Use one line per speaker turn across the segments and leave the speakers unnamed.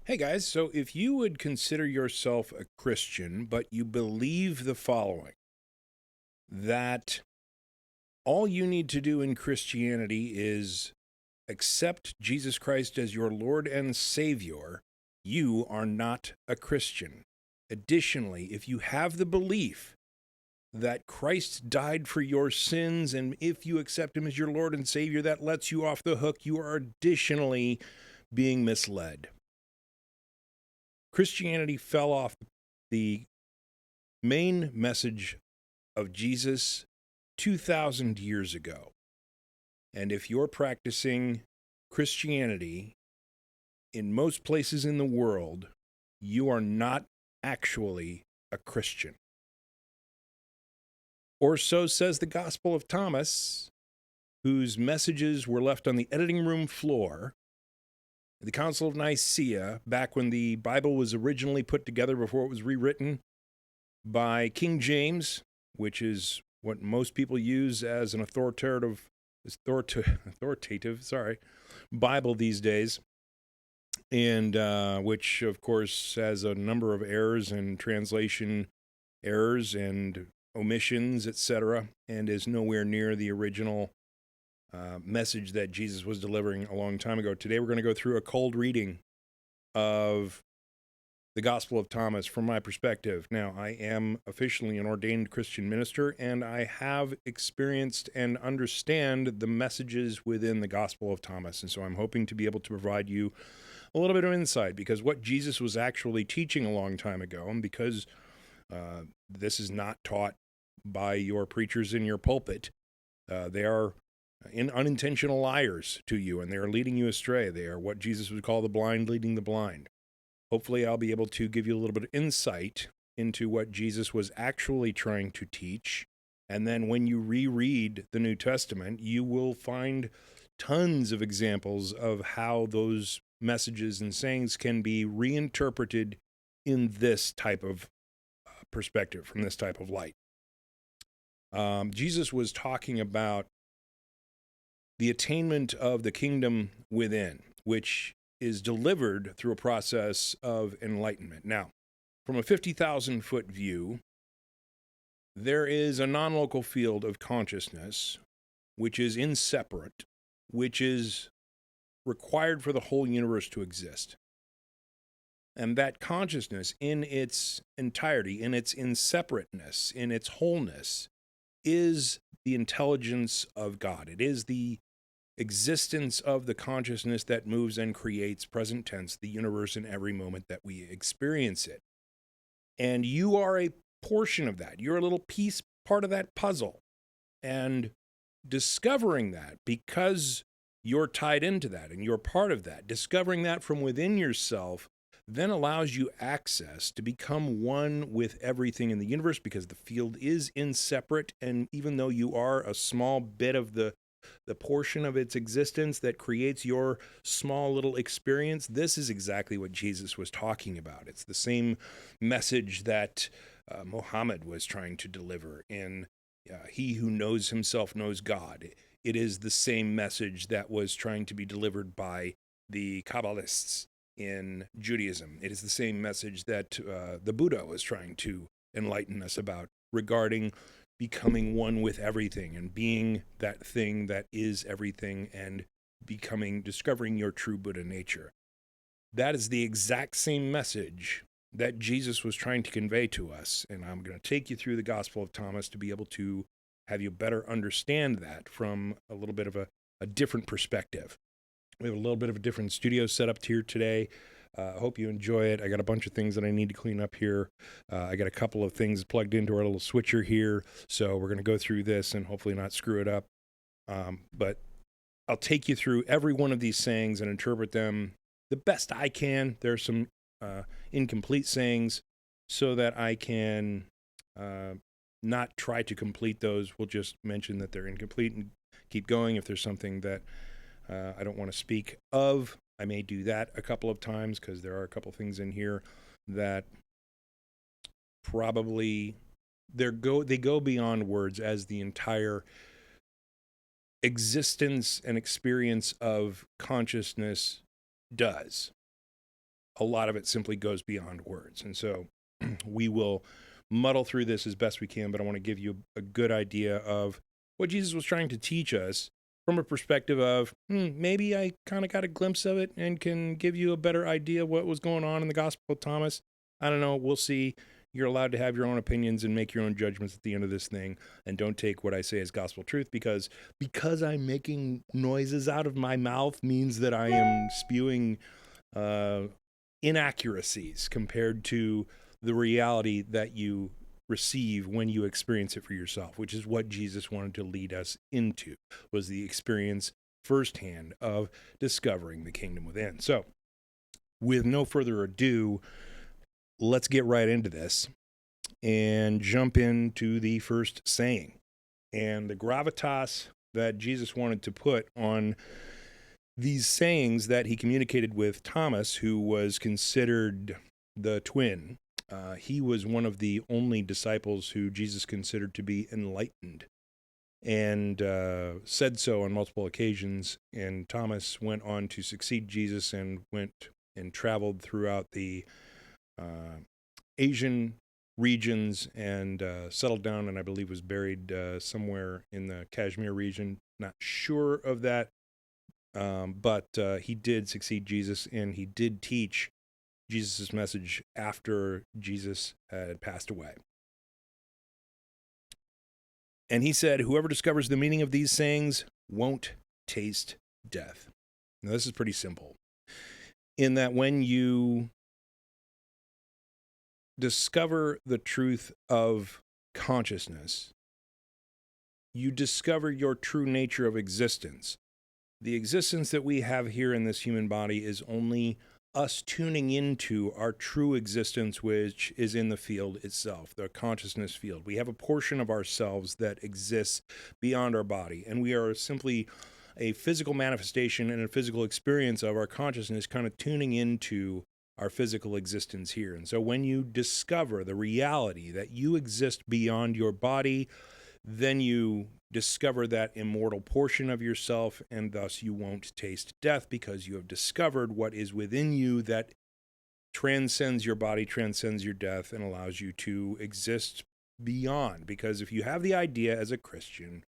Hey guys, so if you would consider yourself a Christian, but you believe the following, that all you need to do in Christianity is accept Jesus Christ as your Lord and Savior, you are not a Christian. Additionally, if you have the belief that Christ died for your sins, and if you accept Him as your Lord and Savior, that lets you off the hook, you are additionally being misled. Christianity fell off the main message of Jesus 2,000 years ago. And if you're practicing Christianity in most places in the world, you are not actually a Christian. Or so says the Gospel of Thomas, whose messages were left on the editing room floor at the Council of Nicaea, back when the Bible was originally put together before it was rewritten by King James, which is what most people use as an authoritative Bible these days, and which of course has a number of errors and translation errors and omissions, etc., and is nowhere near the original message that Jesus was delivering a long time ago. Today we're going to go through a cold reading of the Gospel of Thomas from my perspective. Now, I am officially an ordained Christian minister, and I have experienced and understand the messages within the Gospel of Thomas. And so I'm hoping to be able to provide you a little bit of insight, because what Jesus was actually teaching a long time ago, and because this is not taught by your preachers in your pulpit, they are unintentional liars to you, and they are leading you astray. They are what Jesus would call the blind leading the blind. Hopefully, I'll be able to give you a little bit of insight into what Jesus was actually trying to teach. And then when you reread the New Testament, you will find tons of examples of how those messages and sayings can be reinterpreted in this type of perspective, from this type of light. Jesus was talking about the attainment of the kingdom within, which is delivered through a process of enlightenment. Now, from a 50,000 foot view, there is a non-local field of consciousness which is inseparate, which is required for the whole universe to exist. And that consciousness in its entirety, in its inseparateness, in its wholeness, is the intelligence of God. It is the existence of the consciousness that moves and creates, present tense, the universe in every moment that we experience it. And you are a portion of that. You're a little piece, part of that puzzle. And discovering that, because you're tied into that and you're part of that, discovering that from within yourself then allows you access to become one with everything in the universe, because the field is inseparate. And even though you are a small bit of the portion of its existence that creates your small little experience, this is exactly what Jesus was talking about. It's the same message that Muhammad was trying to deliver in He Who Knows Himself Knows God. It is the same message that was trying to be delivered by the Kabbalists in Judaism. It is the same message that the Buddha was trying to enlighten us about, regarding becoming one with everything and being that thing that is everything, and discovering your true Buddha nature. That is the exact same message that Jesus was trying to convey to us. And I'm going to take you through the Gospel of Thomas to be able to have you better understand that from a little bit of a different perspective. We have a little bit of a different studio setup here today. I hope you enjoy it. I got a bunch of things that I need to clean up here. I got a couple of things plugged into our little switcher here. So we're going to go through this and hopefully not screw it up. But I'll take you through every one of these sayings and interpret them the best I can. There's some incomplete sayings, so that I can not try to complete those. We'll just mention that they're incomplete and keep going. If there's something that I don't want to speak of, I may do that a couple of times, because there are a couple things in here that probably they go beyond words, as the entire existence and experience of consciousness does. a lot of it simply goes beyond words. And so we will muddle through this as best we can, but I want to give you a good idea of what Jesus was trying to teach us from a perspective of, maybe I kind of got a glimpse of it and can give you a better idea of what was going on in the Gospel of Thomas. I don't know. We'll see. You're allowed to have your own opinions and make your own judgments at the end of this thing. And don't take what I say as gospel truth, because I'm making noises out of my mouth means that I am spewing inaccuracies compared to the reality that you receive when you experience it for yourself, which is what Jesus wanted to lead us into, was the experience firsthand of discovering the kingdom within. So, with no further ado, let's get right into this and jump into the first saying. And the gravitas that Jesus wanted to put on these sayings that he communicated with Thomas, who was considered the twin. He was one of the only disciples who Jesus considered to be enlightened, and said so on multiple occasions. And Thomas went on to succeed Jesus and went and traveled throughout the Asian regions and settled down, and I believe was buried somewhere in the Kashmir region. Not sure of that, but he did succeed Jesus, and he did teach Jesus' message after Jesus had passed away. And he said, whoever discovers the meaning of these sayings won't taste death. Now, this is pretty simple, in that when you discover the truth of consciousness, you discover your true nature of existence. The existence that we have here in this human body is only us tuning into our true existence, which is in the field itself, the consciousness field. We have a portion of ourselves that exists beyond our body, and we are simply a physical manifestation and a physical experience of our consciousness, kind of tuning into our physical existence here. And so when you discover the reality that you exist beyond your body, then you discover that immortal portion of yourself, and thus you won't taste death, because you have discovered what is within you that transcends your body, transcends your death, and allows you to exist beyond. Because if you have the idea as a Christian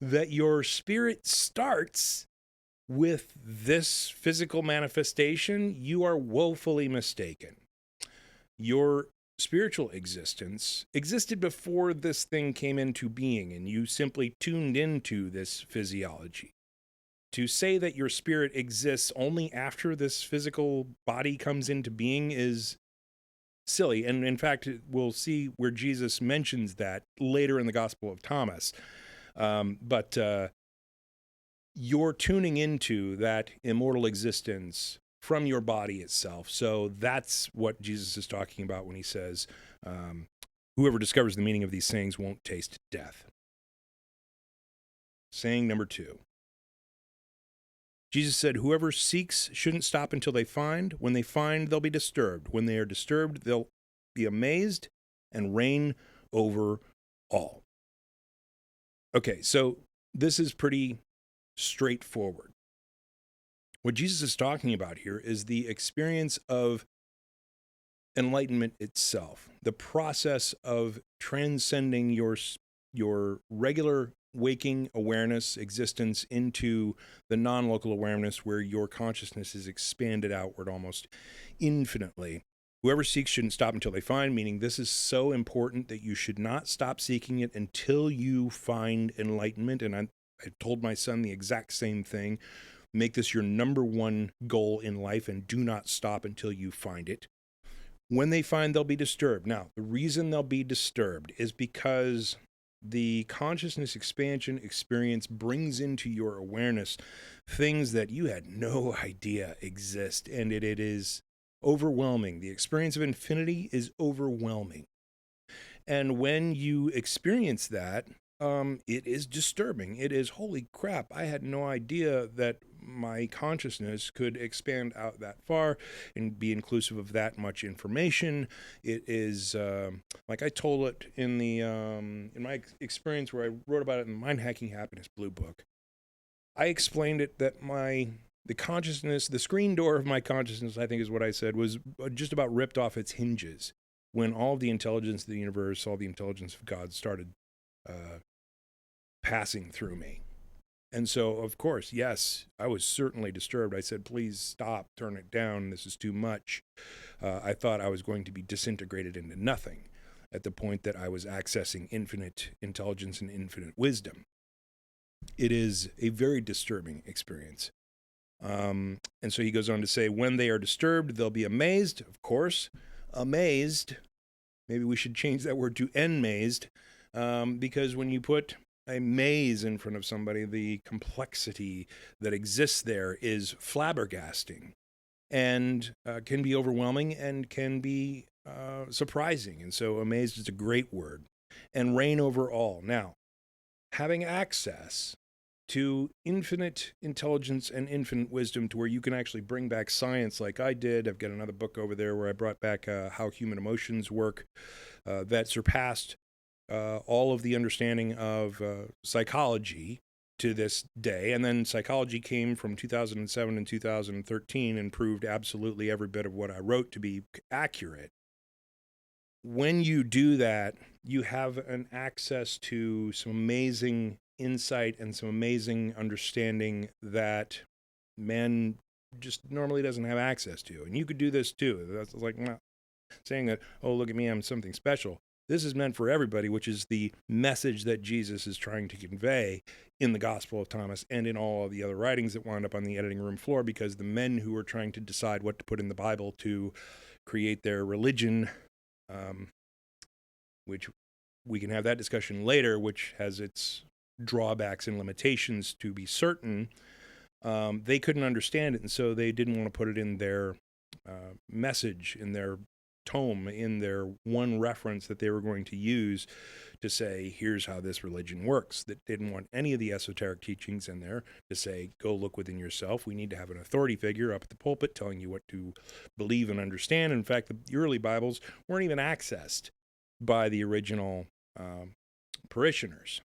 that your spirit starts with this physical manifestation, you are woefully mistaken. Your spiritual existence existed before this thing came into being, and you simply tuned into this physiology. To say that your spirit exists only after this physical body comes into being is silly. And in fact, we'll see where Jesus mentions that later in the Gospel of Thomas. But you're tuning into that immortal existence from your body itself. So that's what Jesus is talking about when he says, whoever discovers the meaning of these sayings won't taste death. Saying number 2. Jesus said, whoever seeks shouldn't stop until they find. When they find, they'll be disturbed. When they are disturbed, they'll be amazed and reign over all. Okay, so this is pretty straightforward. What Jesus is talking about here is the experience of enlightenment itself, the process of transcending your regular waking awareness existence into the non-local awareness where your consciousness is expanded outward almost infinitely. Whoever seeks shouldn't stop until they find, meaning this is so important that you should not stop seeking it until you find enlightenment. And I told my son the exact same thing. Make this your number one goal in life, and do not stop until you find it. When they find, they'll be disturbed. Now, the reason they'll be disturbed is because the consciousness expansion experience brings into your awareness things that you had no idea exist, and it is overwhelming. The experience of infinity is overwhelming. And when you experience that, it is disturbing. It is, holy crap, I had no idea that my consciousness could expand out that far and be inclusive of that much information. It is, like I told it in the in my experience where I wrote about it in the Mind Hacking Happiness Blue Book. I explained it that my the consciousness, the screen door of my consciousness, I think is what I said, was just about ripped off its hinges when all of the intelligence of the universe, all the intelligence of God started passing through me. And so, of course, yes, I was certainly disturbed. I said, please stop, turn it down. This is too much. I thought I was going to be disintegrated into nothing at the point that I was accessing infinite intelligence and infinite wisdom. It is a very disturbing experience. And so he goes on to say, when they are disturbed, they'll be amazed. Of course, amazed. Maybe we should change that word to enmazed, because when you put a maze in front of somebody, the complexity that exists there is flabbergasting and can be overwhelming and can be surprising. And so amazed is a great word. And reign over all. Now, having access to infinite intelligence and infinite wisdom to where you can actually bring back science like I did. I've got another book over there where I brought back how human emotions work that surpassed all of the understanding of psychology to this day. And then psychology came from 2007 and 2013 and proved absolutely every bit of what I wrote to be accurate. When you do that, you have an access to some amazing insight and some amazing understanding that man just normally doesn't have access to. And you could do this too. That's like not saying that, oh, look at me, I'm something special. This is meant for everybody, which is the message that Jesus is trying to convey in the Gospel of Thomas and in all of the other writings that wound up on the editing room floor, because the men who were trying to decide what to put in the Bible to create their religion, which we can have that discussion later, which has its drawbacks and limitations to be certain, they couldn't understand it, and so they didn't want to put it in their message, in their tome, in their one reference that they were going to use to say, here's how this religion works. That didn't want any of the esoteric teachings in there to say, go look within yourself. We need to have an authority figure up at the pulpit telling you what to believe and understand. In fact, the early Bibles weren't even accessed by the original parishioners.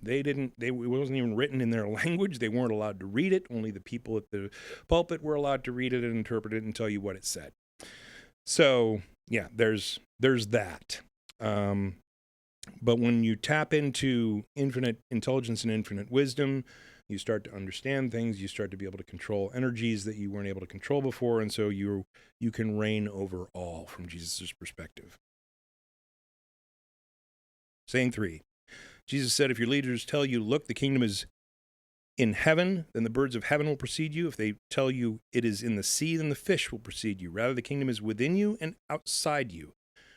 It wasn't even written in their language. They weren't allowed to read it. Only the people at the pulpit were allowed to read it and interpret it and tell you what it said. So, yeah, there's that. But when you tap into infinite intelligence and infinite wisdom, you start to understand things. You start to be able to control energies that you weren't able to control before. And so you can reign over all from Jesus' perspective. Saying 3. Jesus said, if your leaders tell you, look, the kingdom is in heaven, then the birds of heaven will precede you. If they tell you it is in the sea, then the fish will precede you. Rather, the kingdom is within you and outside you.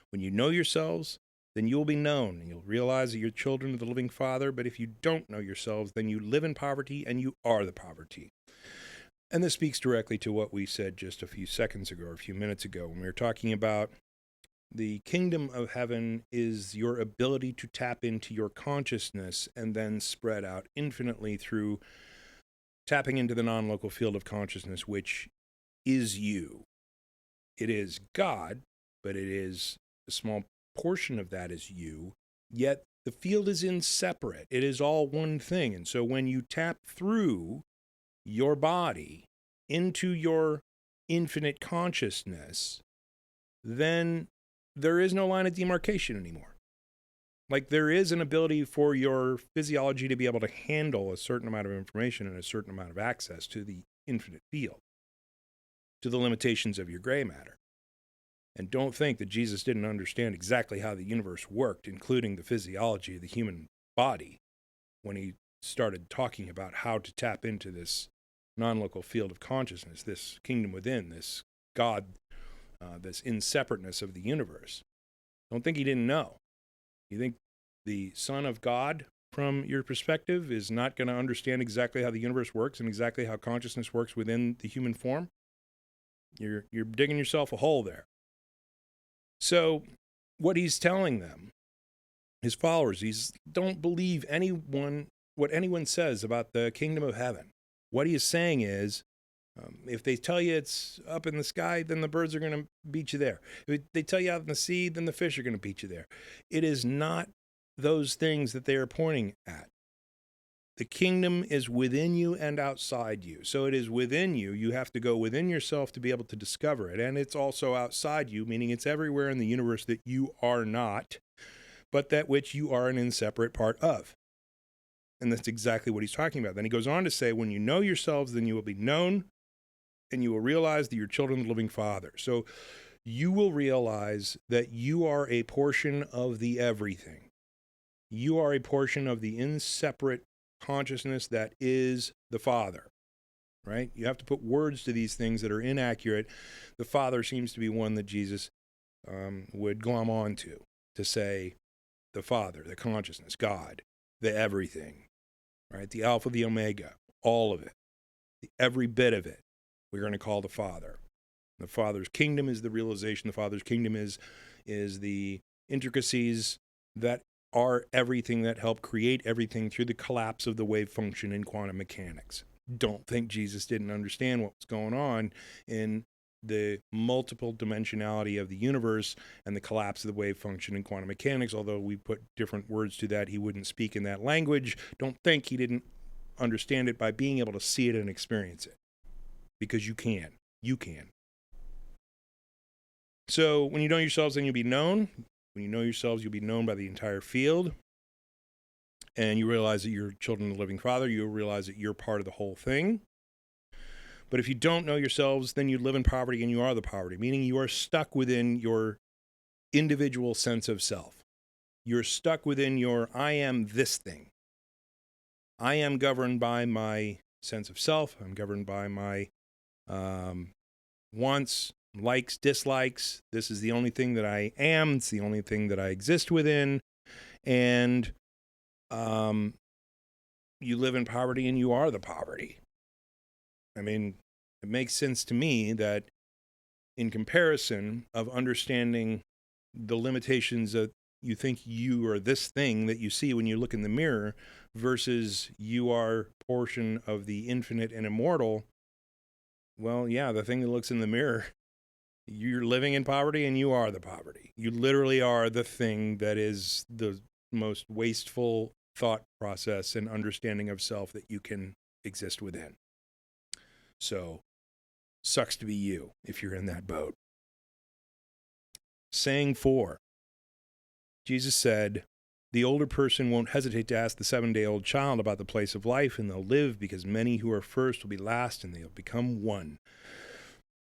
When you know yourselves, then you will be known, and you'll realize that you're children of the living Father. But if you don't know yourselves, then you live in poverty, and you are the poverty. And this speaks directly to what we said just a few seconds ago, or a few minutes ago, when we were talking about the kingdom of heaven is your ability to tap into your consciousness and then spread out infinitely through tapping into the non-local field of consciousness, which is you. It is God, but it is a small portion of that is you, yet the field is inseparate. It is all one thing. And so when you tap through your body into your infinite consciousness, then there is no line of demarcation anymore. Like, there is an ability for your physiology to be able to handle a certain amount of information and a certain amount of access to the infinite field, to the limitations of your gray matter. And don't think that Jesus didn't understand exactly how the universe worked, including the physiology of the human body, when he started talking about how to tap into this non-local field of consciousness, this kingdom within, this God, this inseparateness of the universe. Don't think he didn't know. You think the Son of God, from your perspective, is not going to understand exactly how the universe works and exactly how consciousness works within the human form? You're digging yourself a hole there. So what he's telling them, his followers, don't believe what anyone says about the kingdom of heaven. What he is saying is, if they tell you it's up in the sky, then the birds are going to beat you there. If they tell you out in the sea, then the fish are going to beat you there. It is not those things that they are pointing at. The kingdom is within you and outside you. So it is within you. You have to go within yourself to be able to discover it. And it's also outside you, meaning it's everywhere in the universe that you are not, but that which you are an inseparate part of. And that's exactly what he's talking about. Then he goes on to say, when you know yourselves, then you will be known, and you will realize that you're children of the living Father. So you will realize that you are a portion of the everything. You are a portion of the inseparate consciousness that is the Father, right? You have to put words to these things that are inaccurate. The Father seems to be one that Jesus would glom on to say the Father, the consciousness, God, the everything, right? The Alpha, the Omega, all of it, every bit of it, we're going to call the Father. The Father's kingdom is the realization. The Father's kingdom is the intricacies that are everything that help create everything through the collapse of the wave function in quantum mechanics. Don't think Jesus didn't understand what was going on in the multiple dimensionality of the universe and the collapse of the wave function in quantum mechanics. Although we put different words to that, he wouldn't speak in that language. Don't think he didn't understand it by being able to see it and experience it. Because you can. You can. So when you know yourselves, then you'll be known. When you know yourselves, you'll be known by the entire field. And you realize that you're children of the living Father. You'll realize that you're part of the whole thing. But if you don't know yourselves, then you live in poverty and you are the poverty, meaning you are stuck within your individual sense of self. You're stuck within your I am this thing. I am governed by my sense of self. I'm governed by my wants, likes, dislikes. This is the only thing that I am. It's the only thing that I exist within. And you live in poverty and you are the poverty. I mean, it makes sense to me that in comparison of understanding the limitations that you think you are this thing that you see when you look in the mirror versus you are portion of the infinite and immortal, well, yeah, the thing that looks in the mirror, you're living in poverty and you are the poverty. You literally are the thing that is the most wasteful thought process and understanding of self that you can exist within. So, sucks to be you if you're in that boat. Saying 4. Jesus said, the older person won't hesitate to ask the 7-day-old child about the place of life, and they'll live because many who are first will be last, and they'll become one.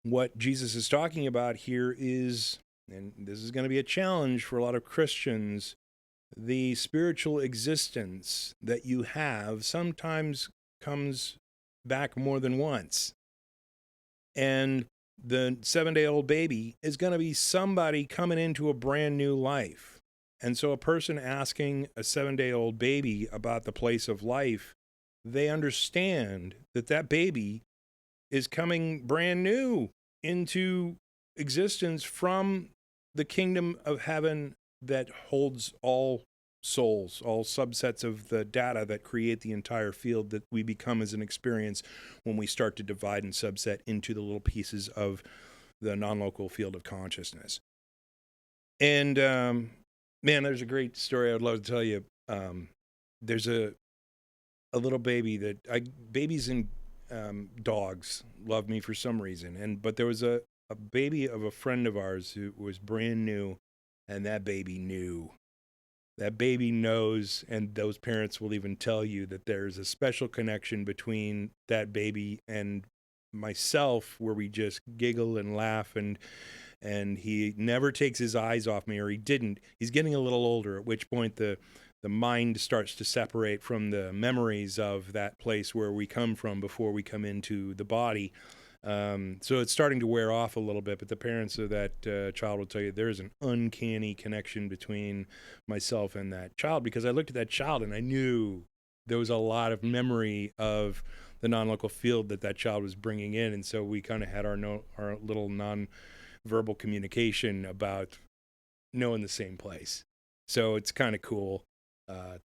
What Jesus is talking about here is, and this is going to be a challenge for a lot of Christians, the spiritual existence that you have sometimes comes back more than once. And the 7-day-old baby is going to be somebody coming into a brand new life. And so a person asking a 7-day-old baby about the place of life, they understand that that baby is coming brand new into existence from the kingdom of heaven that holds all souls, all subsets of the data that create the entire field that we become as an experience when we start to divide and subset into the little pieces of the non-local field of consciousness. And man, there's a great story I'd love to tell you. There's a little baby that babies and dogs love me for some reason, but there was a baby of a friend of ours who was brand new, and that baby knew. That baby knows, and those parents will even tell you that there's a special connection between that baby and myself where we just giggle and laugh, and he never takes his eyes off me, or he didn't. He's getting a little older, at which point the mind starts to separate from the memories of that place where we come from before we come into the body. So it's starting to wear off a little bit, but the parents of that child will tell you there's an uncanny connection between myself and that child, because I looked at that child and I knew there was a lot of memory of the non-local field that child was bringing in. And so we kind of had our little non-verbal communication about knowing the same place. So it's kind of cool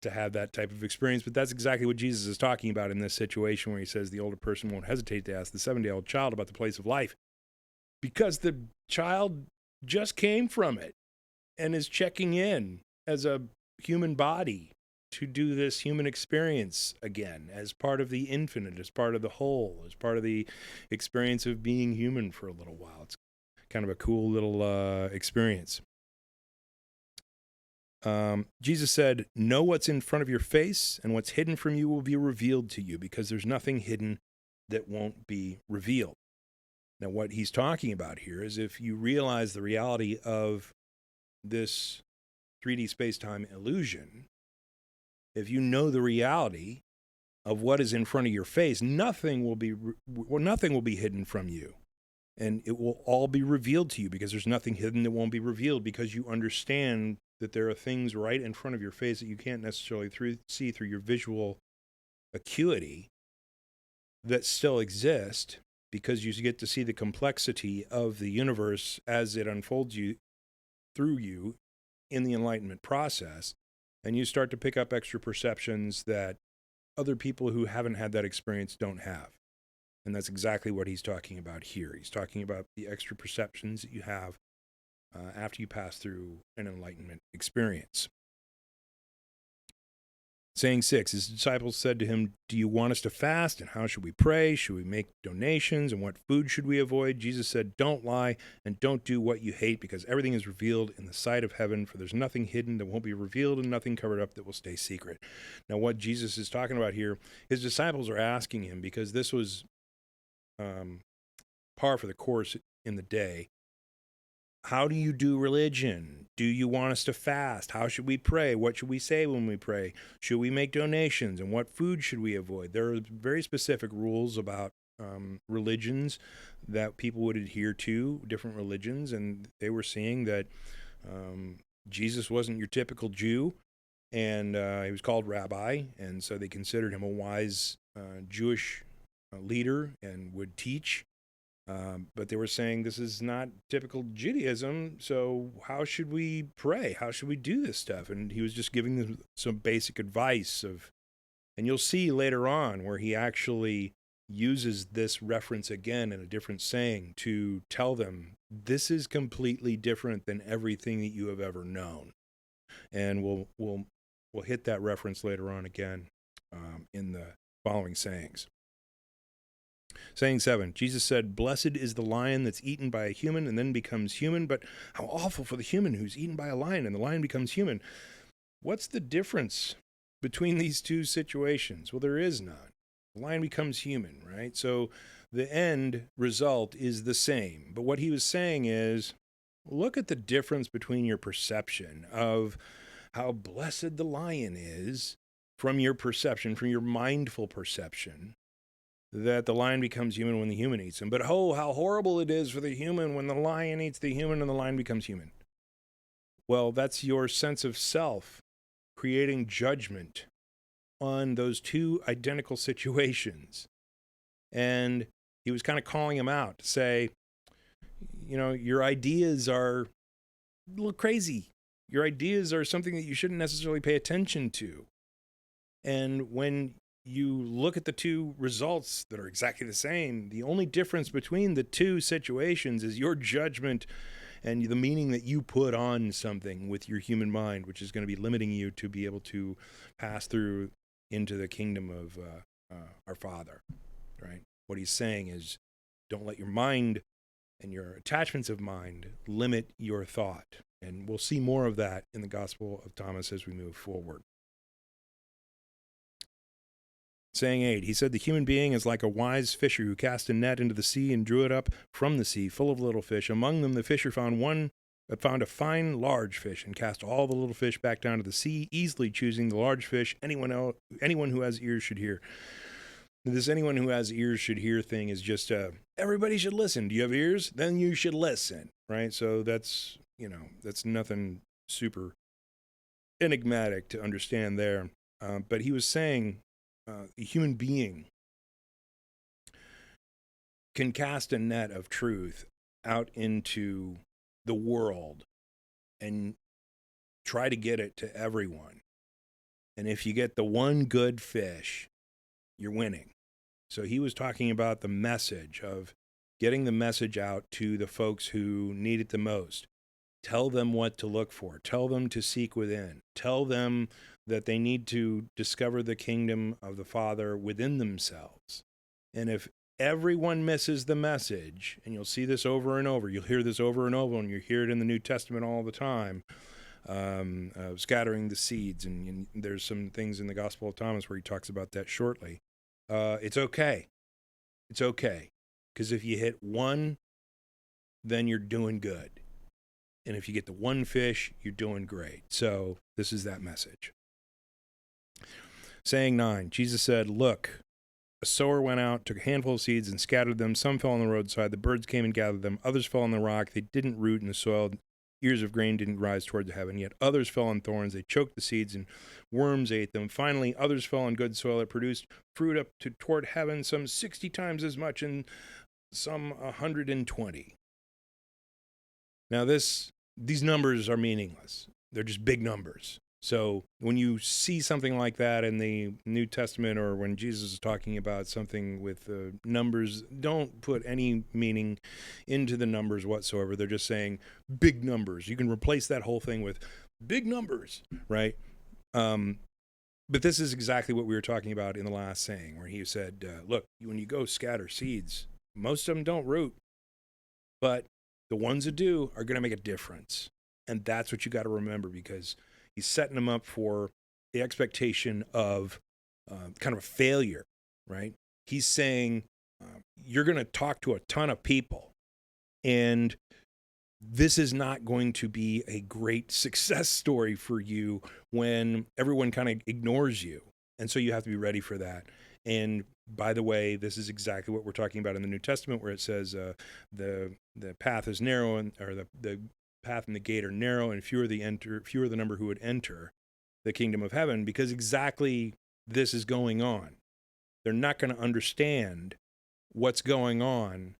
to have that type of experience. But that's exactly what Jesus is talking about in this situation where he says the older person won't hesitate to ask the 7-day-old child about the place of life, because the child just came from it and is checking in as a human body to do this human experience again as part of the infinite, as part of the whole, as part of the experience of being human for a little while. It's kind of a cool little experience. Jesus said, know what's in front of your face, and what's hidden from you will be revealed to you, because there's nothing hidden that won't be revealed. Now, what he's talking about here is if you realize the reality of this 3D space-time illusion, if you know the reality of what is in front of your face, nothing will be hidden from you. And it will all be revealed to you, because there's nothing hidden that won't be revealed, because you understand that there are things right in front of your face that you can't necessarily see through your visual acuity that still exist, because you get to see the complexity of the universe as it unfolds through you in the enlightenment process, and you start to pick up extra perceptions that other people who haven't had that experience don't have. And that's exactly what he's talking about here. He's talking about the extra perceptions that you have after you pass through an enlightenment experience. Saying 6, his disciples said to him, do you want us to fast? And how should we pray? Should we make donations? And what food should we avoid? Jesus said, don't lie and don't do what you hate, because everything is revealed in the sight of heaven, for there's nothing hidden that won't be revealed and nothing covered up that will stay secret. Now, what Jesus is talking about here, his disciples are asking him, because this was par for the course in the day. How do you do religion? Do you want us to fast? How should we pray? What should we say when we pray? Should we make donations? And what food should we avoid? There are very specific rules about religions that people would adhere to, different religions, and they were seeing that Jesus wasn't your typical Jew, and he was called rabbi, and so they considered him a wise Jewish leader and would teach. But they were saying this is not typical Judaism, so how should we pray? How should we do this stuff? And he was just giving them some basic advice and you'll see later on where he actually uses this reference again in a different saying to tell them this is completely different than everything that you have ever known. And we'll hit that reference later on again in the following sayings. Saying 7, Jesus said, blessed is the lion that's eaten by a human and then becomes human, but how awful for the human who's eaten by a lion and the lion becomes human. What's the difference between these two situations? Well, there is none. The lion becomes human, right? So the end result is the same. But what he was saying is, look at the difference between your perception of how blessed the lion is from your perception, from your mindful perception, that the lion becomes human when the human eats him. But oh, how horrible it is for the human when the lion eats the human and the lion becomes human. Well, that's your sense of self creating judgment on those two identical situations. And he was kind of calling him out to say, you know, your ideas are a little crazy. Your ideas are something that you shouldn't necessarily pay attention to. And when you look at the two results that are exactly the same, the only difference between the two situations is your judgment and the meaning that you put on something with your human mind, which is going to be limiting you to be able to pass through into the kingdom of our Father, right? What he's saying is, don't let your mind and your attachments of mind limit your thought. And we'll see more of that in the Gospel of Thomas as we move forward. Saying 8, he said, the human being is like a wise fisher who cast a net into the sea and drew it up from the sea, full of little fish. Among them the fisher found a fine large fish and cast all the little fish back down to the sea, easily choosing the large fish. Anyone who has ears should hear. This anyone who has ears should hear thing is just everybody should listen. Do you have ears? Then you should listen, right? So that's nothing super enigmatic to understand there. But he was saying, a human being can cast a net of truth out into the world and try to get it to everyone. And if you get the one good fish, you're winning. So he was talking about the message of getting the message out to the folks who need it the most. Tell them what to look for. Tell them to seek within. Tell them that they need to discover the kingdom of the Father within themselves. And if everyone misses the message, and you'll see this over and over, you'll hear this over and over, and you hear it in the New Testament all the time, scattering the seeds, and there's some things in the Gospel of Thomas where he talks about that shortly. It's okay. It's okay. Because if you hit one, then you're doing good. And if you get the one fish, you're doing great. So this is that message. Saying 9, Jesus said, "Look, a sower went out, took a handful of seeds, and scattered them. Some fell on the roadside. The birds came and gathered them. Others fell on the rock. They didn't root in the soil. Ears of grain didn't rise toward heaven. Yet others fell on thorns. They choked the seeds, and worms ate them. Finally, others fell on good soil. It produced fruit up toward heaven, some 60 times as much, and some 120. Now, these numbers are meaningless. They're just big numbers. So when you see something like that in the New Testament, or when Jesus is talking about something with numbers, don't put any meaning into the numbers whatsoever. They're just saying big numbers. You can replace that whole thing with big numbers, right? But this is exactly what we were talking about in the last saying, where he said, look, when you go scatter seeds, most of them don't root, but the ones that do are going to make a difference. And that's what you got to remember, because he's setting them up for the expectation of kind of a failure, right? He's saying, you're going to talk to a ton of people, and this is not going to be a great success story for you when everyone kind of ignores you. And so you have to be ready for that. And by the way, this is exactly what we're talking about in the New Testament, where it says the path is narrow, or the path and the gate are narrow, and fewer the number who would enter the kingdom of heaven, because exactly this is going on. They're not going to understand what's going on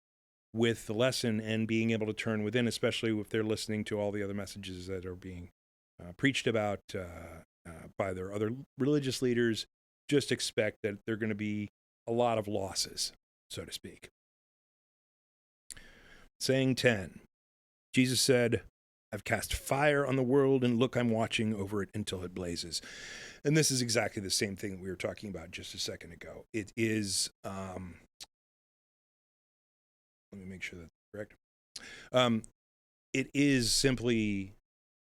with the lesson and being able to turn within, especially if they're listening to all the other messages that are being preached about by their other religious leaders. Just expect that there are going to be a lot of losses, so to speak. Saying 10, Jesus said, "I've cast fire on the world, and look, I'm watching over it until it blazes." And this is exactly the same thing that we were talking about just a second ago. It is, let me make sure that's correct. It is simply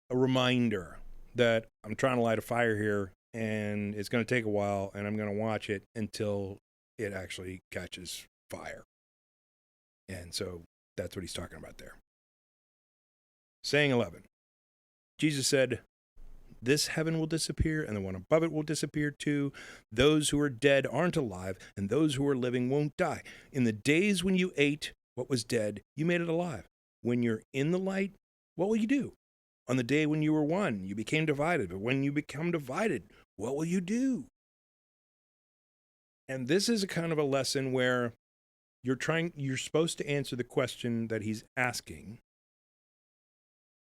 a reminder that I'm trying to light a fire here, and it's going to take a while, and I'm going to watch it until it actually catches fire. And so that's what he's talking about there. Saying 11, Jesus said, "This heaven will disappear, and the one above it will disappear too. Those who are dead aren't alive, and those who are living won't die. In the days when you ate what was dead, you made it alive. When you're in the light, what will you do? On the day when you were one, you became divided. But when you become divided, what will you do?" And this is a kind of a lesson where you're supposed to answer the question that he's asking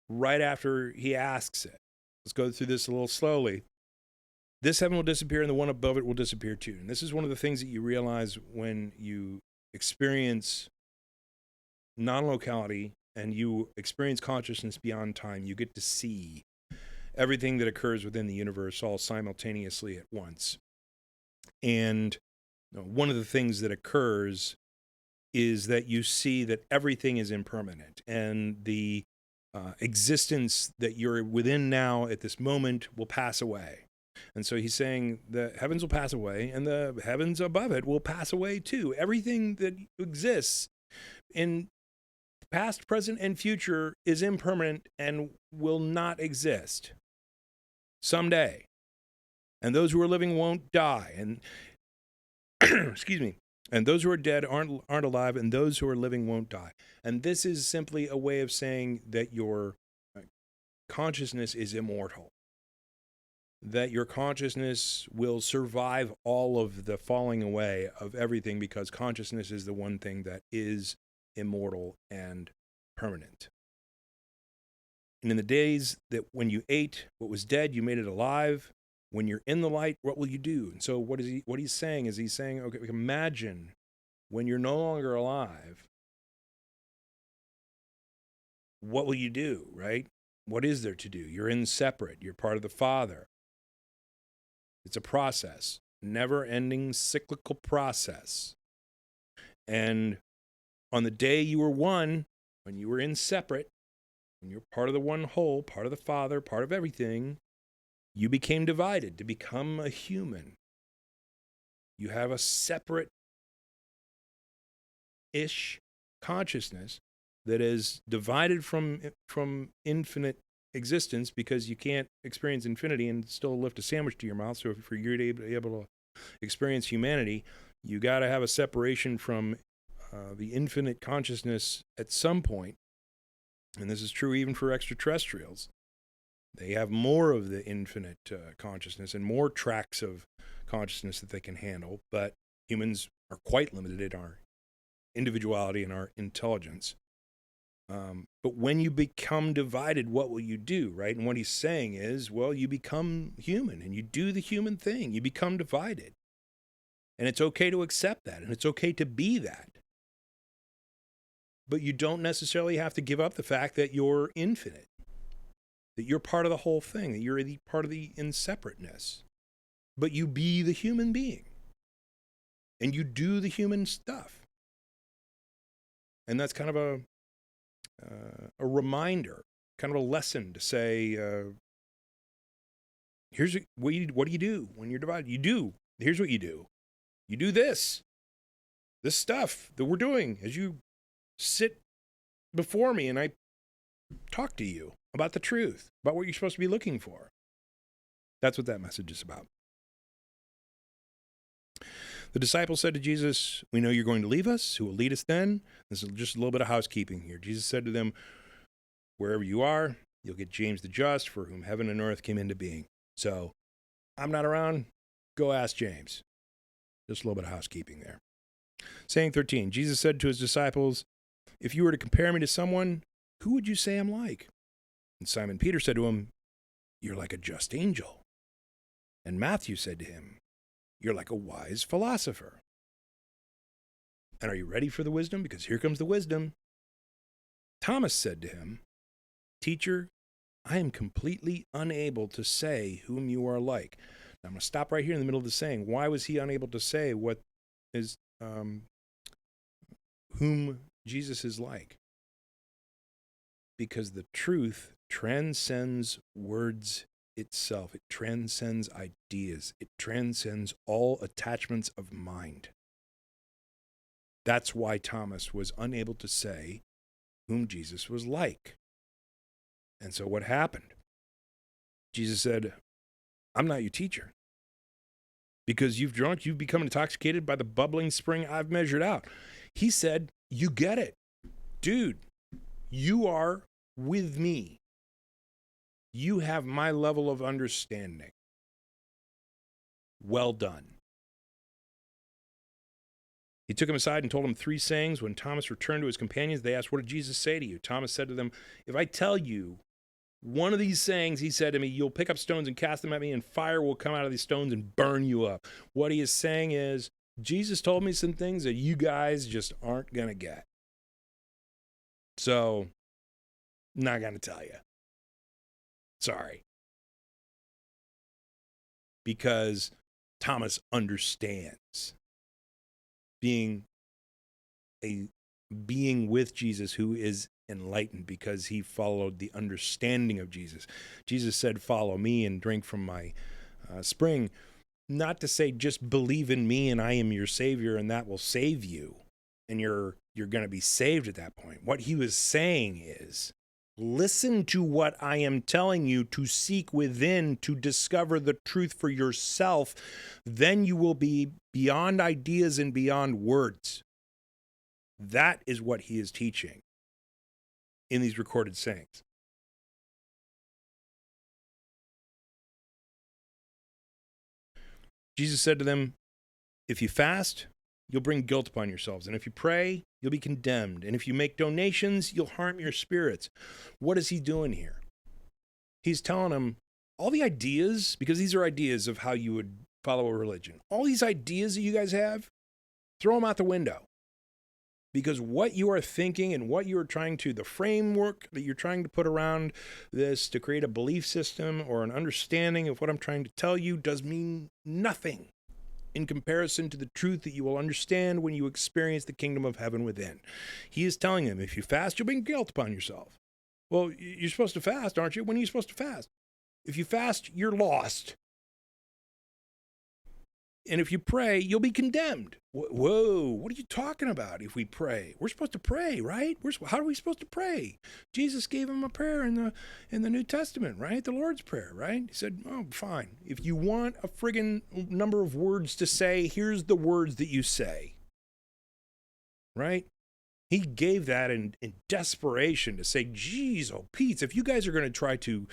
right after he asks it. Let's go through this a little slowly. This heaven will disappear, and the one above it will disappear too. And this is one of the things that you realize when you experience non-locality and you experience consciousness beyond time. You get to see everything that occurs within the universe all simultaneously at once. And one of the things that occurs is that you see that everything is impermanent, and the existence that you're within now at this moment will pass away. And so he's saying the heavens will pass away, and the heavens above it will pass away too. Everything that exists in past, present, and future is impermanent and will not exist someday. And those who are living won't die. And excuse me. And those who are dead aren't alive, and those who are living won't die. And this is simply a way of saying that your consciousness is immortal, that your consciousness will survive all of the falling away of everything, because consciousness is the one thing that is immortal and permanent. And in the days that when you ate what was dead, you made it alive. When you're in the light, what will you do? And so what he's saying is, he's saying, okay, imagine when you're no longer alive, what will you do, right? What is there to do? You're separate. You're part of the Father. It's a process, never-ending cyclical process. And on the day you were one, when you were in separate, when you're part of the one whole, part of the Father, part of everything, you became divided to become a human. You have a separate-ish consciousness that is divided from infinite existence, because you can't experience infinity and still lift a sandwich to your mouth. So if you're able to experience humanity, you got to have a separation from the infinite consciousness at some point. And this is true even for extraterrestrials. They have more of the infinite consciousness and more tracks of consciousness that they can handle. But humans are quite limited in our individuality and our intelligence. But when you become divided, what will you do, right? And what he's saying is, well, you become human and you do the human thing. You become divided. And it's okay to accept that, and it's okay to be that. But you don't necessarily have to give up the fact that you're infinite, that you're part of the whole thing, that you're part of the inseparateness. But you be the human being, and you do the human stuff. And that's kind of a reminder, kind of a lesson to say, here's what do you do when you're divided? Here's what you do. You do this stuff that we're doing as you sit before me and I talk to you about the truth, about what you're supposed to be looking for. That's what that message is about. The disciples said to Jesus, "We know you're going to leave us. Who will lead us then?" This is just a little bit of housekeeping here. Jesus said to them, "Wherever you are, you'll get James the Just, for whom heaven and earth came into being." So, I'm not around. Go ask James. Just a little bit of housekeeping there. Saying 13, Jesus said to his disciples, "If you were to compare me to someone, who would you say I'm like?" And Simon Peter said to him, "You're like a just angel." And Matthew said to him, "You're like a wise philosopher." And are you ready for the wisdom? Because here comes the wisdom. Thomas said to him, "Teacher, I am completely unable to say whom you are like." Now, I'm going to stop right here in the middle of the saying. Why was he unable to say what is whom Jesus is like? Because the truth transcends words itself. It transcends ideas. It transcends all attachments of mind. That's why Thomas was unable to say whom Jesus was like. And so what happened? Jesus said, "I'm not your teacher. Because you've become intoxicated by the bubbling spring I've measured out." He said, "You get it. Dude, you are with me. You have my level of understanding. Well done." He took him aside and told him 3 sayings. When Thomas returned to his companions, they asked, "What did Jesus say to you?" Thomas said to them, "If I tell you one of these sayings, he said to me, you'll pick up stones and cast them at me, and fire will come out of these stones and burn you up." What he is saying is, Jesus told me some things that you guys just aren't going to get. So, not going to tell you. Sorry. Because Thomas understands being with Jesus who is enlightened, because he followed the understanding of Jesus. Jesus said, "Follow me and drink from my spring." Not to say just believe in me and I am your Savior and that will save you and you're going to be saved at that point. What he was saying is, listen to what I am telling you, to seek within, to discover the truth for yourself. Then you will be beyond ideas and beyond words. That is what he is teaching in these recorded sayings. Jesus said to them, "If you fast, you'll bring guilt upon yourselves. And if you pray, you'll be condemned. And if you make donations, you'll harm your spirits." What is he doing here? He's telling them all the ideas, because these are ideas of how you would follow a religion. All these ideas that you guys have, throw them out the window. Because what you are thinking and what you are trying to, the framework that you're trying to put around this to create a belief system or an understanding of what I'm trying to tell you does mean nothing in comparison to the truth that you will understand when you experience the kingdom of heaven within. He is telling them, if you fast, you'll bring guilt upon yourself. Well, you're supposed to fast, aren't you? When are you supposed to fast? If you fast, you're lost. And if you pray, you'll be condemned. Whoa, what are you talking about if we pray? We're supposed to pray, right? How are we supposed to pray? Jesus gave him a prayer in the New Testament, right? The Lord's Prayer, right? He said, oh, fine. If you want a friggin' number of words to say, here's the words that you say, right? He gave that in desperation to say, geez, oh, Pete, if you guys are going to try to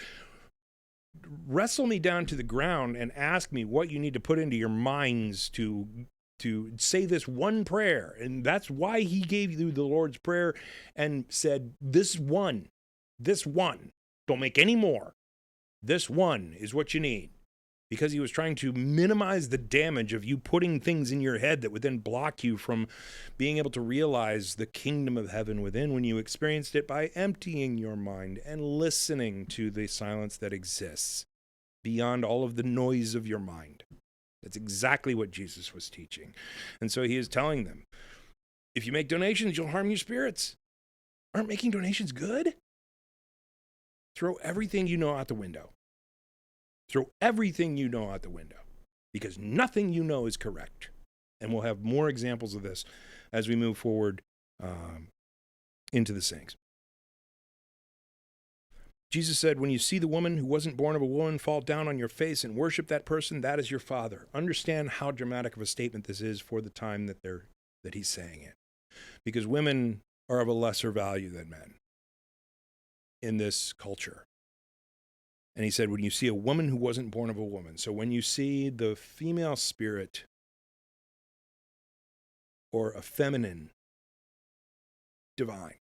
wrestle me down to the ground and ask me what you need to put into your minds to say this one prayer. And that's why he gave you the Lord's Prayer and said, this one, don't make any more. This one is what you need. Because he was trying to minimize the damage of you putting things in your head that would then block you from being able to realize the kingdom of heaven within when you experienced it by emptying your mind and listening to the silence that exists beyond all of the noise of your mind. That's exactly what Jesus was teaching. And so he is telling them, if you make donations, you'll harm your spirits. Aren't making donations good? Throw everything you know out the window. Throw everything you know out the window, because nothing you know is correct. And we'll have more examples of this as we move forward into the sayings. Jesus said, when you see the woman who wasn't born of a woman fall down on your face and worship that person, that is your father. Understand how dramatic of a statement this is for the time that he's saying it. Because women are of a lesser value than men in this culture. And he said, when you see a woman who wasn't born of a woman, so when you see the female spirit or a feminine divine,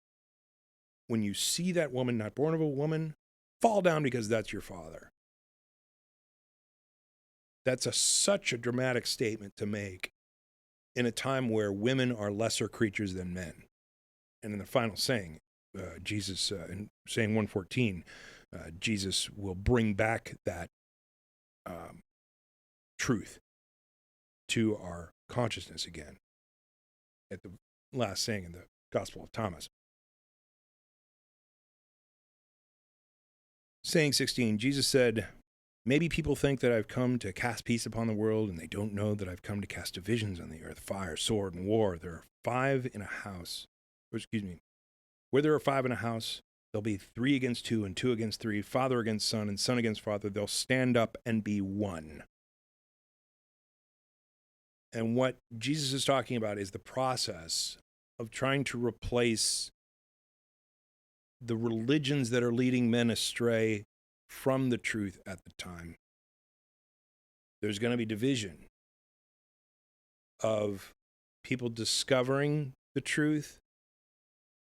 when you see that woman not born of a woman, fall down because that's your father. That's such a dramatic statement to make in a time where women are lesser creatures than men. And in the final saying, Jesus, in saying 114, Jesus will bring back that truth to our consciousness again at the last saying in the Gospel of Thomas. Saying 16, Jesus said, maybe people think that I've come to cast peace upon the world, and they don't know that I've come to cast divisions on the earth, fire, sword, and war. There are 5 in a house. Where there are 5 in a house, there'll be 3 against 2 and 2 against 3, father against son and son against father. They'll stand up and be one. And what Jesus is talking about is the process of trying to replace the religions that are leading men astray from the truth at the time. There's going to be division of people discovering the truth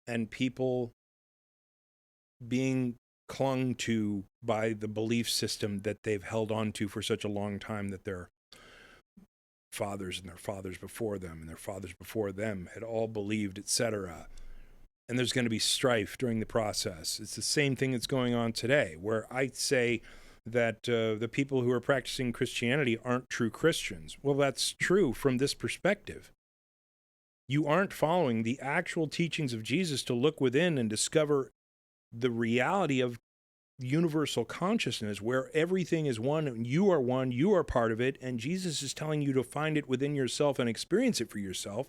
and people being clung to by the belief system that they've held on to for such a long time that their fathers and their fathers before them and their fathers before them had all believed, etc. And there's going to be strife during the process. It's the same thing that's going on today, where I say that the people who are practicing Christianity aren't true Christians. Well, that's true from this perspective. You aren't following the actual teachings of Jesus to look within and discover the reality of universal consciousness, where everything is one, and you are part of it, and Jesus is telling you to find it within yourself and experience it for yourself.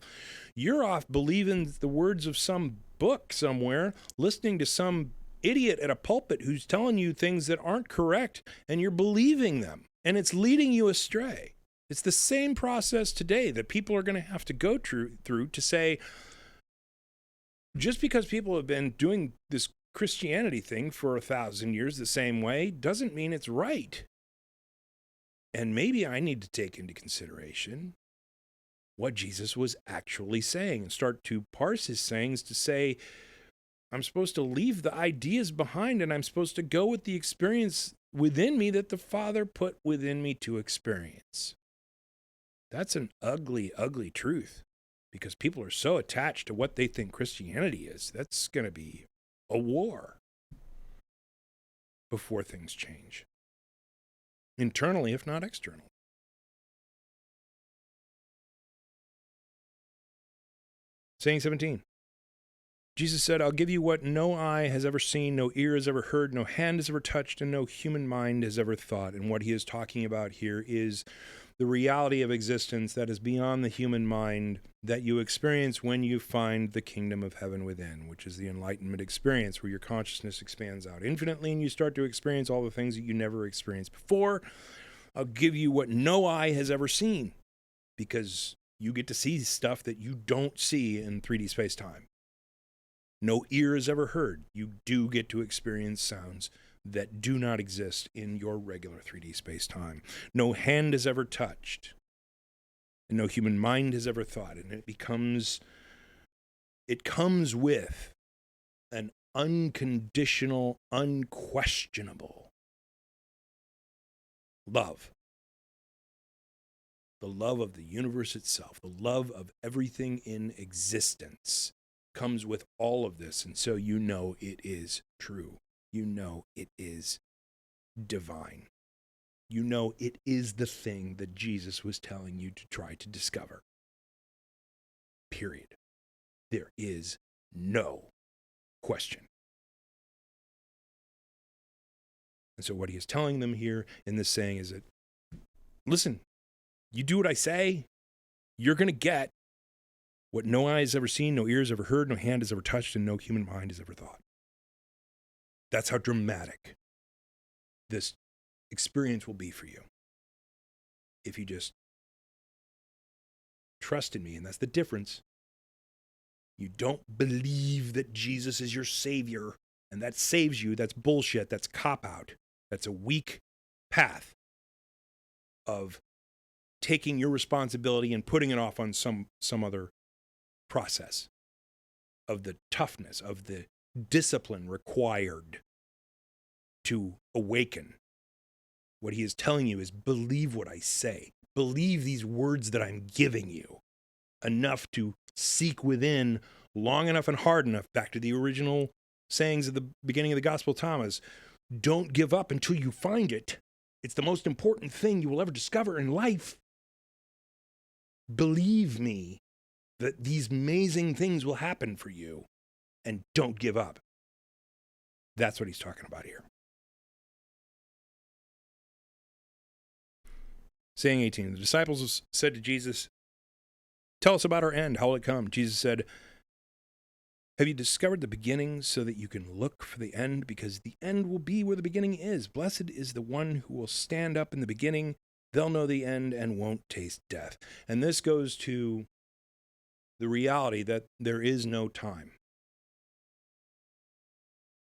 You're off believing the words of some book somewhere, listening to some idiot at a pulpit who's telling you things that aren't correct, and you're believing them, and it's leading you astray. It's the same process today that people are going to have to go through to say, just because people have been doing this Christianity thing for 1,000 years the same way doesn't mean it's right. And maybe I need to take into consideration what Jesus was actually saying and start to parse his sayings to say, I'm supposed to leave the ideas behind and I'm supposed to go with the experience within me that the Father put within me to experience. That's an ugly, ugly truth. because people are so attached to what they think Christianity is. That's going to be a war before things change. Internally, if not externally. Saying 17. Jesus said, I'll give you what no eye has ever seen, no ear has ever heard, no hand has ever touched, and no human mind has ever thought. And what he is talking about here is the reality of existence that is beyond the human mind that you experience when you find the kingdom of heaven within, which is the enlightenment experience, where your consciousness expands out infinitely and you start to experience all the things that you never experienced before. I'll give you what no eye has ever seen, because you get to see stuff that you don't see in 3D space-time. No ear has ever heard. You do get to experience sounds that do not exist in your regular 3D space-time. No hand has ever touched, and no human mind has ever thought. And it comes with an unconditional, unquestionable love. The love of the universe itself, the love of everything in existence comes with all of this. And so you know it is true. You know it is divine. You know it is the thing that Jesus was telling you to try to discover. Period. There is no question. And so what he is telling them here in this saying is that, listen, you do what I say, you're going to get what no eye has ever seen, no ear has ever heard, no hand has ever touched, and no human mind has ever thought. That's how dramatic this experience will be for you if you just trust in me. And that's the difference. You don't believe that Jesus is your savior and that saves you. That's bullshit. That's cop-out. That's a weak path of taking your responsibility and putting it off on some other process of the toughness, of the discipline required to awaken. What he is telling you is believe what I say. Believe these words that I'm giving you enough to seek within long enough and hard enough. Back to the original sayings at the beginning of the Gospel of Thomas. Don't give up until you find it. It's the most important thing you will ever discover in life. Believe me that these amazing things will happen for you, and don't give up. That's what he's talking about here. Saying 18, the disciples said to Jesus, tell us about our end. How will it come? Jesus said, have you discovered the beginning so that you can look for the end? Because the end will be where the beginning is. Blessed is the one who will stand up in the beginning. They'll know the end and won't taste death. And this goes to the reality that there is no time.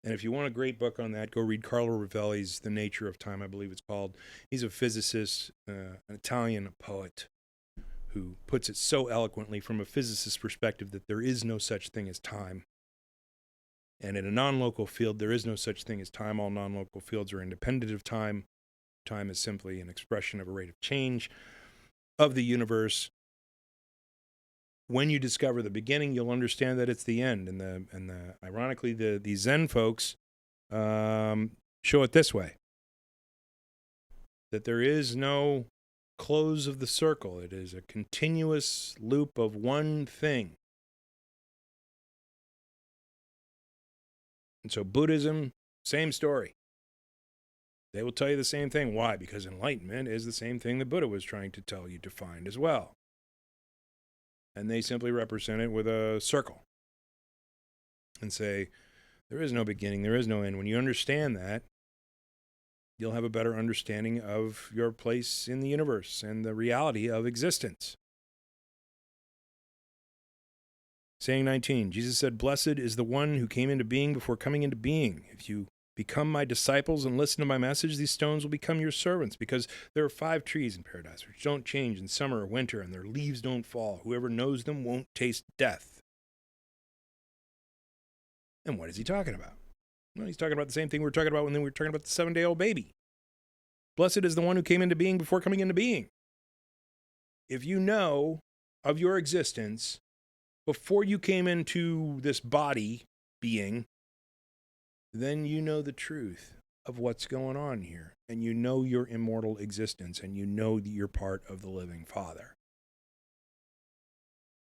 And if you want a great book on that, go read Carlo Rovelli's The Nature of Time, I believe it's called. He's a physicist, an Italian poet, who puts it so eloquently from a physicist's perspective that there is no such thing as time. And in a non-local field, there is no such thing as time. All non-local fields are independent of time. Time is simply an expression of a rate of change of the universe. When you discover the beginning, you'll understand that it's the end. And ironically, the Zen folks show it this way: that there is no close of the circle. It is a continuous loop of one thing. And so Buddhism, same story. They will tell you the same thing. Why? Because enlightenment is the same thing that Buddha was trying to tell you to find as well. And they simply represent it with a circle and say, there is no beginning, there is no end. When you understand that, you'll have a better understanding of your place in the universe and the reality of existence. Saying 19, Jesus said, blessed is the one who came into being before coming into being. If you become my disciples and listen to my message, these stones will become your servants, because there are 5 trees in paradise which don't change in summer or winter, and their leaves don't fall. Whoever knows them won't taste death. And what is he talking about? Well, he's talking about the same thing we were talking about when we were talking about the 7-day-old baby. Blessed is the one who came into being before coming into being. If you know of your existence before you came into this body being, then you know the truth of what's going on here. And you know your immortal existence, and you know that you're part of the living Father.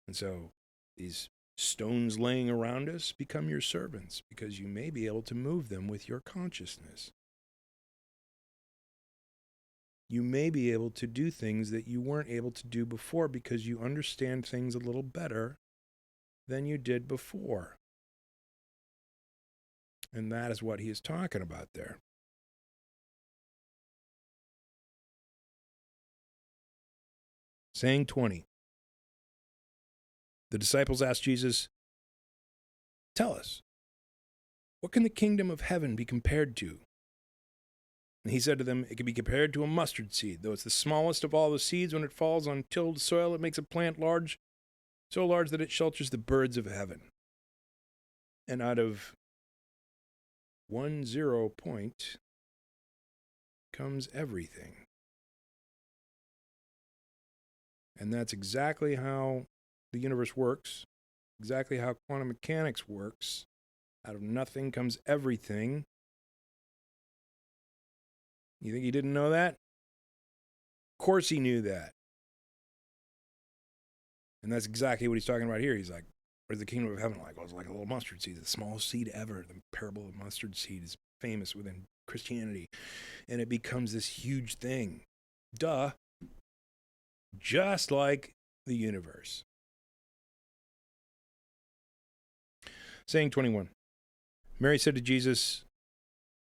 And so these stones laying around us become your servants, because you may be able to move them with your consciousness. You may be able to do things that you weren't able to do before, because you understand things a little better than you did before. And that is what he is talking about there. Saying 20. The disciples asked Jesus, "Tell us, what can the kingdom of heaven be compared to?" And he said to them, "It can be compared to a mustard seed. Though it's the smallest of all the seeds, when it falls on tilled soil, it makes a plant large, so large that it shelters the birds of heaven. And out of 1 0 point comes everything." And that's exactly how the universe works, exactly how quantum mechanics works. Out of nothing comes everything. You think he didn't know that? Of course he knew that. And that's exactly what he's talking about here. He's like, where's the kingdom of heaven like? Well, it's like a little mustard seed, the smallest seed ever. The parable of mustard seed is famous within Christianity. And it becomes this huge thing. Duh. Just like the universe. Saying 21. Mary said to Jesus,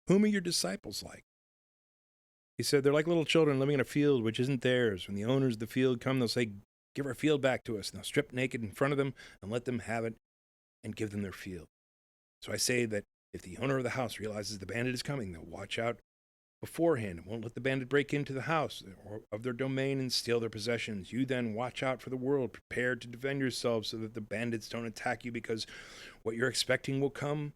"Whom are your disciples like?" He said, "They're like little children living in a field which isn't theirs. When the owners of the field come, they'll say, 'Give our field back to us.' And they'll strip naked in front of them and let them have it and give them their field. So I say that if the owner of the house realizes the bandit is coming, they'll watch out beforehand and won't let the bandit break into the house or of their domain and steal their possessions. You then watch out for the world, prepared to defend yourselves so that the bandits don't attack you, because what you're expecting will come.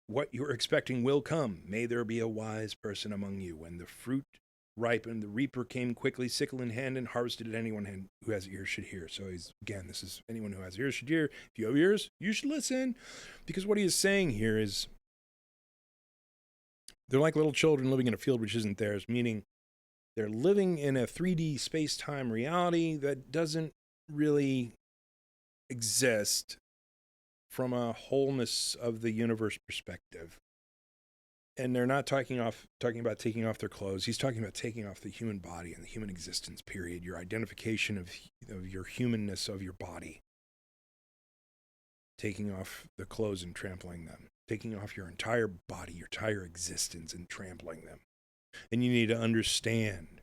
What you're expecting will come. May there be a wise person among you. When the fruit ripened, the reaper came quickly, sickle in hand, and harvested it. Anyone who has ears should hear." So this is anyone who has ears should hear. If you have ears, you should listen. Because what he is saying here is, they're like little children living in a field which isn't theirs, meaning they're living in a 3D space-time reality that doesn't really exist from a wholeness of the universe perspective. And they're not talking about taking off their clothes. He's talking about taking off the human body and the human existence, period. Your identification of your humanness of your body. Taking off the clothes and trampling them. Taking off your entire body, your entire existence, and trampling them. And you need to understand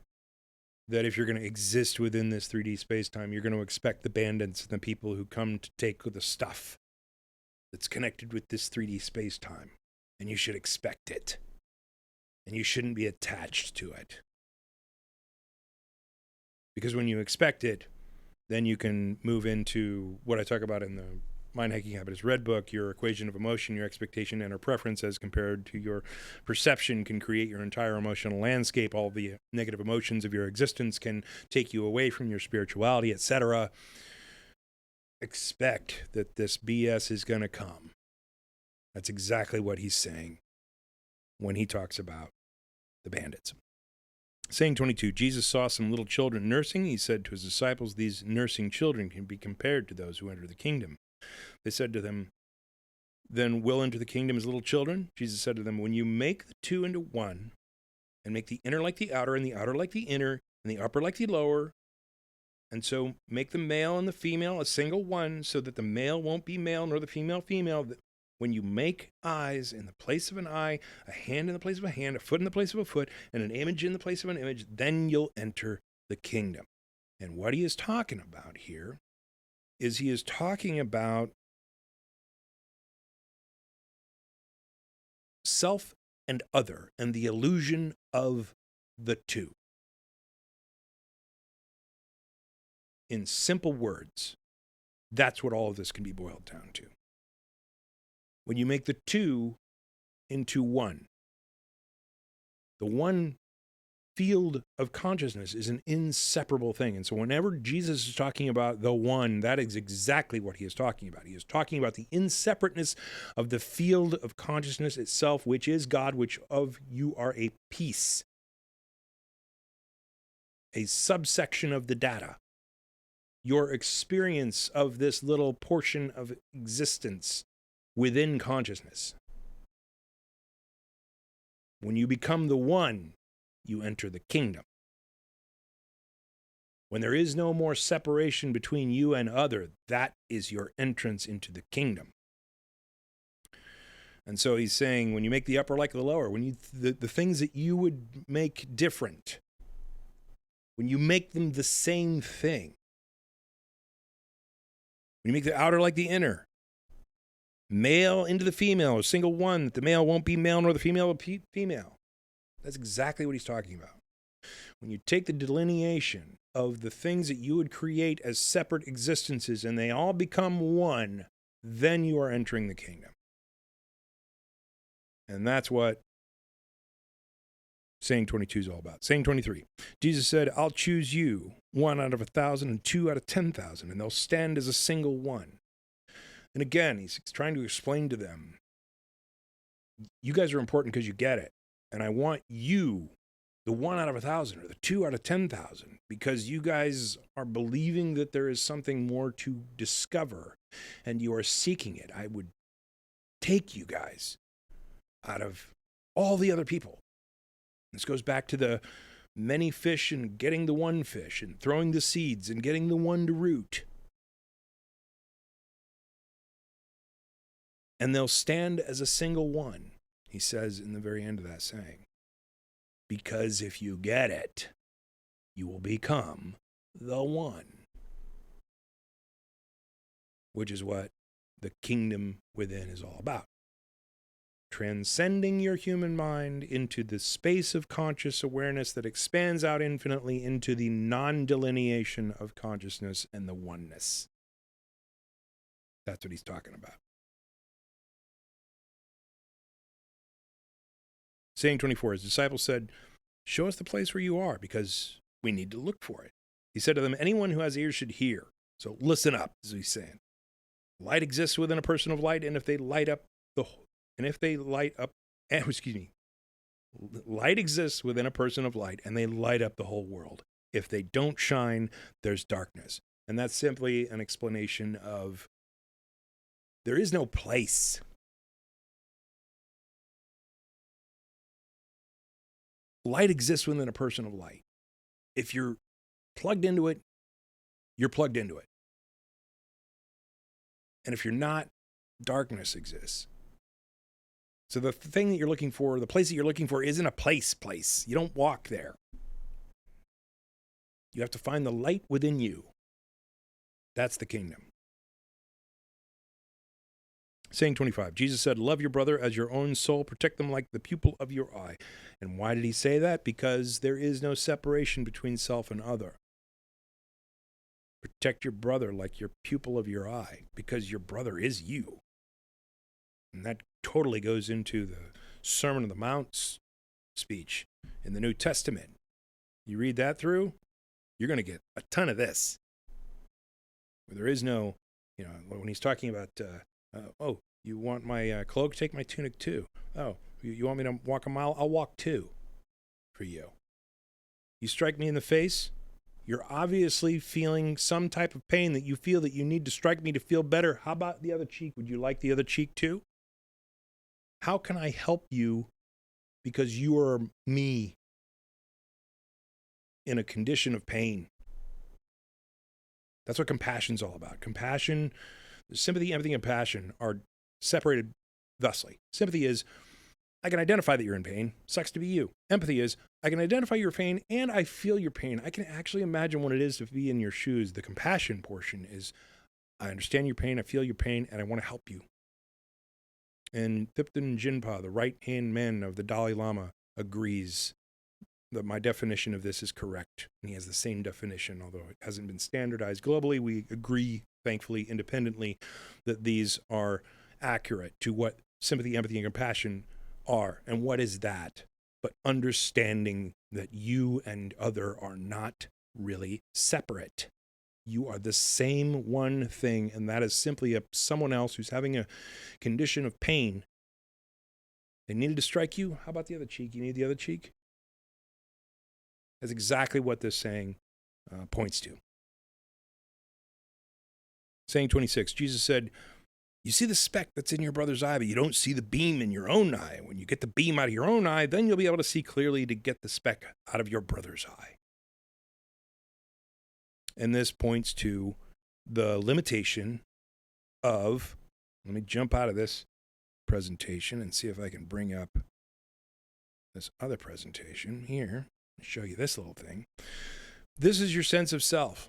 that if you're going to exist within this 3D space-time, you're going to expect the bandits and the people who come to take the stuff that's connected with this 3D space-time. And you should expect it. And you shouldn't be attached to it. Because when you expect it, then you can move into what I talk about in the Mind Hacking Habits Red Book. Your equation of emotion, your expectation, and or preference as compared to your perception can create your entire emotional landscape. All the negative emotions of your existence can take you away from your spirituality, etc. Expect that this BS is going to come. That's exactly what he's saying when he talks about the bandits. Saying 22, Jesus saw some little children nursing. He said to his disciples, "These nursing children can be compared to those who enter the kingdom." They said to them, "Then we'll enter the kingdom as little children?" Jesus said to them, "When you make the two into one, and make the inner like the outer, and the outer like the inner, and the upper like the lower, and so make the male and the female a single one, so that the male won't be male, nor the female female. When you make eyes in the place of an eye, a hand in the place of a hand, a foot in the place of a foot, and an image in the place of an image, then you'll enter the kingdom." And what he is talking about here is he is talking about self and other and the illusion of the two. In simple words, that's what all of this can be boiled down to. When you make the two into one, the one field of consciousness is an inseparable thing. And so whenever Jesus is talking about the one, that is exactly what he is talking about. He is talking about the inseparateness of the field of consciousness itself, which is God, which of you are a piece, a subsection of the data. Your experience of this little portion of existence within consciousness. When you become the one, you enter the kingdom. When there is no more separation between you and other, that is your entrance into the kingdom. And so he's saying, when you make the upper like the lower, when you the things that you would make different, when you make them the same thing, when you make the outer like the inner, male into the female, a single one, that the male won't be male nor the female will be female. That's exactly what he's talking about. When you take the delineation of the things that you would create as separate existences and they all become one, then you are entering the kingdom. And that's what saying 22 is all about. Saying 23, Jesus said, I'll choose you, 1 out of 1,000 and 2 out of 10,000, and they'll stand as a single one. And again, he's trying to explain to them, you guys are important because you get it. And I want you, the 1 out of 1,000 or the 2 out of 10,000, because you guys are believing that there is something more to discover and you are seeking it. I would take you guys out of all the other people. This goes back to the many fish and getting the one fish and throwing the seeds and getting the one to root. And they'll stand as a single one, he says in the very end of that saying. Because if you get it, you will become the one. Which is what the kingdom within is all about. Transcending your human mind into the space of conscious awareness that expands out infinitely into the non-delineation of consciousness and the oneness. That's what he's talking about. Saying 24, his disciples said, show us the place where you are, because we need to look for it. He said to them, anyone who has ears should hear. So listen up, is what he's saying. Light exists within a person of light, and if they light up light exists within a person of light, and they light up the whole world. If they don't shine, there's darkness. And that's simply an explanation of there is no place. Light exists within a person of light. If you're plugged into it, you're plugged into it. And if you're not, darkness exists. So the thing that you're looking for, the place that you're looking for isn't a place. You don't walk there. You have to find the light within you. That's the kingdom. Saying 25, Jesus said, love your brother as your own soul. Protect them like the pupil of your eye. And why did he say that? Because there is no separation between self and other. Protect your brother like your pupil of your eye, because your brother is you. And that totally goes into the Sermon on the Mount speech in the New Testament. You read that through, you're going to get a ton of this. Where there is no, when he's talking about, you want my cloak? Take my tunic too. Oh, you want me to walk a mile? I'll walk 2 for you. You strike me in the face, you're obviously feeling some type of pain that you feel that you need to strike me to feel better. How about the other cheek? Would you like the other cheek too? How can I help you because you are me in a condition of pain? That's what compassion's all about. Compassion, sympathy, empathy, and passion are separated thusly. Sympathy is, I can identify that you're in pain. Sucks to be you. Empathy is, I can identify your pain and I feel your pain. I can actually imagine what it is to be in your shoes. The compassion portion is, I understand your pain, I feel your pain, and I want to help you. And Thupten Jinpa, the right-hand man of the Dalai Lama, agrees that my definition of this is correct. And he has the same definition, although it hasn't been standardized globally. We agree, thankfully, independently, that these are accurate to what sympathy, empathy, and compassion are. And what is that? But understanding that you and other are not really separate. You are the same one thing, and that is simply someone else who's having a condition of pain. They needed to strike you. How about the other cheek? You need the other cheek? That's exactly what this saying points to. Saying 26, Jesus said, you see the speck that's in your brother's eye, but you don't see the beam in your own eye. When you get the beam out of your own eye, then you'll be able to see clearly to get the speck out of your brother's eye. And this points to the limitation of, let me jump out of this presentation and see if I can bring up this other presentation here. Show you this little thing. This is your sense of self.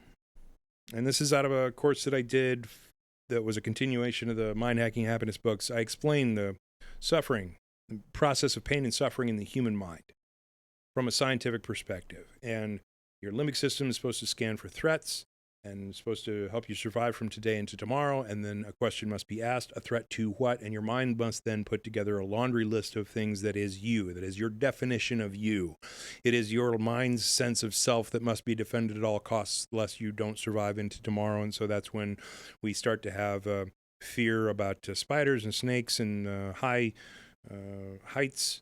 And this is out of a course that I did that was a continuation of the Mind Hacking Happiness books. I explained the suffering, the process of pain and suffering in the human mind from a scientific perspective. And your limbic system is supposed to scan for threats and supposed to help you survive from today into tomorrow. And then a question must be asked, a threat to what? And your mind must then put together a laundry list of things that is you, that is your definition of you. It is your mind's sense of self that must be defended at all costs, lest you don't survive into tomorrow. And so that's when we start to have fear about spiders and snakes and high heights.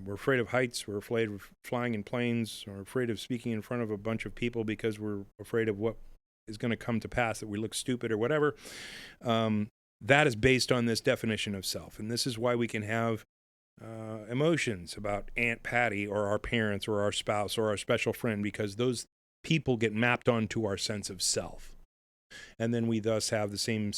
We're afraid of heights, we're afraid of flying in planes, we're afraid of speaking in front of a bunch of people because we're afraid of what is going to come to pass, that we look stupid or whatever. That is based on this definition of self. And this is why we can have emotions about Aunt Patty or our parents or our spouse or our special friend, because those people get mapped onto our sense of self. And then we thus have the same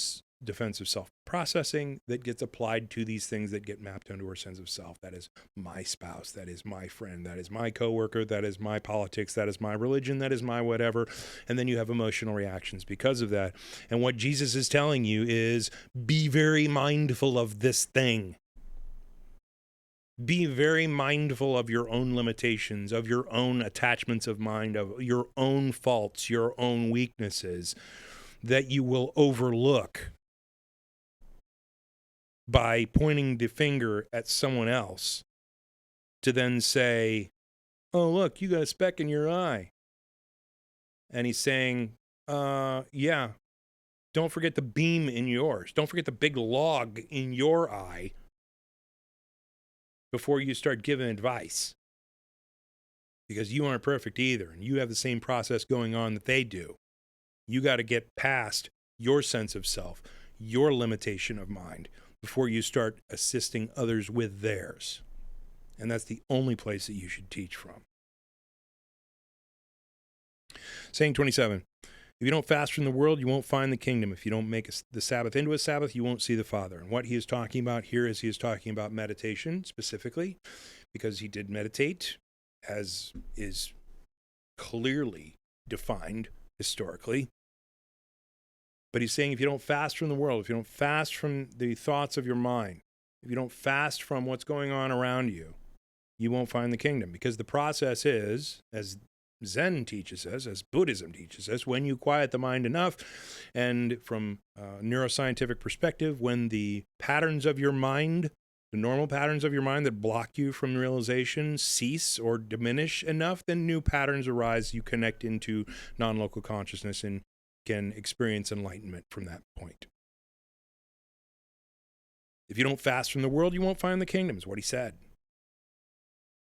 defensive self-processing that gets applied to these things that get mapped onto our sense of self. That is my spouse, that is my friend, that is my coworker, that is my politics, that is my religion, that is my whatever. And then you have emotional reactions because of that. And what Jesus is telling you is, be very mindful of this thing. Be very mindful of your own limitations, of your own attachments of mind, of your own faults, your own weaknesses that you will overlook by pointing the finger at someone else to then say, oh, look, you got a speck in your eye. And he's saying, yeah, don't forget the beam in yours. Don't forget the big log in your eye before you start giving advice. Because you aren't perfect either, and you have the same process going on that they do. You got to get past your sense of self, your limitation of mind, before you start assisting others with theirs. And that's the only place that you should teach from. Saying 27, if you don't fast from the world, you won't find the kingdom. If you don't make the Sabbath into a Sabbath, you won't see the Father. And what he is talking about here is he is talking about meditation specifically, because he did meditate, as is clearly defined historically. But he's saying if you don't fast from the world, if you don't fast from the thoughts of your mind, if you don't fast from what's going on around you, you won't find the kingdom. Because the process is, as Zen teaches us, as Buddhism teaches us, when you quiet the mind enough, and from a neuroscientific perspective, when the patterns of your mind, the normal patterns of your mind that block you from realization cease or diminish enough, then new patterns arise. You connect into non-local consciousness and can experience enlightenment from that point. If you don't fast from the world, you won't find the kingdom, is what he said.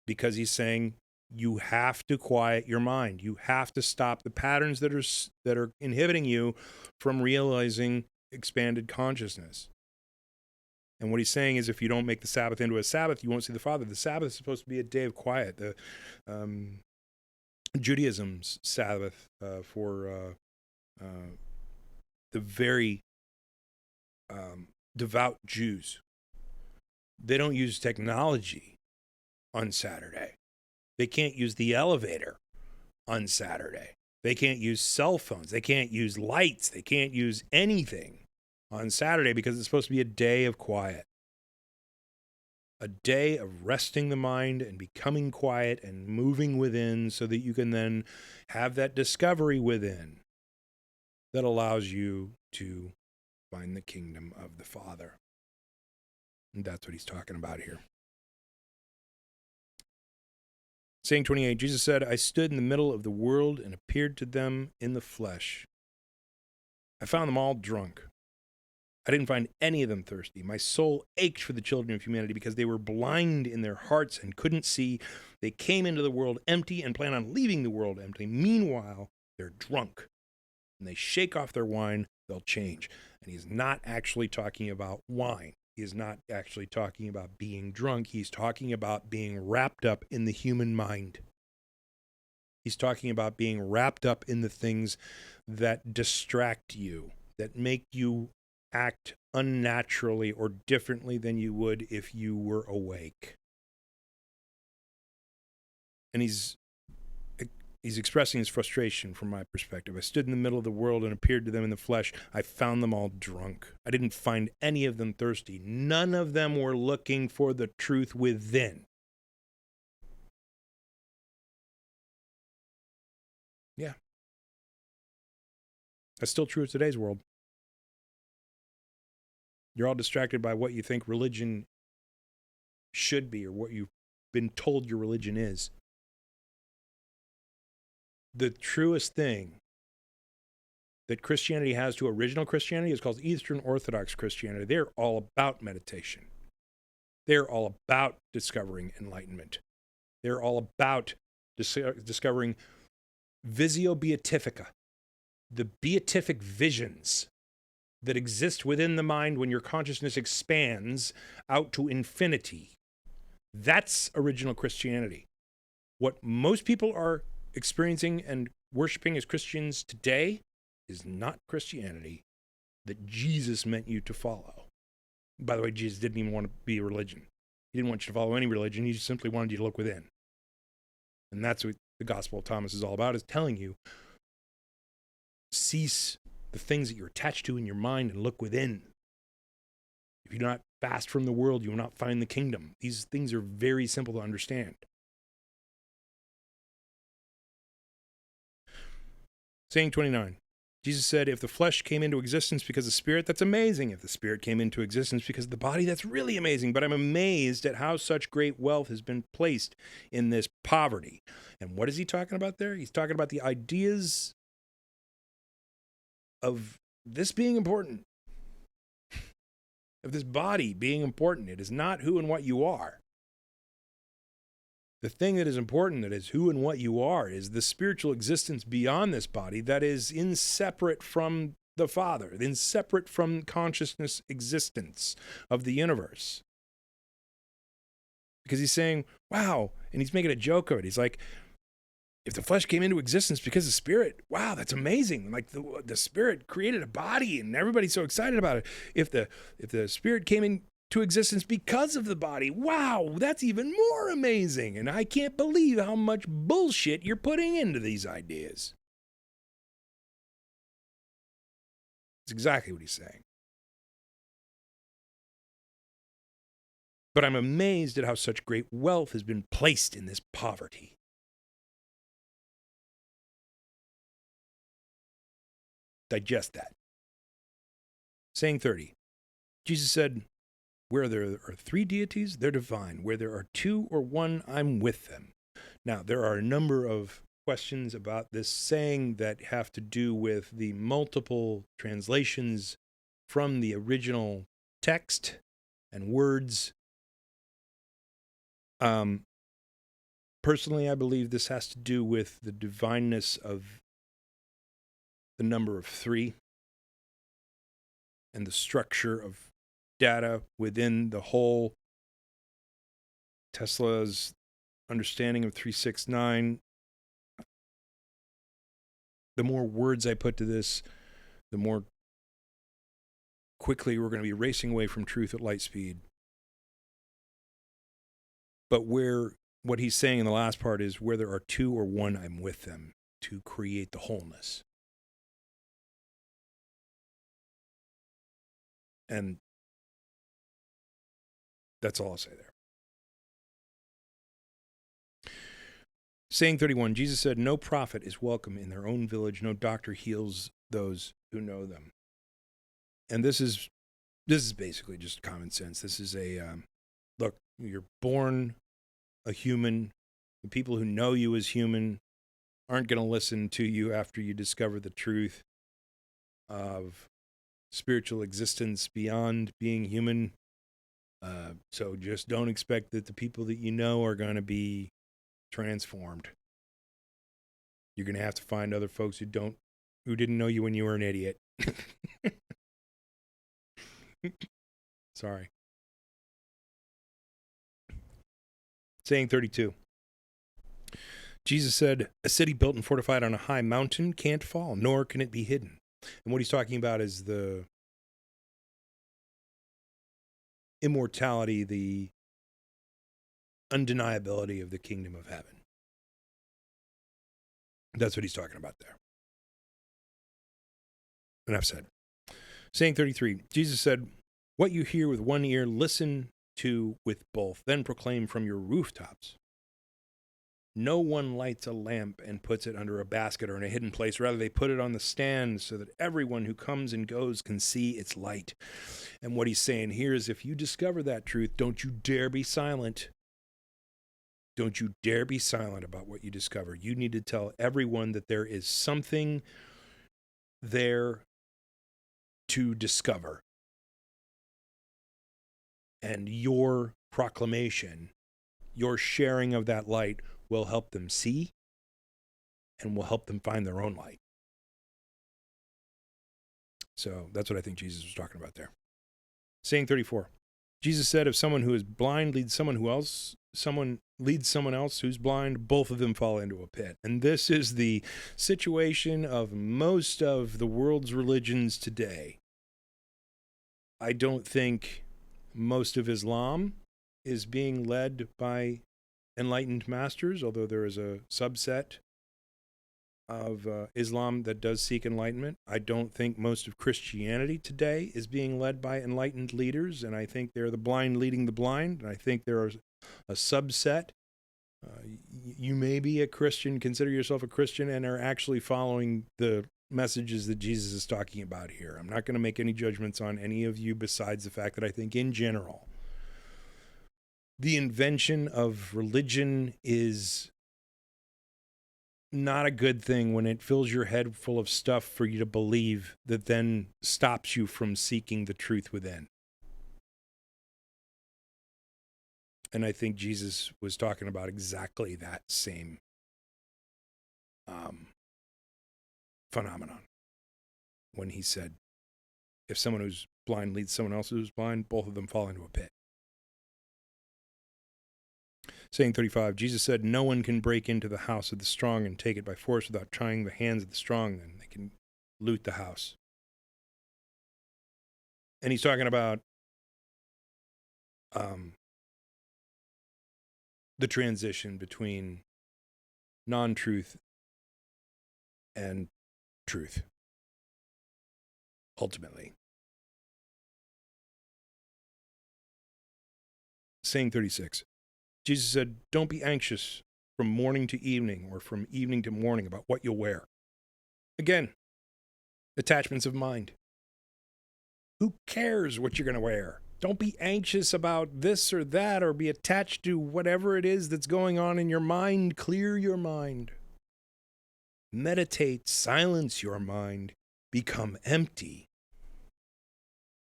Because he's saying you have to quiet your mind. You have to stop the patterns that are inhibiting you from realizing expanded consciousness. And what he's saying is if you don't make the Sabbath into a Sabbath, you won't see the Father. The Sabbath is supposed to be a day of quiet. The Judaism's Sabbath for the very devout Jews. They don't use technology on Saturday. They can't use the elevator on Saturday. They can't use cell phones. They can't use lights. They can't use anything on Saturday because it's supposed to be a day of quiet. A day of resting the mind and becoming quiet and moving within so that you can then have that discovery within that allows you to find the kingdom of the Father. And that's what he's talking about here. Saying 28, Jesus said, I stood in the middle of the world and appeared to them in the flesh. I found them all drunk. I didn't find any of them thirsty. My soul ached for the children of humanity because they were blind in their hearts and couldn't see. They came into the world empty and plan on leaving the world empty. Meanwhile, they're drunk. When they shake off their wine, they'll change. And he's not actually talking about wine. He is not actually talking about being drunk. He's talking about being wrapped up in the human mind. He's talking about being wrapped up in the things that distract you, that make you act unnaturally or differently than you would if you were awake. And he's expressing his frustration from my perspective. I stood in the middle of the world and appeared to them in the flesh. I found them all drunk. I didn't find any of them thirsty. None of them were looking for the truth within. Yeah. That's still true of today's world. You're all distracted by what you think religion should be or what you've been told your religion is. The truest thing that Christianity has to original Christianity is called Eastern Orthodox Christianity. They're all about meditation. They're all about discovering enlightenment. They're all about discovering visio beatifica, the beatific visions that exist within the mind when your consciousness expands out to infinity. That's original Christianity. What most people are experiencing and worshiping as Christians today is not Christianity that Jesus meant you to follow. By the way, Jesus didn't even want to be a religion. He didn't want you to follow any religion. He just simply wanted you to look within. And that's what the Gospel of Thomas is all about, is telling you, cease the things that you're attached to in your mind and look within. If you do not fast from the world, you will not find the kingdom. These things are very simple to understand. Saying 29, Jesus said, if the flesh came into existence because of the spirit, that's amazing. If the spirit came into existence because of the body, that's really amazing. But I'm amazed at how such great wealth has been placed in this poverty. And what is he talking about there? He's talking about the ideas of this being important, of this body being important. It is not who and what you are. The thing that is important, that is who and what you are, is the spiritual existence beyond this body that is inseparate from the Father, inseparate from consciousness existence of the universe. Because he's saying, wow, and he's making a joke of it. He's like, if the flesh came into existence because of spirit, wow, that's amazing. Like the spirit created a body and everybody's so excited about it. If the spirit came into existence because of the body, wow, that's even more amazing. And I can't believe how much bullshit you're putting into these ideas. That's exactly what he's saying. But I'm amazed at how such great wealth has been placed in this poverty. Digest that. Saying 30. Jesus said, where there are three deities, they're divine. Where there are two or one, I'm with them. Now, there are a number of questions about this saying that have to do with the multiple translations from the original text and words. Personally, I believe this has to do with the divineness of the number of three and the structure of data within the whole. Tesla's understanding of 369. The more words I put to this, the more quickly we're going to be racing away from truth at light speed. But what he's saying in the last part is, where there are two or one, I'm with them to create the wholeness. And that's all I'll say there. Saying 31, Jesus said, no prophet is welcome in their own village. No doctor heals those who know them. And this is basically just common sense. This is look, you're born a human. The people who know you as human aren't going to listen to you after you discover the truth of spiritual existence beyond being human. So just don't expect that the people that you know are going to be transformed. You're going to have to find other folks who didn't know you when you were an idiot. Sorry. Saying 32. Jesus said, a city built and fortified on a high mountain can't fall, nor can it be hidden. And what he's talking about is the immortality, the undeniability of the kingdom of heaven. That's what he's talking about there. Enough said. Saying 33, Jesus said, what you hear with one ear, listen to with both, then proclaim from your rooftops. No one lights a lamp and puts it under a basket or in a hidden place. Rather, they put it on the stand so that everyone who comes and goes can see its light. And what he's saying here is, if you discover that truth, don't you dare be silent. Don't you dare be silent about what you discover. You need to tell everyone that there is something there to discover. And your proclamation, your sharing of that light will help them see and will help them find their own light. So that's what I think Jesus was talking about there. Saying 34. Jesus said, if someone who is blind leads someone leads someone else who's blind, both of them fall into a pit. And this is the situation of most of the world's religions today. I don't think most of Islam is being led by enlightened masters, although there is a subset of Islam that does seek enlightenment. I don't think most of Christianity today is being led by enlightened leaders, and I think they're the blind leading the blind, and I think there are a subset. You may be a Christian, consider yourself a Christian, and are actually following the messages that Jesus is talking about here. I'm not going to make any judgments on any of you besides the fact that I think in general, the invention of religion is not a good thing when it fills your head full of stuff for you to believe that then stops you from seeking the truth within. And I think Jesus was talking about exactly that same phenomenon when he said, if someone who's blind leads someone else who's blind, both of them fall into a pit. Saying 35, Jesus said, no one can break into the house of the strong and take it by force without trying the hands of the strong, then they can loot the house. And he's talking about the transition between non-truth and truth, ultimately. Saying 36, Jesus said, don't be anxious from morning to evening or from evening to morning about what you'll wear. Again, attachments of mind. Who cares what you're going to wear? Don't be anxious about this or that or be attached to whatever it is that's going on in your mind. Clear your mind. Meditate, silence your mind, become empty.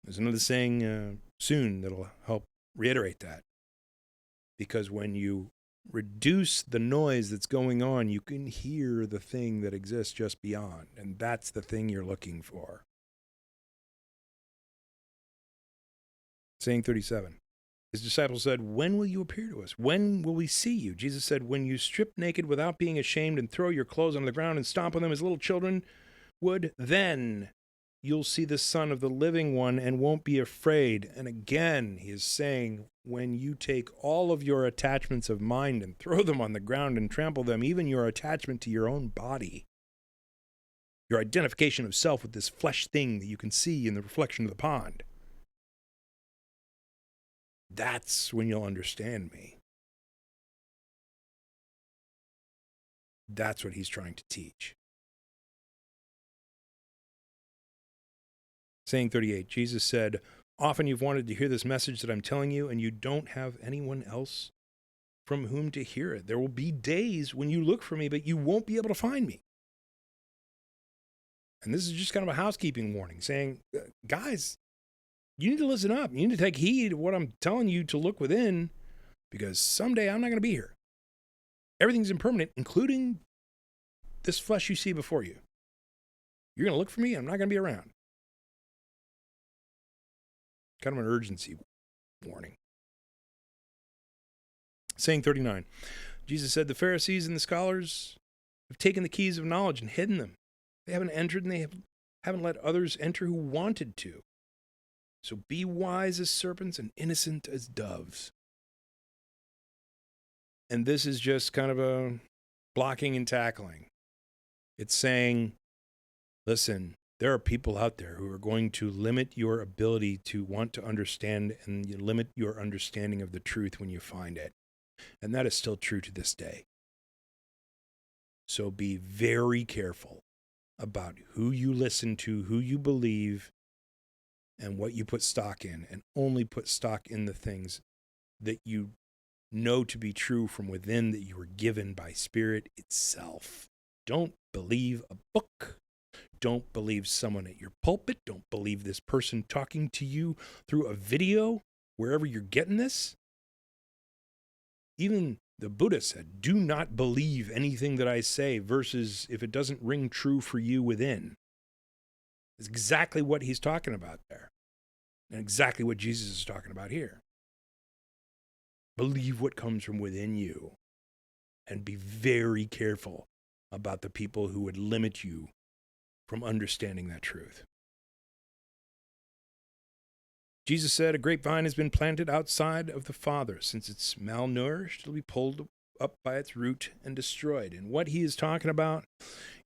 There's another saying soon that'll help reiterate that. Because when you reduce the noise that's going on, you can hear the thing that exists just beyond. And that's the thing you're looking for. Saying 37. His disciples said, when will you appear to us? When will we see you? Jesus said, when you strip naked without being ashamed and throw your clothes on the ground and stomp on them as little children would, then you'll see the Son of the Living One and won't be afraid. And again, he is saying, when you take all of your attachments of mind and throw them on the ground and trample them, even your attachment to your own body, your identification of self with this flesh thing that you can see in the reflection of the pond, that's when you'll understand me. That's what he's trying to teach. Saying 38, Jesus said, often you've wanted to hear this message that I'm telling you, and you don't have anyone else from whom to hear it. There will be days when you look for me, but you won't be able to find me. And this is just kind of a housekeeping warning saying, guys, you need to listen up. You need to take heed of what I'm telling you to look within, because someday I'm not going to be here. Everything's impermanent, including this flesh you see before you. You're going to look for me, I'm not going to be around. Kind of an urgency warning. Saying 39. Jesus said, the Pharisees and the scholars have taken the keys of knowledge and hidden them. They haven't entered, and they haven't let others enter who wanted to. So be wise as serpents and innocent as doves. And this is just kind of a blocking and tackling. It's saying, listen, there are people out there who are going to limit your ability to want to understand, and you limit your understanding of the truth when you find it. And that is still true to this day. So be very careful about who you listen to, who you believe, and what you put stock in, and only put stock in the things that you know to be true from within, that you were given by Spirit itself. Don't believe a book. Don't believe someone at your pulpit. Don't believe this person talking to you through a video, wherever you're getting this. Even the Buddha said, do not believe anything that I say, versus if it doesn't ring true for you within. It's exactly what he's talking about there. And exactly what Jesus is talking about here. Believe what comes from within you. And be very careful about the people who would limit you from understanding that truth. Jesus said, a grapevine has been planted outside of the Father. Since it's malnourished, it'll be pulled up by its root and destroyed. And what he is talking about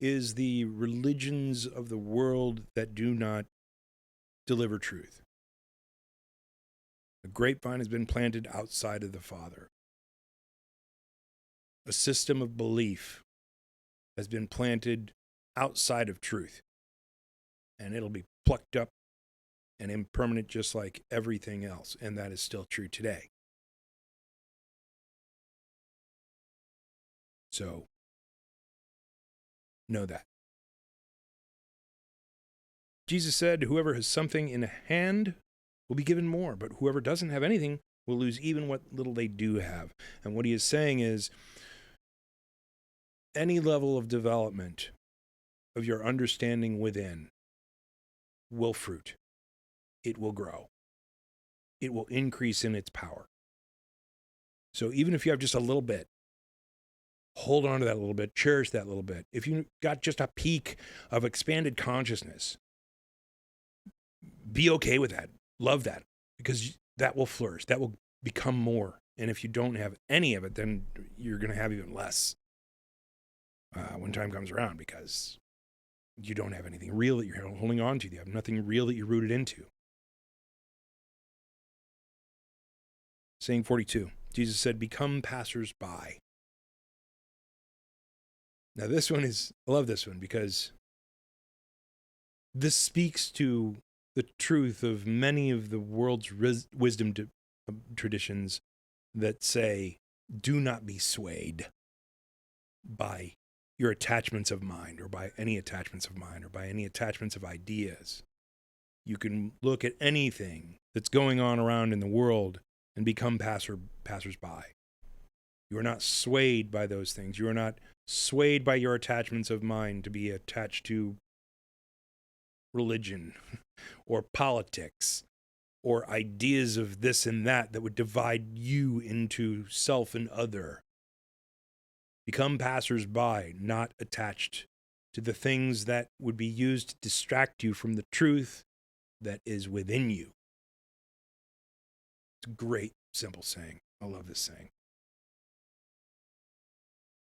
is the religions of the world that do not deliver truth. A grapevine has been planted outside of the Father. A system of belief has been planted outside of truth. And it'll be plucked up and impermanent just like everything else. And that is still true today. So, know that. Jesus said, whoever has something in hand will be given more, but whoever doesn't have anything will lose even what little they do have. And what he is saying is, any level of development of your understanding within will fruit. It will grow. It will increase in its power. So even if you have just a little bit, hold on to that little bit, cherish that little bit. If you got just a peak of expanded consciousness, be okay with that. Love that, because that will flourish. That will become more. And if you don't have any of it, then you're going to have even less when time comes around, because you don't have anything real that you're holding on to. You have nothing real that you're rooted into. Saying 42, Jesus said, become passers-by. Now this one is, I love this one, because this speaks to the truth of many of the world's wisdom traditions that say, do not be swayed by your attachments of mind, or by any attachments of mind, or by any attachments of ideas. You can look at anything that's going on around in the world and become passers-by. You are not swayed by those things. You are not swayed by your attachments of mind to be attached to religion or politics or ideas of this and that would divide you into self and other. Become passers-by, not attached to the things that would be used to distract you from the truth that is within you. It's a great, simple saying. I love this saying.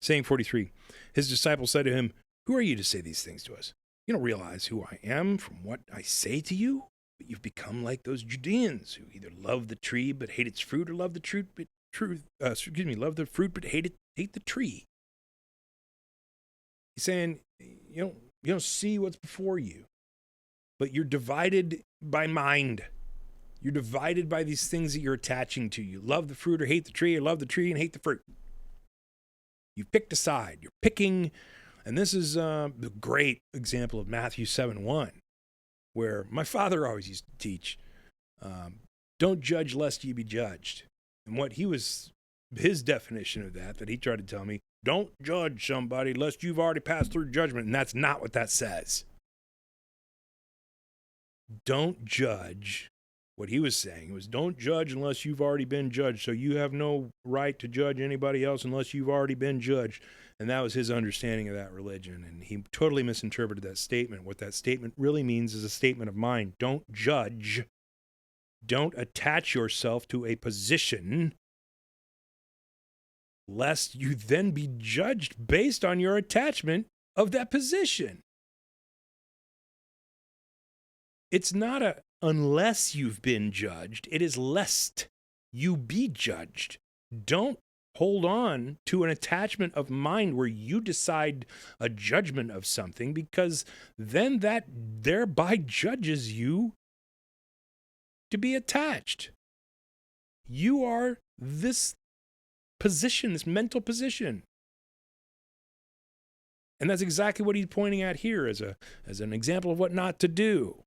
Saying 43, his disciples said to him, who are you to say these things to us? You don't realize who I am from what I say to you? But you've become like those Judeans who either love the tree but hate its fruit, or love the fruit but love the fruit but hate the tree. He's saying, you don't see what's before you, but you're divided by mind. You're divided by these things that you're attaching to. You love the fruit or hate the tree, or love the tree and hate the fruit. You picked a side. You're picking, and this is a great example of Matthew 7:1, where my father always used to teach, don't judge lest ye be judged. And what his definition of that he tried to tell me, don't judge somebody lest you've already passed through judgment. And that's not what that says. Don't judge. What he was saying was, don't judge unless you've already been judged. So you have no right to judge anybody else unless you've already been judged. And that was his understanding of that religion. And he totally misinterpreted that statement. What that statement really means is a statement of mind. Don't judge. Don't attach yourself to a position lest you then be judged based on your attachment of that position. It's not a unless you've been judged, it is lest you be judged. Don't hold on to an attachment of mind where you decide a judgment of something, because then that thereby judges you to be attached. You are this position, this mental position. And that's exactly what he's pointing at here as an example of what not to do.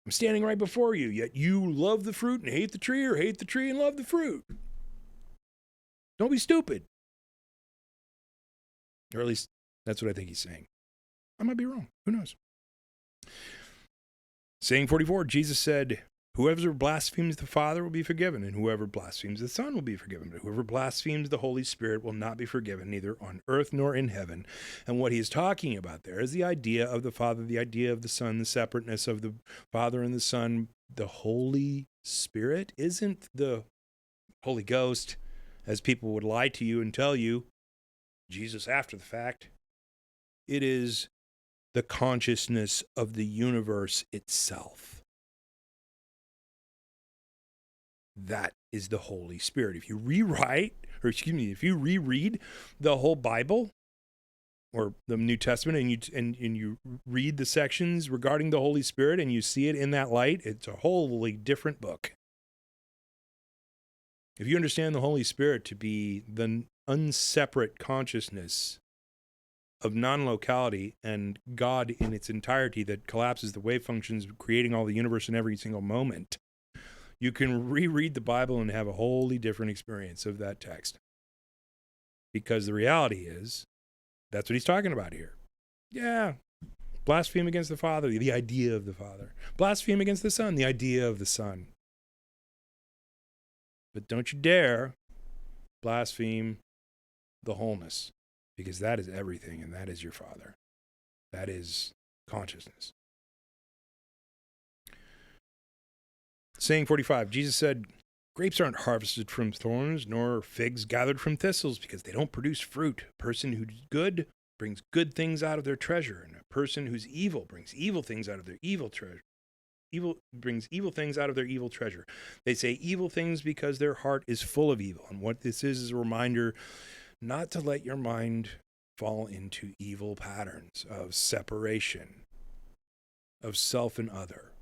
I'm standing right before you, yet you love the fruit and hate the tree, or hate the tree and love the fruit. Don't be stupid. Or at least that's what I think he's saying. I might be wrong. Who knows? Saying 44, Jesus said, whoever blasphemes the Father will be forgiven, and whoever blasphemes the Son will be forgiven. But whoever blasphemes the Holy Spirit will not be forgiven, neither on earth nor in heaven. And what he's talking about there is the idea of the Father, the idea of the Son, the separateness of the Father and the Son. The Holy Spirit isn't the Holy Ghost, as people would lie to you and tell you, Jesus after the fact. It is the consciousness of the universe itself. That is the Holy Spirit. If you reread the whole Bible or the New Testament, and you read the sections regarding the Holy Spirit and you see it in that light, it's a wholly different book. If you understand the Holy Spirit to be the unseparate consciousness of non-locality and God in its entirety that collapses the wave functions, creating all the universe in every single moment, you can reread the Bible and have a wholly different experience of that text. Because the reality is, that's what he's talking about here. Yeah, blaspheme against the Father, the idea of the Father. Blaspheme against the Son, the idea of the Son. But don't you dare blaspheme the wholeness, because that is everything, and that is your Father. That is consciousness. Saying 45, Jesus said, grapes aren't harvested from thorns, nor figs gathered from thistles, because they don't produce fruit. A person who's good brings good things out of their treasure, and a person who's evil brings evil things out of their evil treasure. Brings evil things out of their evil treasure. They say evil things because their heart is full of evil. And what this is a reminder not to let your mind fall into evil patterns of separation, of self and other.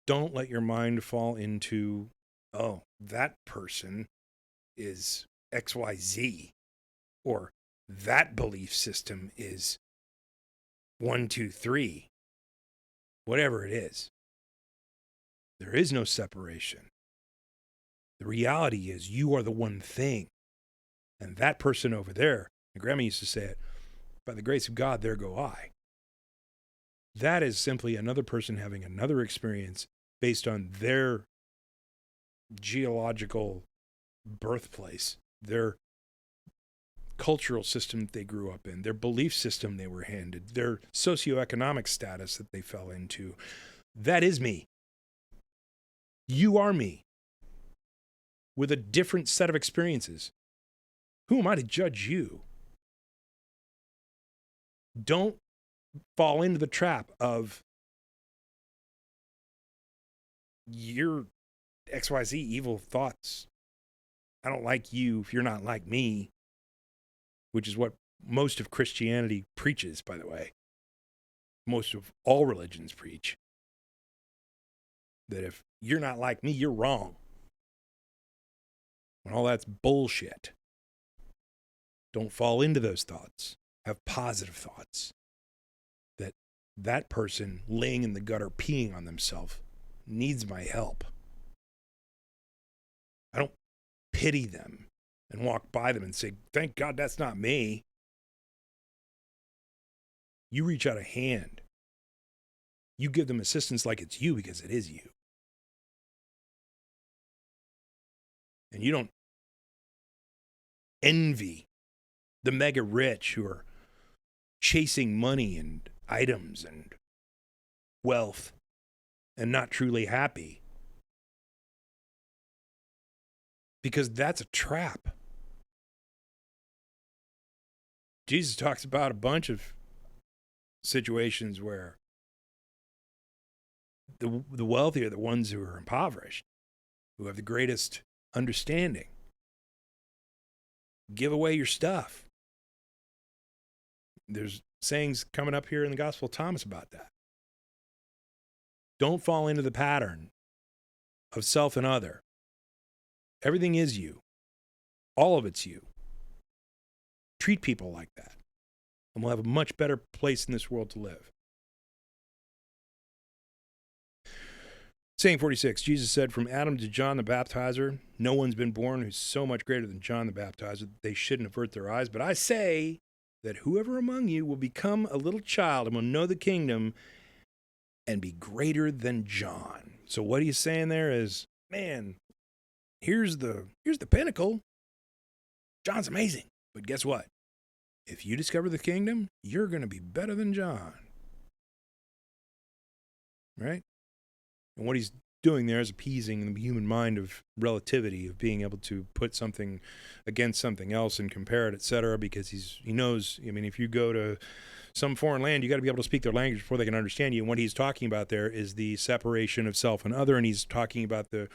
Don't let your mind fall into, oh, that person is XYZ, or that belief system is 1, 2, 3, whatever it is. There is no separation. The reality is you are the one thing. And that person over there, my grandma used to say it, by the grace of God, there go I. That is simply another person having another experience based on their geological birthplace, their cultural system that they grew up in, their belief system they were handed, their socioeconomic status that they fell into. That is me. You are me, with a different set of experiences. Who am I to judge you? Don't fall into the trap of your XYZ evil thoughts. I don't like you if you're not like me, which is what most of Christianity preaches, by the way. Most of all religions preach. that if you're not like me, you're wrong. And all that's bullshit. Don't fall into those thoughts. Have positive thoughts. That person laying in the gutter peeing on themselves needs my help. I don't pity them and walk by them and say, thank God that's not me. You reach out a hand. You give them assistance like it's you, because it is you. And you don't envy the mega rich who are chasing money and items and wealth and not truly happy. Because that's a trap. Jesus talks about a bunch of situations where the wealthy are the ones who are impoverished, who have the greatest understanding. Give away your stuff. There's sayings coming up here in the Gospel of Thomas about that. Don't fall into the pattern of self and other. Everything is you. All of it's you. Treat people like that, and we'll have a much better place in this world to live. Saying 46, Jesus said, from Adam to John the Baptizer, no one's been born who's so much greater than John the Baptizer that they shouldn't avert their eyes. But I say that whoever among you will become a little child and will know the kingdom and be greater than John. So what he's saying there is, man, here's the pinnacle. John's amazing. But guess what? If you discover the kingdom, you're going to be better than John. Right? And what he's doing there is appeasing the human mind of relativity, of being able to put something against something else and compare it, etc., because he knows, I mean, if you go to some foreign land, you got to be able to speak their language before they can understand you. And what he's talking about there is the separation of self and other, and he's talking about the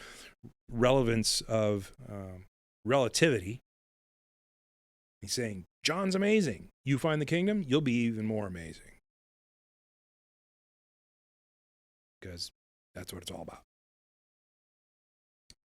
relevance of relativity. He's saying, John's amazing. You find the kingdom, you'll be even more amazing. Because that's what it's all about.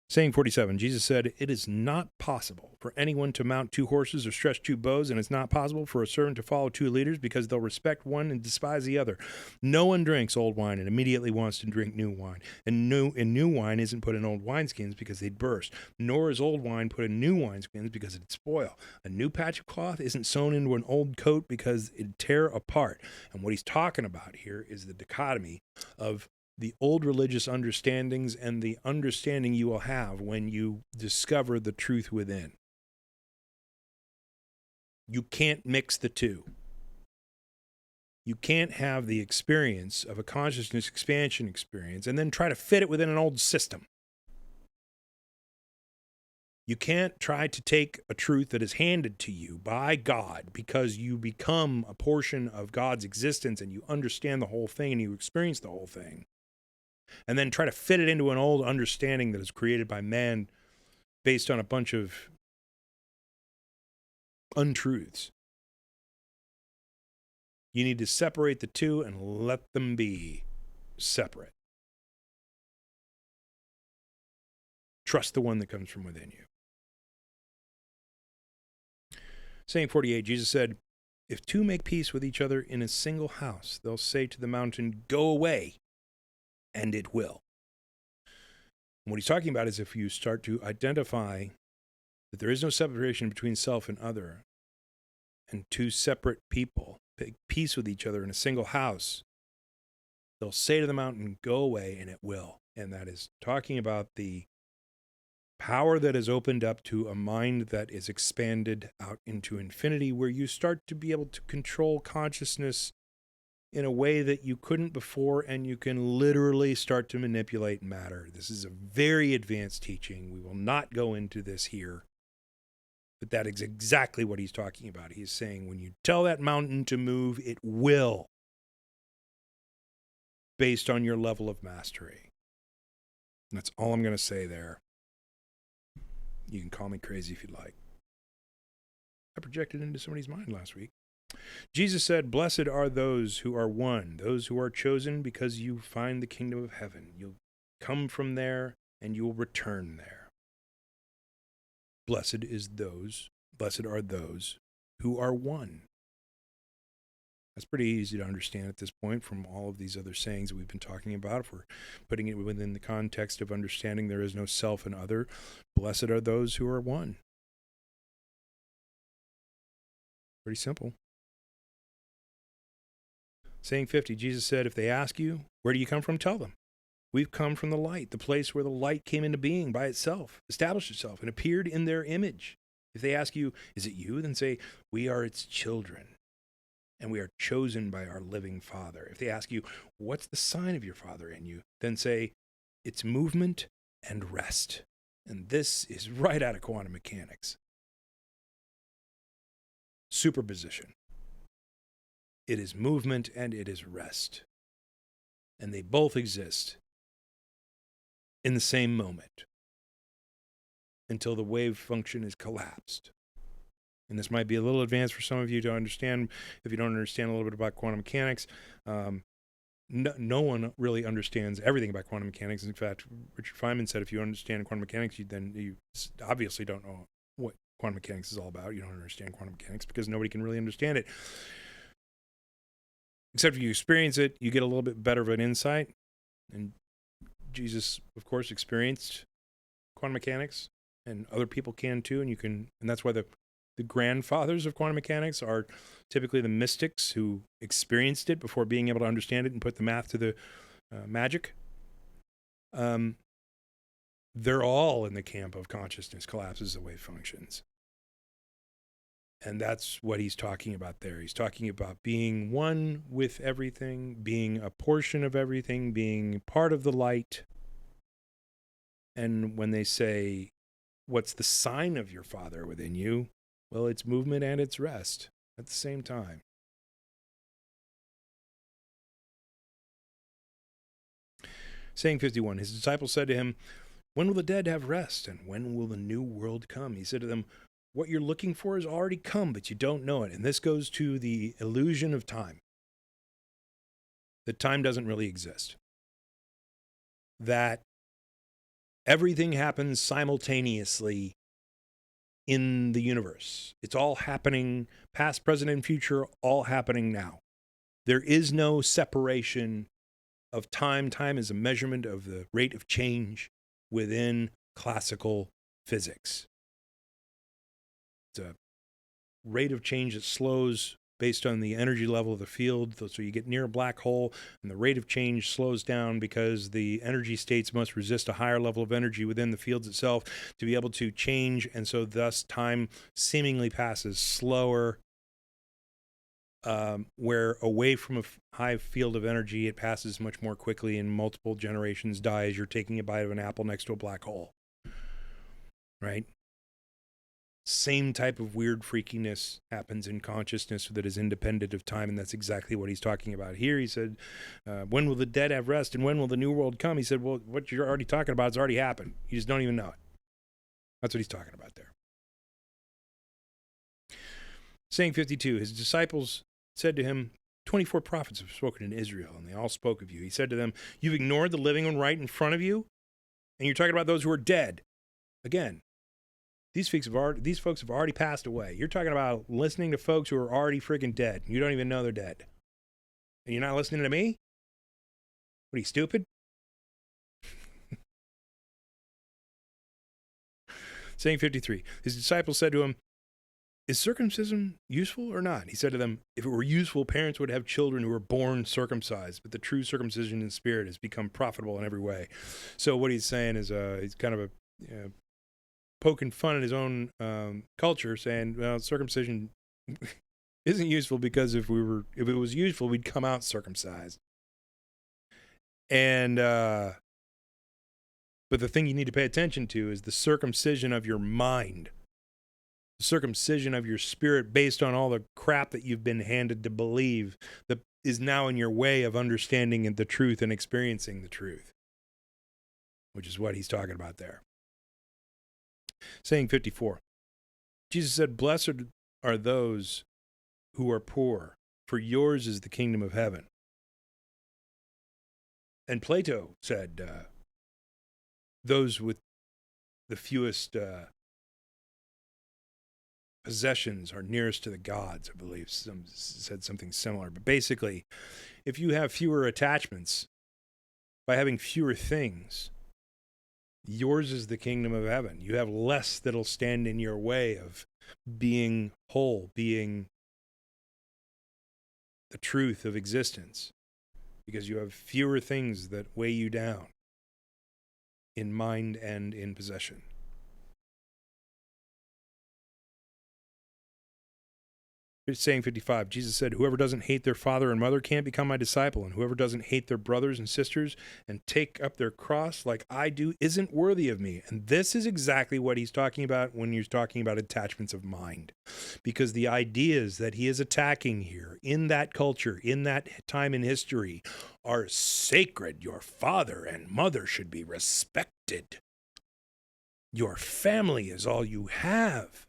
Saying 47, Jesus said, it is not possible for anyone to mount 2 horses or stretch 2 bows, and it's not possible for a servant to follow 2 leaders, because they'll respect one and despise the other. No one drinks old wine and immediately wants to drink new wine. And new wine isn't put in old wineskins because they'd burst, nor is old wine put in new wineskins because it'd spoil. A new patch of cloth isn't sewn into an old coat because it'd tear apart. And what he's talking about here is the dichotomy of the old religious understandings and the understanding you will have when you discover the truth within. You can't mix the two. You can't have the experience of a consciousness expansion experience and then try to fit it within an old system. You can't try to take a truth that is handed to you by God because you become a portion of God's existence and you understand the whole thing and you experience the whole thing, and then try to fit it into an old understanding that is created by man based on a bunch of untruths. You need to separate the two and let them be separate. Trust the one that comes from within you. Saying 48, Jesus said, if 2 make peace with each other in a single house, they'll say to the mountain, go away, and it will. And what he's talking about is if you start to identify that there is no separation between self and other, and 2 separate people make peace with each other in a single house, they'll say to the mountain, go away, and it will. And that is talking about the power that is opened up to a mind that is expanded out into infinity, where you start to be able to control consciousness in a way that you couldn't before, and you can literally start to manipulate matter. This is a very advanced teaching. We will not go into this here, but that is exactly what he's talking about. He's saying when you tell that mountain to move, it will, based on your level of mastery. And that's all I'm going to say there. You can call me crazy if you'd like. I projected into somebody's mind last week. Jesus said, blessed are those who are one, those who are chosen, because you find the kingdom of heaven. You'll come from there, and you will return there. Blessed are those who are one. That's pretty easy to understand at this point from all of these other sayings that we've been talking about. If we're putting it within the context of understanding there is no self and other, blessed are those who are one. Pretty simple. Saying 50, Jesus said, if they ask you, where do you come from? Tell them. We've come from the light, the place where the light came into being by itself, established itself, and appeared in their image. If they ask you, is it you? Then say, we are its children, and we are chosen by our living Father. If they ask you, what's the sign of your Father in you? Then say, it's movement and rest. And this is right out of quantum mechanics. Superposition. It is movement and it is rest. And they both exist in the same moment until the wave function is collapsed. And this might be a little advanced for some of you to understand if you don't understand a little bit about quantum mechanics. No one really understands everything about quantum mechanics. In fact, Richard Feynman said if you understand quantum mechanics, then you obviously don't know what quantum mechanics is all about. You don't understand quantum mechanics because nobody can really understand it. Except if you experience it, you get a little bit better of an insight. And Jesus, of course, experienced quantum mechanics, and other people can too. And that's why the grandfathers of quantum mechanics are typically the mystics who experienced it before being able to understand it and put the math to the magic. They're all in the camp of consciousness collapses the wave functions. And that's what he's talking about there. He's talking about being one with everything, being a portion of everything, being part of the light. And when they say, what's the sign of your Father within you? Well, it's movement and it's rest at the same time. Saying 51, his disciples said to him, when will the dead have rest, and when will the new world come? He said to them, what you're looking for has already come, but you don't know it. And this goes to the illusion of time. That time doesn't really exist. That everything happens simultaneously in the universe. It's all happening, past, present, and future, all happening now. There is no separation of time. Time is a measurement of the rate of change within classical physics. It's a rate of change that slows based on the energy level of the field. So you get near a black hole, and the rate of change slows down because the energy states must resist a higher level of energy within the fields itself to be able to change, and so thus time seemingly passes slower, where away from a high field of energy, it passes much more quickly, and multiple generations die as you're taking a bite of an apple next to a black hole. Right? Same type of weird freakiness happens in consciousness that is independent of time, and that's exactly what he's talking about here. He said, when will the dead have rest, and when will the new world come? He said, well, what you're already talking about has already happened. You just don't even know it. That's what he's talking about there. Saying 52, his disciples said to him, 24 prophets have spoken in Israel, and they all spoke of you. He said to them, you've ignored the living one right in front of you, and you're talking about those who are dead. Again, these folks have already passed away. You're talking about listening to folks who are already freaking dead. You don't even know they're dead. And you're not listening to me? What are you, stupid? Saying 53, his disciples said to him, is circumcision useful or not? He said to them, if it were useful, parents would have children who were born circumcised, but the true circumcision in spirit has become profitable in every way. So what he's saying is he's kind of poking fun at his own culture, saying, well, circumcision isn't useful because if it was useful, we'd come out circumcised. And but the thing you need to pay attention to is the circumcision of your mind. Circumcision of your spirit based on all the crap that you've been handed to believe that is now in your way of understanding the truth and experiencing the truth, which is what he's talking about there. Saying 54, Jesus said, blessed are those who are poor, for yours is the kingdom of heaven. And Plato said, those with the fewest possessions are nearest to the gods, I believe. Some said something similar. But basically, if you have fewer attachments, by having fewer things, yours is the kingdom of heaven. You have less that'll stand in your way of being whole, being the truth of existence, because you have fewer things that weigh you down in mind and in possession. It's saying 55, Jesus said, whoever doesn't hate their father and mother can't become my disciple, and whoever doesn't hate their brothers and sisters and take up their cross like I do isn't worthy of me. And this is exactly what he's talking about when he's talking about attachments of mind. Because the ideas that he is attacking here in that culture, in that time in history, are sacred. Your father and mother should be respected. Your family is all you have.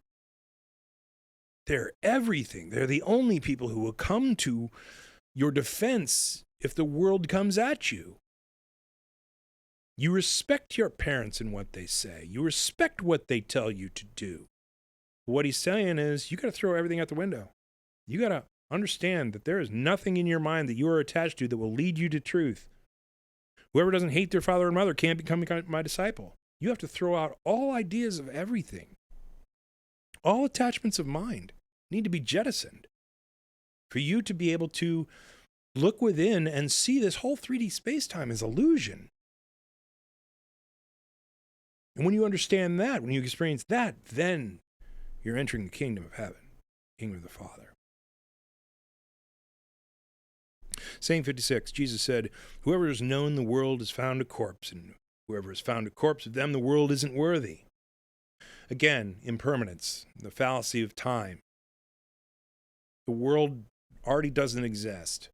They're everything. They're the only people who will come to your defense if the world comes at you. You respect your parents and what they say. You respect what they tell you to do. What he's saying is you got to throw everything out the window. You got to understand that there is nothing in your mind that you are attached to that will lead you to truth. Whoever doesn't hate their father and mother can't become my disciple. You have to throw out all ideas of everything. All attachments of mind need to be jettisoned for you to be able to look within and see this whole 3D space-time as illusion. And when you understand that, when you experience that, then you're entering the kingdom of heaven, kingdom of the Father. Saying 56, Jesus said, whoever has known the world has found a corpse, and whoever has found a corpse of them, the world isn't worthy. Again, impermanence, the fallacy of time. The world already doesn't exist.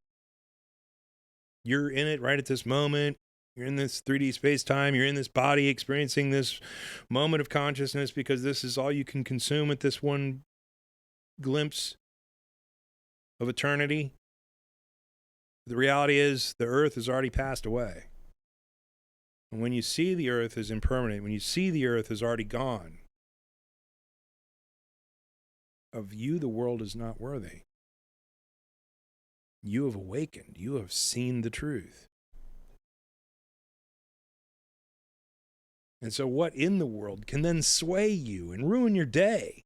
You're in it right at this moment. You're in this 3D space-time. You're in this body experiencing this moment of consciousness because this is all you can consume at this one glimpse of eternity. The reality is the earth has already passed away. And when you see the earth as impermanent, when you see the earth as already gone, of you, the world is not worthy. You have awakened. You have seen the truth. And so what in the world can then sway you and ruin your day?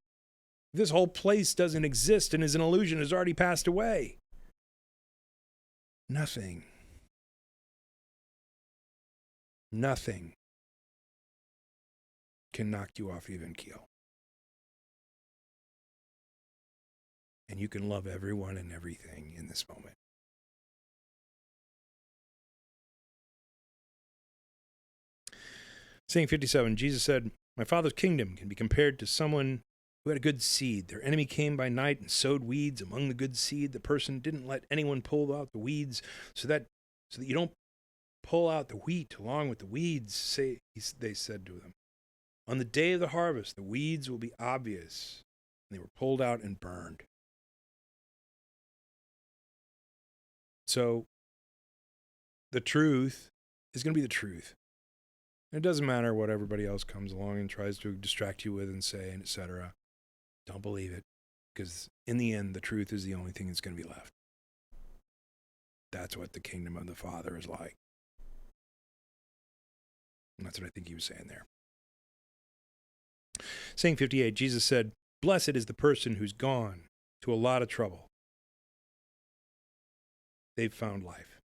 This whole place doesn't exist and is an illusion, has already passed away. Nothing. Nothing can knock you off even keel. And you can love everyone and everything in this moment. Saying 57, Jesus said, my Father's kingdom can be compared to someone who had a good seed. Their enemy came by night and sowed weeds among the good seed. The person didn't let anyone pull out the weeds so that you don't pull out the wheat along with the weeds, they said to them. On the day of the harvest, the weeds will be obvious. And they were pulled out and burned. So the truth is going to be the truth. And it doesn't matter what everybody else comes along and tries to distract you with and say, and etc. Don't believe it, because in the end, the truth is the only thing that's going to be left. That's what the kingdom of the Father is like. And that's what I think he was saying there. Saying 58, Jesus said, blessed is the person who's gone to a lot of trouble. They've found life.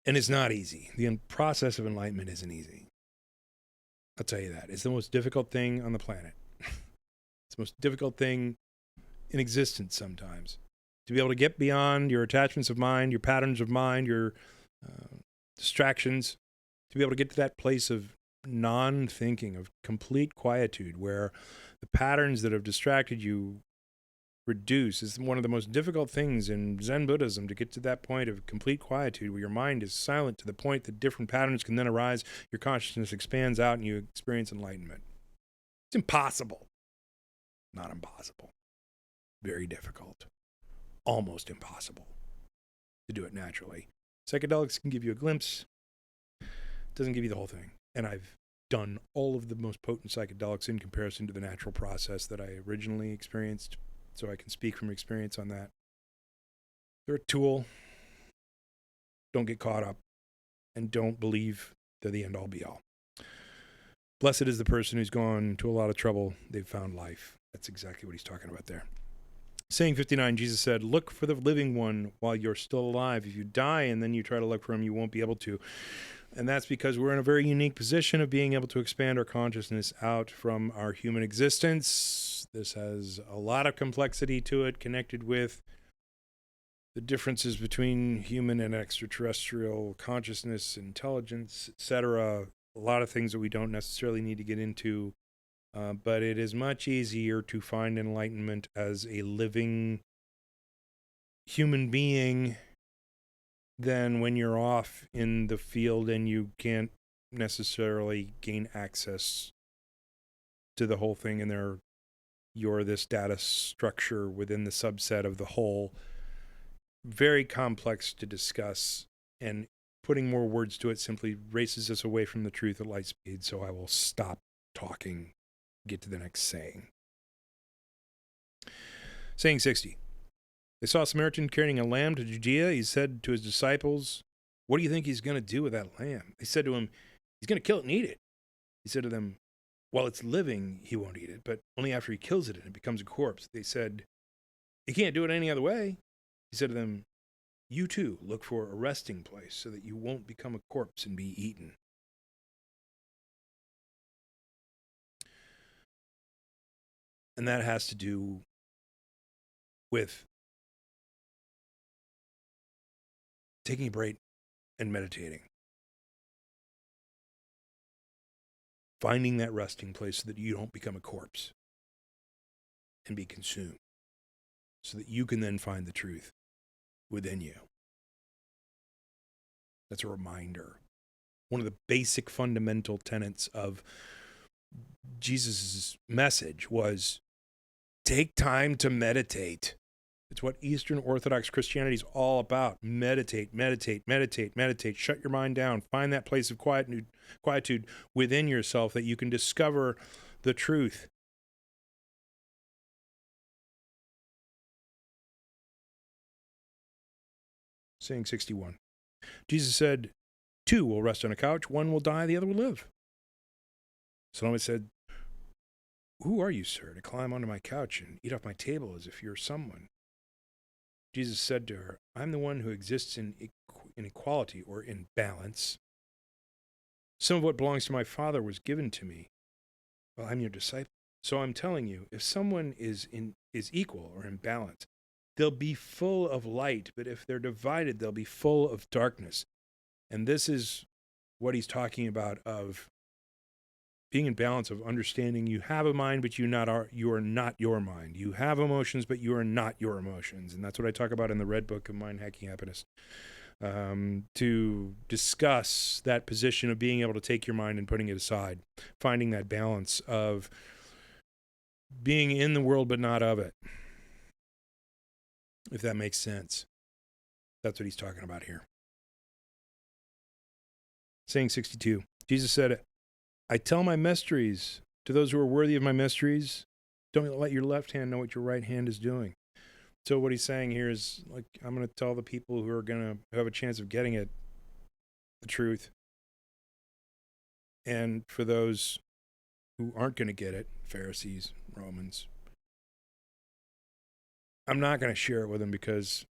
And it's not easy. The process of enlightenment isn't easy. I'll tell you that. It's the most difficult thing on the planet. It's the most difficult thing in existence sometimes. To be able to get beyond your attachments of mind, your patterns of mind, your distractions, to be able to get to that place of non-thinking, of complete quietude, where the patterns that have distracted you reduce, is one of the most difficult things in Zen Buddhism, to get to that point of complete quietude where your mind is silent to the point that different patterns can then arise, your consciousness expands out, and you experience enlightenment. It's impossible. Not impossible. Very difficult. Almost impossible to do it naturally. Psychedelics can give you a glimpse. It doesn't give you the whole thing. And I've done all of the most potent psychedelics in comparison to the natural process that I originally experienced, so I can speak from experience on that. They're a tool. Don't get caught up, and don't believe they're the end-all be-all. Blessed is the person who's gone to a lot of trouble. They've found life. That's exactly what he's talking about there. Saying 59, Jesus said, look for the living one while you're still alive. If you die and then you try to look for him, you won't be able to. And that's because we're in a very unique position of being able to expand our consciousness out from our human existence. This has a lot of complexity to it, connected with the differences between human and extraterrestrial consciousness, intelligence, etc. A lot of things that we don't necessarily need to get into. But it is much easier to find enlightenment as a living human being than when you're off in the field and you can't necessarily gain access to the whole thing, and you're this data structure within the subset of the whole. Very complex to discuss, and putting more words to it simply races us away from the truth at light speed, so I will stop talking, get to the next saying. Saying 60. They saw a Samaritan carrying a lamb to Judea. He said to his disciples, what do you think he's going to do with that lamb? They said to him, he's going to kill it and eat it. He said to them, while it's living, he won't eat it, but only after he kills it and it becomes a corpse. They said, he can't do it any other way. He said to them, you too look for a resting place so that you won't become a corpse and be eaten. And that has to do with taking a break and meditating. Finding that resting place so that you don't become a corpse and be consumed, so that you can then find the truth within you. That's a reminder. One of the basic fundamental tenets of Jesus' message was take time to meditate. It's what Eastern Orthodox Christianity is all about. Meditate, meditate, meditate, meditate. Shut your mind down. Find that place of quietude within yourself that you can discover the truth. Saying 61. Jesus said, two will rest on a couch, one will die, the other will live. Salome said, who are you, sir, to climb onto my couch and eat off my table as if you're someone? Jesus said to her, I'm the one who exists in equality or in balance. Some of what belongs to my Father was given to me. Well, I'm your disciple. So I'm telling you, if someone is equal or in balance, they'll be full of light, but if they're divided, they'll be full of darkness. And this is what he's talking about, of being in balance, of understanding you have a mind, but you are not your mind. You have emotions, but you are not your emotions. And that's what I talk about in the Red Book of Mind Hacking Happiness, to discuss that position of being able to take your mind and putting it aside, finding that balance of being in the world, but not of it. If that makes sense. That's what he's talking about here. Saying 62. Jesus said, I tell my mysteries to those who are worthy of my mysteries. Don't let your left hand know what your right hand is doing. So what he's saying here is, like, I'm going to tell the people who are going to have a chance of getting it, the truth. And for those who aren't going to get it, Pharisees, Romans, I'm not going to share it with them, because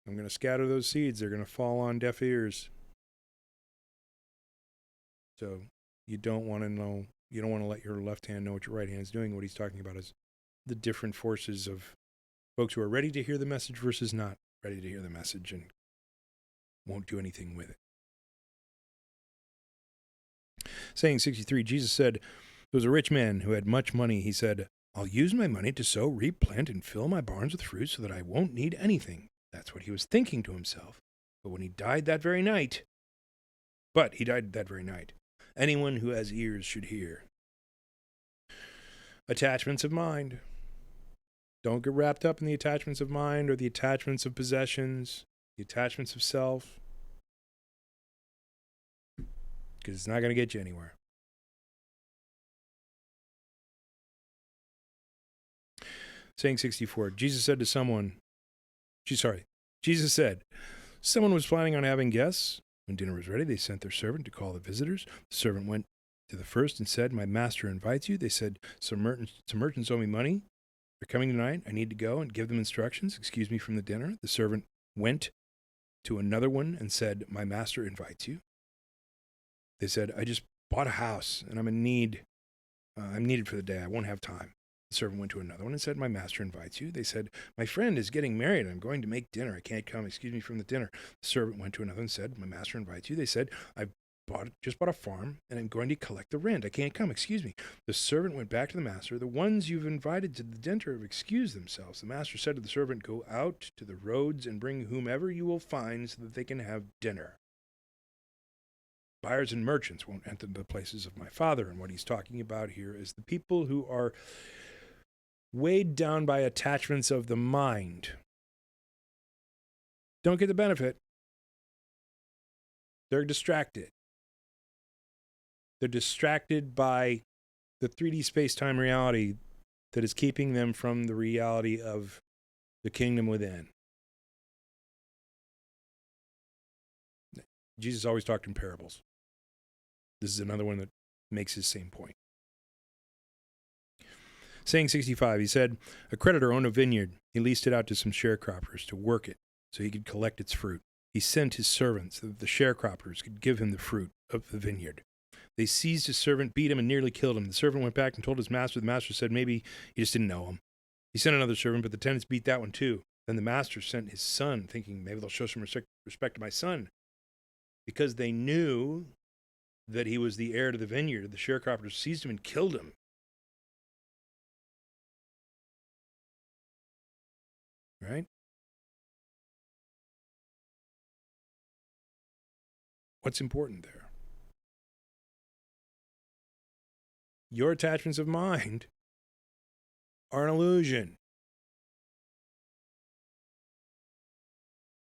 I'm going to scatter those seeds. They're going to fall on deaf ears. So you don't want to know, you don't want to let your left hand know what your right hand is doing. What he's talking about is the different forces of folks who are ready to hear the message versus not ready to hear the message and won't do anything with it. Saying 63, Jesus said, there was a rich man who had much money. He said, I'll use my money to sow, reap, plant, and fill my barns with fruit so that I won't need anything. That's what he was thinking to himself. But when he died that very night, anyone who has ears should hear. Attachments of mind. Don't get wrapped up in the attachments of mind or the attachments of possessions. the attachments of self, because it's not going to get you anywhere. Saying 64, Jesus said, someone was planning on having guests. When dinner was ready, they sent their servant to call the visitors. The servant went to the first and said, "My master invites you." They said, some merchants owe me money. They're coming tonight. I need to go and give them instructions. Excuse me from the dinner. The servant went to another one and said, "My master invites you." They said, "I just bought a house and I'm in need. I'm needed for the day. I won't have time." The servant went to another one and said, "My master invites you." They said, "My friend is getting married. I'm going to make dinner. I can't come. Excuse me from the dinner." The servant went to another and said, "My master invites you." They said, "I just bought a farm and I'm going to collect the rent. I can't come. Excuse me." The servant went back to the master. "The ones you've invited to the dinner have excused themselves." The master said to the servant, "Go out to the roads and bring whomever you will find so that they can have dinner." Buyers and merchants won't enter the places of my Father. And what he's talking about here is the people who are weighed down by attachments of the mind don't get the benefit. They're distracted. They're distracted by the 3D space-time reality that is keeping them from the reality of the kingdom within. Jesus always talked in parables. This is another one that makes his same point. Saying 65, he said, a creditor owned a vineyard. He leased it out to some sharecroppers to work it so he could collect its fruit. He sent his servants so that the sharecroppers could give him the fruit of the vineyard. They seized his servant, beat him, and nearly killed him. The servant went back and told his master. The master said maybe he just didn't know him. He sent another servant, but the tenants beat that one too. Then the master sent his son, thinking maybe they'll show some respect to my son. Because they knew that he was the heir to the vineyard, the sharecroppers seized him and killed him. Right? What's important there? Your attachments of mind are an illusion.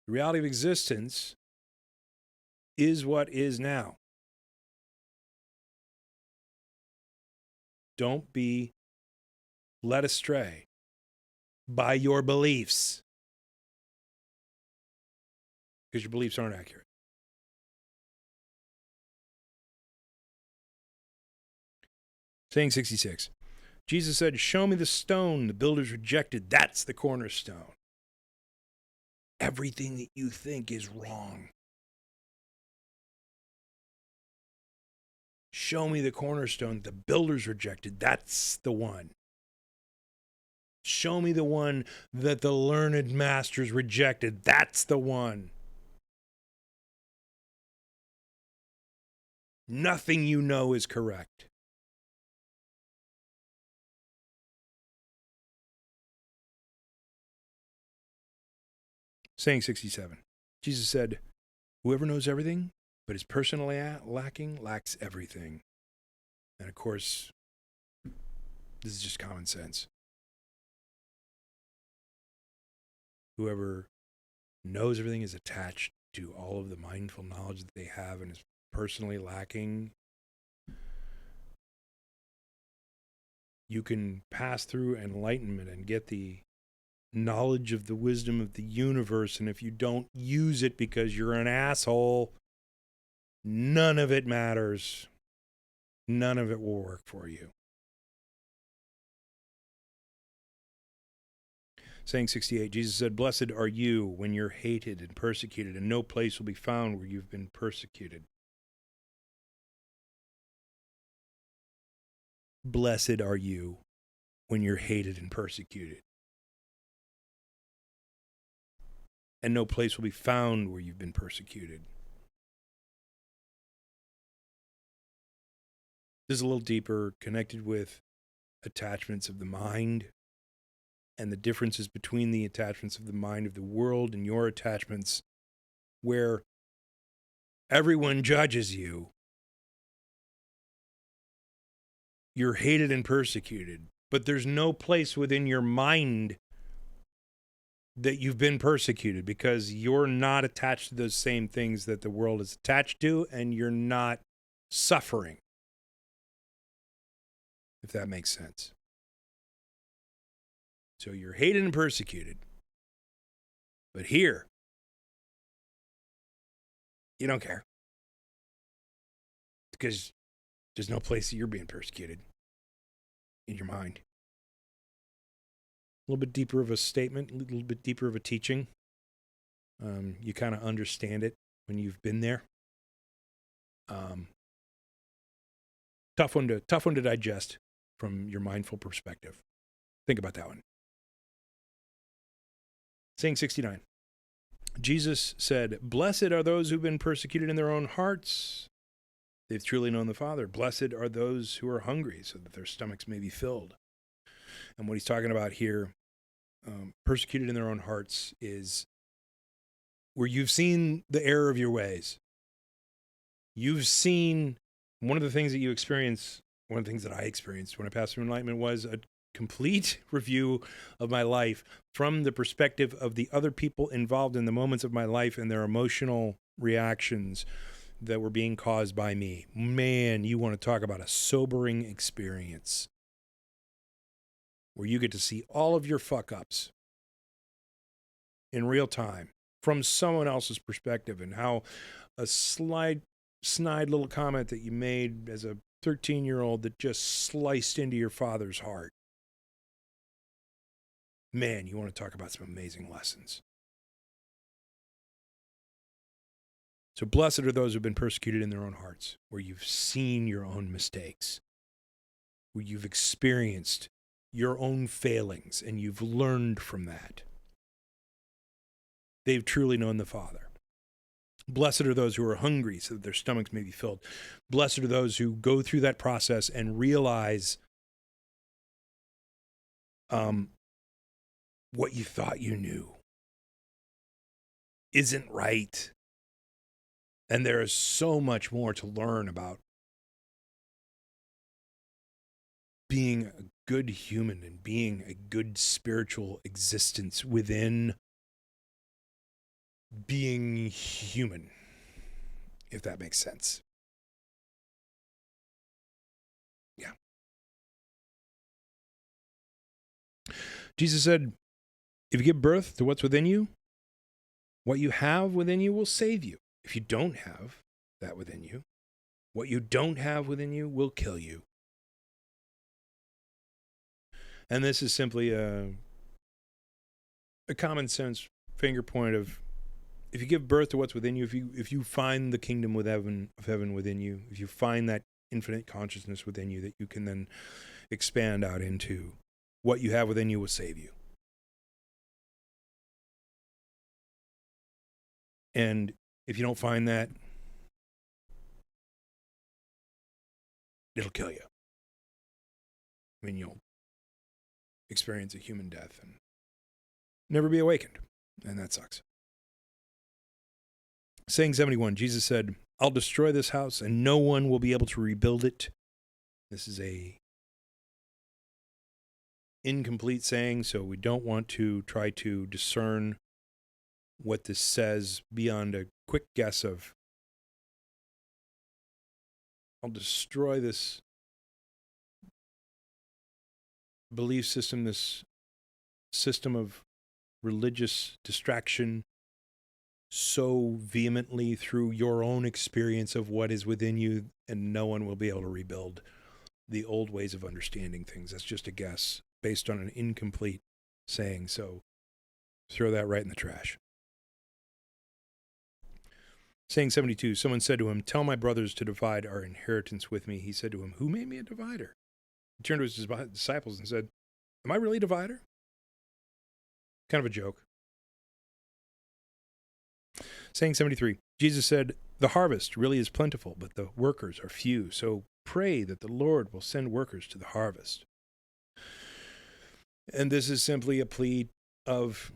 The reality of existence is what is now. Don't be led astray by your beliefs, because your beliefs aren't accurate. Saying 66. Jesus said, show me the stone the builders rejected. That's the cornerstone. Everything that you think is wrong. Show me the cornerstone the builders rejected. That's the one. Show me the one that the learned masters rejected. That's the one. Nothing you know is correct. Saying 67. Jesus said, whoever knows everything but is personally lacking lacks everything. And of course, this is just common sense. Whoever knows everything is attached to all of the mindful knowledge that they have and is personally lacking. You can pass through enlightenment and get the knowledge of the wisdom of the universe, and if you don't use it because you're an asshole, none of it matters. None of it will work for you. Saying 68, Jesus said, blessed are you when you're hated and persecuted, and no place will be found where you've been persecuted. Blessed are you when you're hated and persecuted, and no place will be found where you've been persecuted. This is a little deeper, connected with attachments of the mind and the differences between the attachments of the mind of the world and your attachments, where everyone judges you. You're hated and persecuted, but there's no place within your mind that you've been persecuted, because you're not attached to those same things that the world is attached to, and you're not suffering, if that makes sense. So you're hated and persecuted. But here, you don't care. Because there's no place that you're being persecuted in your mind. A little bit deeper of a statement, a little bit deeper of a teaching. You kind of understand it when you've been there. Tough one to digest from your mindful perspective. Think about that one. Saying 69. Jesus said, "Blessed are those who've been persecuted in their own hearts. They've truly known the Father. Blessed are those who are hungry, so that their stomachs may be filled." And what he's talking about here, persecuted in their own hearts, is where you've seen the error of your ways. You've seen one of the things that you experience, one of the things that I experienced when I passed through enlightenment, was a complete review of my life from the perspective of the other people involved in the moments of my life and their emotional reactions that were being caused by me. Man, you want to talk about a sobering experience where you get to see all of your fuck-ups in real time from someone else's perspective, and how a snide little comment that you made as a 13-year-old that just sliced into your father's heart. Man, you want to talk about some amazing lessons. So blessed are those who have been persecuted in their own hearts, where you've seen your own mistakes, where you've experienced your own failings, and you've learned from that. They've truly known the Father. Blessed are those who are hungry, so that their stomachs may be filled. Blessed are those who go through that process and realize what you thought you knew isn't right. And there is so much more to learn about being a good human and being a good spiritual existence within being human, if that makes sense. Yeah. Jesus said, if you give birth to what's within you, what you have within you will save you. If you don't have that within you, what you don't have within you will kill you. And this is simply a common sense finger point of, if you give birth to what's within you, if you find the kingdom of heaven within you, if you find that infinite consciousness within you that you can then expand out into, what you have within you will save you. And if you don't find that, it'll kill you. I mean, you'll experience a human death and never be awakened. And that sucks. Saying 71, Jesus said, I'll destroy this house and no one will be able to rebuild it. This is a incomplete saying, so we don't want to try to discern what this says beyond a quick guess of, I'll destroy this belief system, this system of religious distraction so vehemently through your own experience of what is within you, and no one will be able to rebuild the old ways of understanding things. That's just a guess based on an incomplete saying, so throw that right in the trash. Saying 72, someone said to him, tell my brothers to divide our inheritance with me. He said to him, who made me a divider? He turned to his disciples and said, am I really a divider? Kind of a joke. Saying 73, Jesus said, the harvest really is plentiful, but the workers are few. So pray that the Lord will send workers to the harvest. And this is simply a plea of,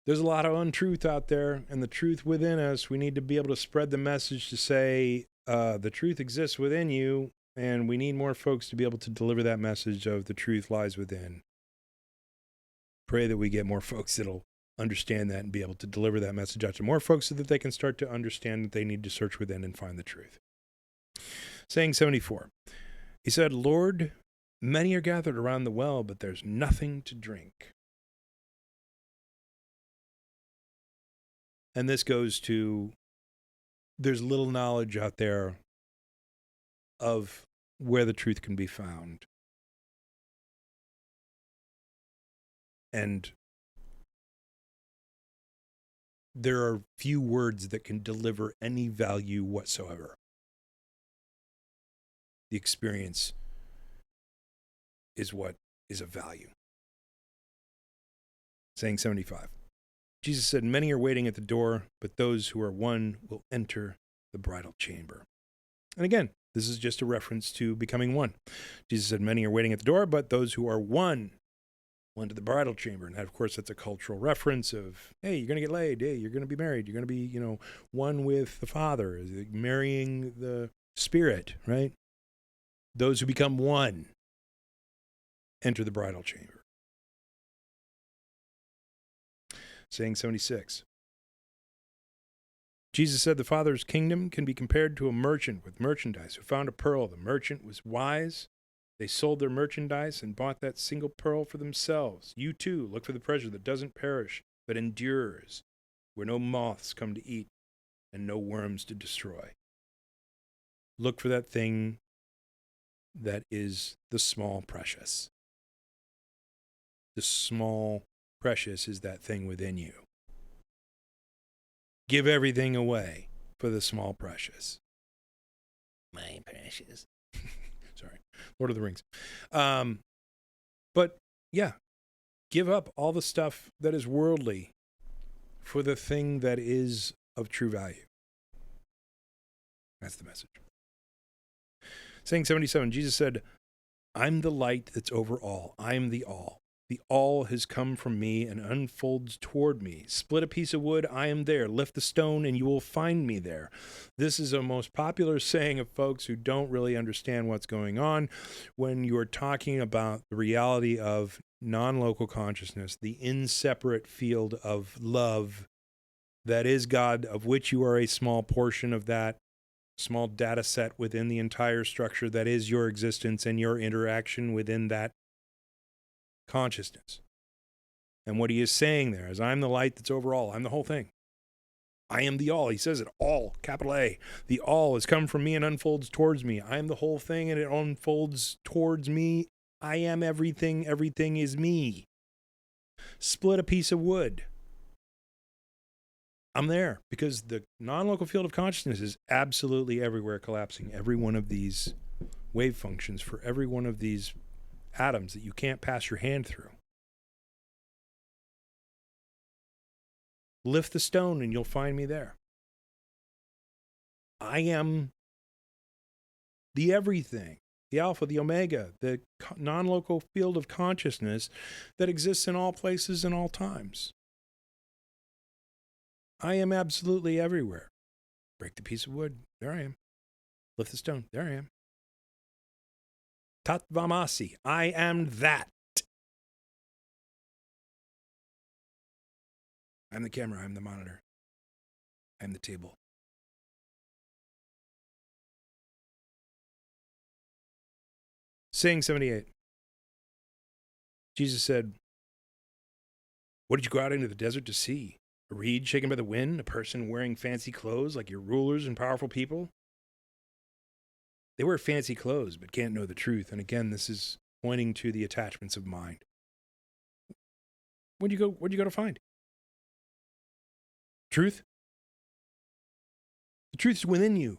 there's a lot of untruth out there, and the truth within us, we need to be able to spread the message to say, the truth exists within you, and we need more folks to be able to deliver that message of the truth lies within. Pray that we get more folks that'll understand that and be able to deliver that message out to more folks so that they can start to understand that they need to search within and find the truth. Saying 74. He said, Lord, many are gathered around the well, but there's nothing to drink. And this goes to, there's little knowledge out there of where the truth can be found. And there are few words that can deliver any value whatsoever. The experience is what is of value. Saying 75. Jesus said, many are waiting at the door, but those who are won will enter the bridal chamber. And again, this is just a reference to becoming one. Jesus said, many are waiting at the door, but those who are won will enter the bridal chamber. And that, of course, that's a cultural reference of, hey, you're going to get laid. Hey, you're going to be married. You're going to be, one with the Father, marrying the Spirit, right? Those who become one enter the bridal chamber. Saying 76. Jesus said the Father's kingdom can be compared to a merchant with merchandise who found a pearl. The merchant was wise. They sold their merchandise and bought that single pearl for themselves. You too, look for the treasure that doesn't perish, but endures, where no moths come to eat and no worms to destroy. Look for that thing that is the small precious. The small precious is that thing within you. Give everything away for the small precious. My precious. Sorry. Lord of the Rings. But yeah, give up all the stuff that is worldly for the thing that is of true value. That's the message. Saying 77, Jesus said, I'm the light that's over all. I'm the all. The all has come from me and unfolds toward me. Split a piece of wood, I am there. Lift the stone, and you will find me there. This is a most popular saying of folks who don't really understand what's going on when you're talking about the reality of non-local consciousness, the inseparate field of love that is God, of which you are a small portion of that small data set within the entire structure that is your existence and your interaction within that consciousness. And what he is saying there is, I'm the light that's over all. I'm the whole thing. I am the all. He says it, all, capital A. The all has come from me and unfolds towards me. I am the whole thing and it unfolds towards me. I am everything. Everything is me. Split a piece of wood. I'm there because the non-local field of consciousness is absolutely everywhere, collapsing every one of these wave functions for every one of these atoms that you can't pass your hand through. Lift the stone and you'll find me there. I am the everything, the alpha, the omega, the non-local field of consciousness that exists in all places and all times. I am absolutely everywhere. Break the piece of wood. There I am. Lift the stone. There I am. Tatvamasi. I am that. I'm the camera. I'm the monitor. I'm the table. Saying 78. Jesus said, what did you go out into the desert to see? A reed shaken by the wind? A person wearing fancy clothes like your rulers and powerful people? They wear fancy clothes but can't know the truth. And again, this is pointing to the attachments of mind. Where'd you go to find? Truth? The truth is within you.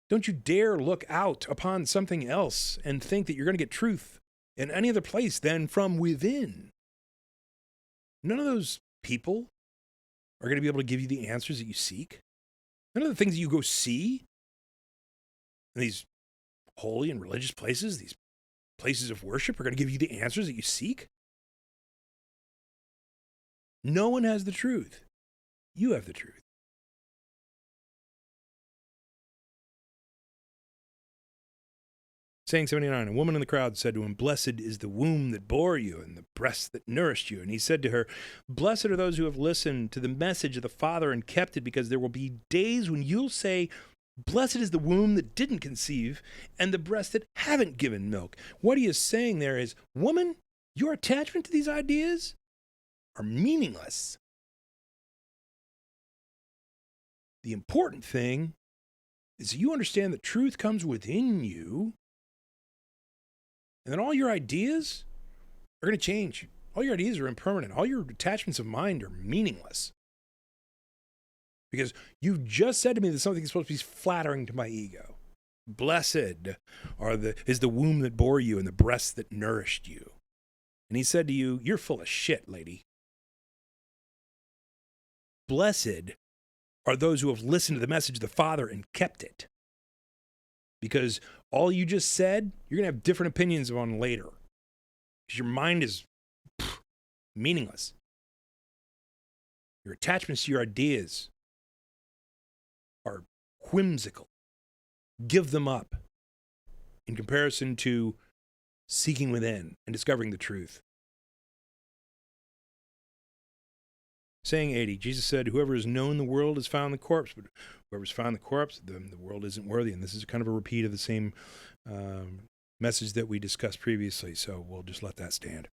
Don't you dare look out upon something else and think that you're going to get truth in any other place than from within. None of those people are going to be able to give you the answers that you seek. None of the things that you go see in these holy and religious places, these places of worship, are going to give you the answers that you seek. No one has the truth. You have the truth. Saying 79, a woman in the crowd said to him, "Blessed is the womb that bore you and the breast that nourished you." And he said to her, "Blessed are those who have listened to the message of the Father and kept it, because there will be days when you'll say, 'Blessed is the womb that didn't conceive and the breasts that haven't given milk.'" What he is saying there is, woman, your attachment to these ideas are meaningless. The important thing is that you understand that truth comes within you, and then all your ideas are going to change. All your ideas are impermanent. All your attachments of mind are meaningless. Because you've just said to me that something is supposed to be flattering to my ego. Blessed is the womb that bore you and the breasts that nourished you. And he said to you, you're full of shit, lady. Blessed are those who have listened to the message of the Father and kept it. Because all you just said, you're going to have different opinions on later. Because your mind is meaningless. Your attachments to your ideas are whimsical. Give them up in comparison to seeking within and discovering the truth. Saying 80, Jesus said, "Whoever has known the world has found the corpse, but whoever's found the corpse, then the world isn't worthy." And this is kind of a repeat of the same message that we discussed previously, so we'll just let that stand.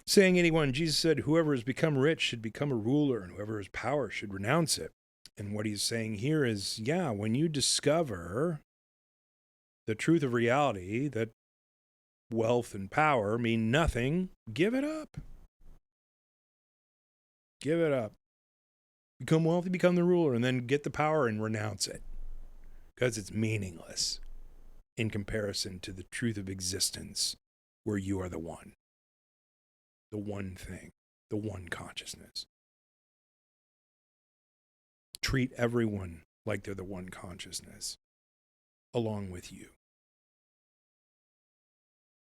Saying 81, Jesus said, "Whoever has become rich should become a ruler, and whoever has power should renounce it." And what he's saying here is, when you discover the truth of reality, that wealth and power mean nothing, give it up. Give it up. Become wealthy, become the ruler, and then get the power and renounce it. Because it's meaningless in comparison to the truth of existence, where you are the one thing, the one consciousness. Treat everyone like they're the one consciousness, along with you.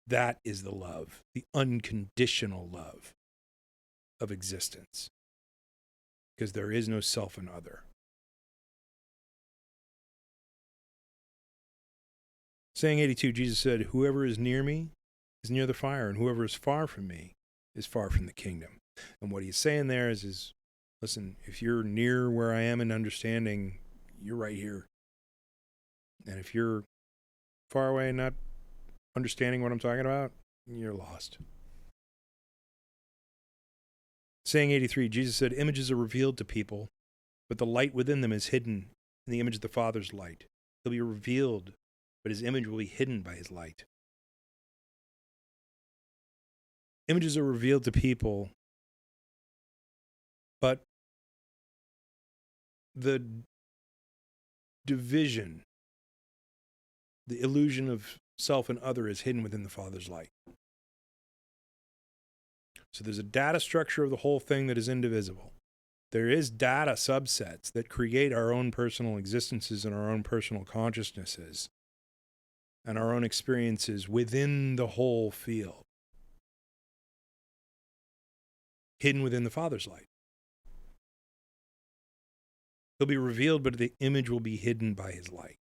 That is the love, the unconditional love of existence. Because there is no self and other. Saying 82, Jesus said, "Whoever is near me is near the fire, and whoever is far from me is far from the kingdom." And what he's saying there is listen, if you're near where I am in understanding, you're right here. And if you're far away and not understanding what I'm talking about, you're lost. Saying 83, Jesus said, "Images are revealed to people, but the light within them is hidden in the image of the Father's light. He'll be revealed, but his image will be hidden by his light." Images are revealed to people, but the division, the illusion of self and other is hidden within the Father's light. So there's a data structure of the whole thing that is indivisible. There is data subsets that create our own personal existences and our own personal consciousnesses and our own experiences within the whole field, hidden within the Father's light. He'll be revealed, but the image will be hidden by his light.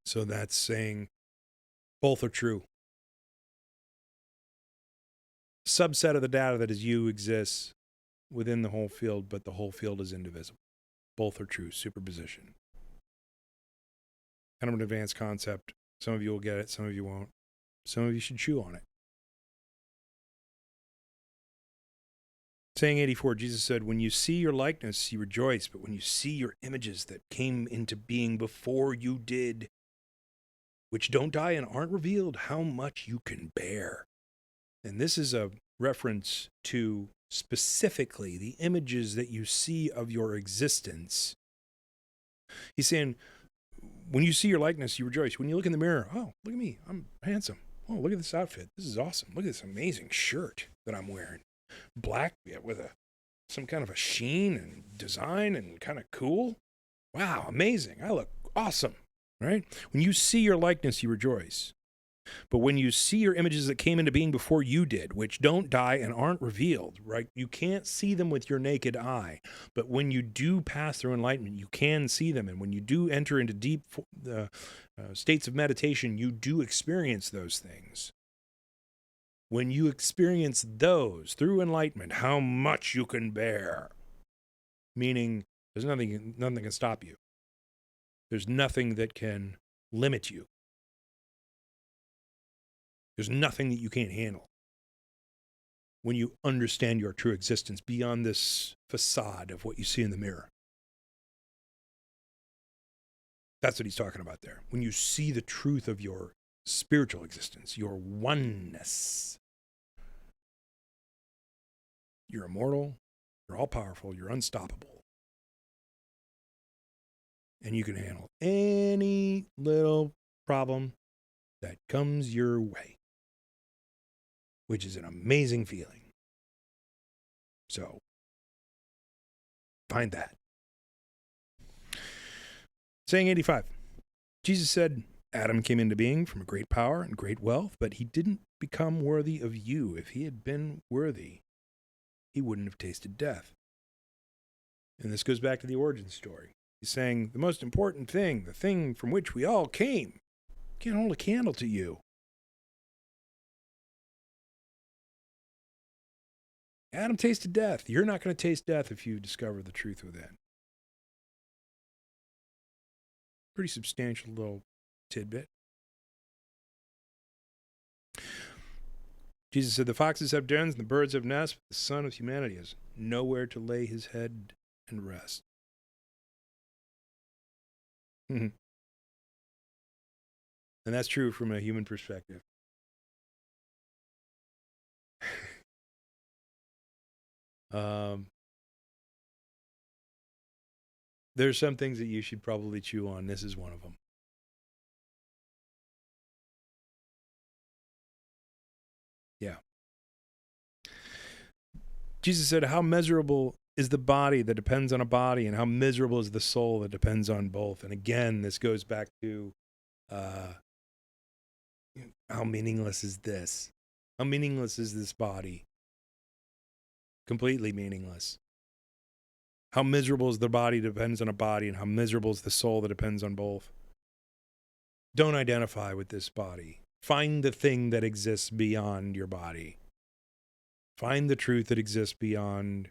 So that's saying both are true. Subset of the data that is you exists within the whole field, but the whole field is indivisible. Both are true, superposition. Kind of an advanced concept. Some of you will get it, some of you won't. Some of you should chew on it. Saying 84, Jesus said, "When you see your likeness, you rejoice, but when you see your images that came into being before you did, which don't die and aren't revealed, how much you can bear." And this is a reference to specifically the images that you see of your existence. He's saying, when you see your likeness, you rejoice. When you look in the mirror, oh, look at me, I'm handsome. Oh, look at this outfit. This is awesome. Look at this amazing shirt that I'm wearing. Black with some kind of a sheen and design and kind of cool. Wow, amazing. I look awesome, right? When you see your likeness, you rejoice. But when you see your images that came into being before you did, which don't die and aren't revealed, right? You can't see them with your naked eye. But when you do pass through enlightenment, you can see them. And when you do enter into deep states of meditation, you do experience those things. When you experience those through enlightenment, how much you can bear, meaning there's nothing can stop you. There's nothing that can limit you. There's nothing that you can't handle when you understand your true existence beyond this facade of what you see in the mirror. That's what he's talking about there. When you see the truth of your spiritual existence, your oneness. You're immortal, you're all-powerful, you're unstoppable. And you can handle any little problem that comes your way, which is an amazing feeling. So, find that. Saying 85. Jesus said, Adam came into being from a great power and great wealth, but he didn't become worthy of you. If he had been worthy, he wouldn't have tasted death. And this goes back to the origin story. He's saying the most important thing, the thing from which we all came, can't hold a candle to you. Adam tasted death. You're not going to taste death if you discover the truth within. Pretty substantial little tidbit. Jesus said, the foxes have dens and the birds have nests, but the Son of Humanity has nowhere to lay his head and rest. And that's true from a human perspective. There's some things that you should probably chew on. This is one of them. Yeah. Jesus said, how miserable is the body that depends on a body, and how miserable is the soul that depends on both. And again, this goes back to how meaningless is this? How meaningless is this body? Completely meaningless. How miserable is the body that depends on a body, and how miserable is the soul that depends on both. Don't identify with this body. Find the thing that exists beyond your body. Find the truth that exists beyond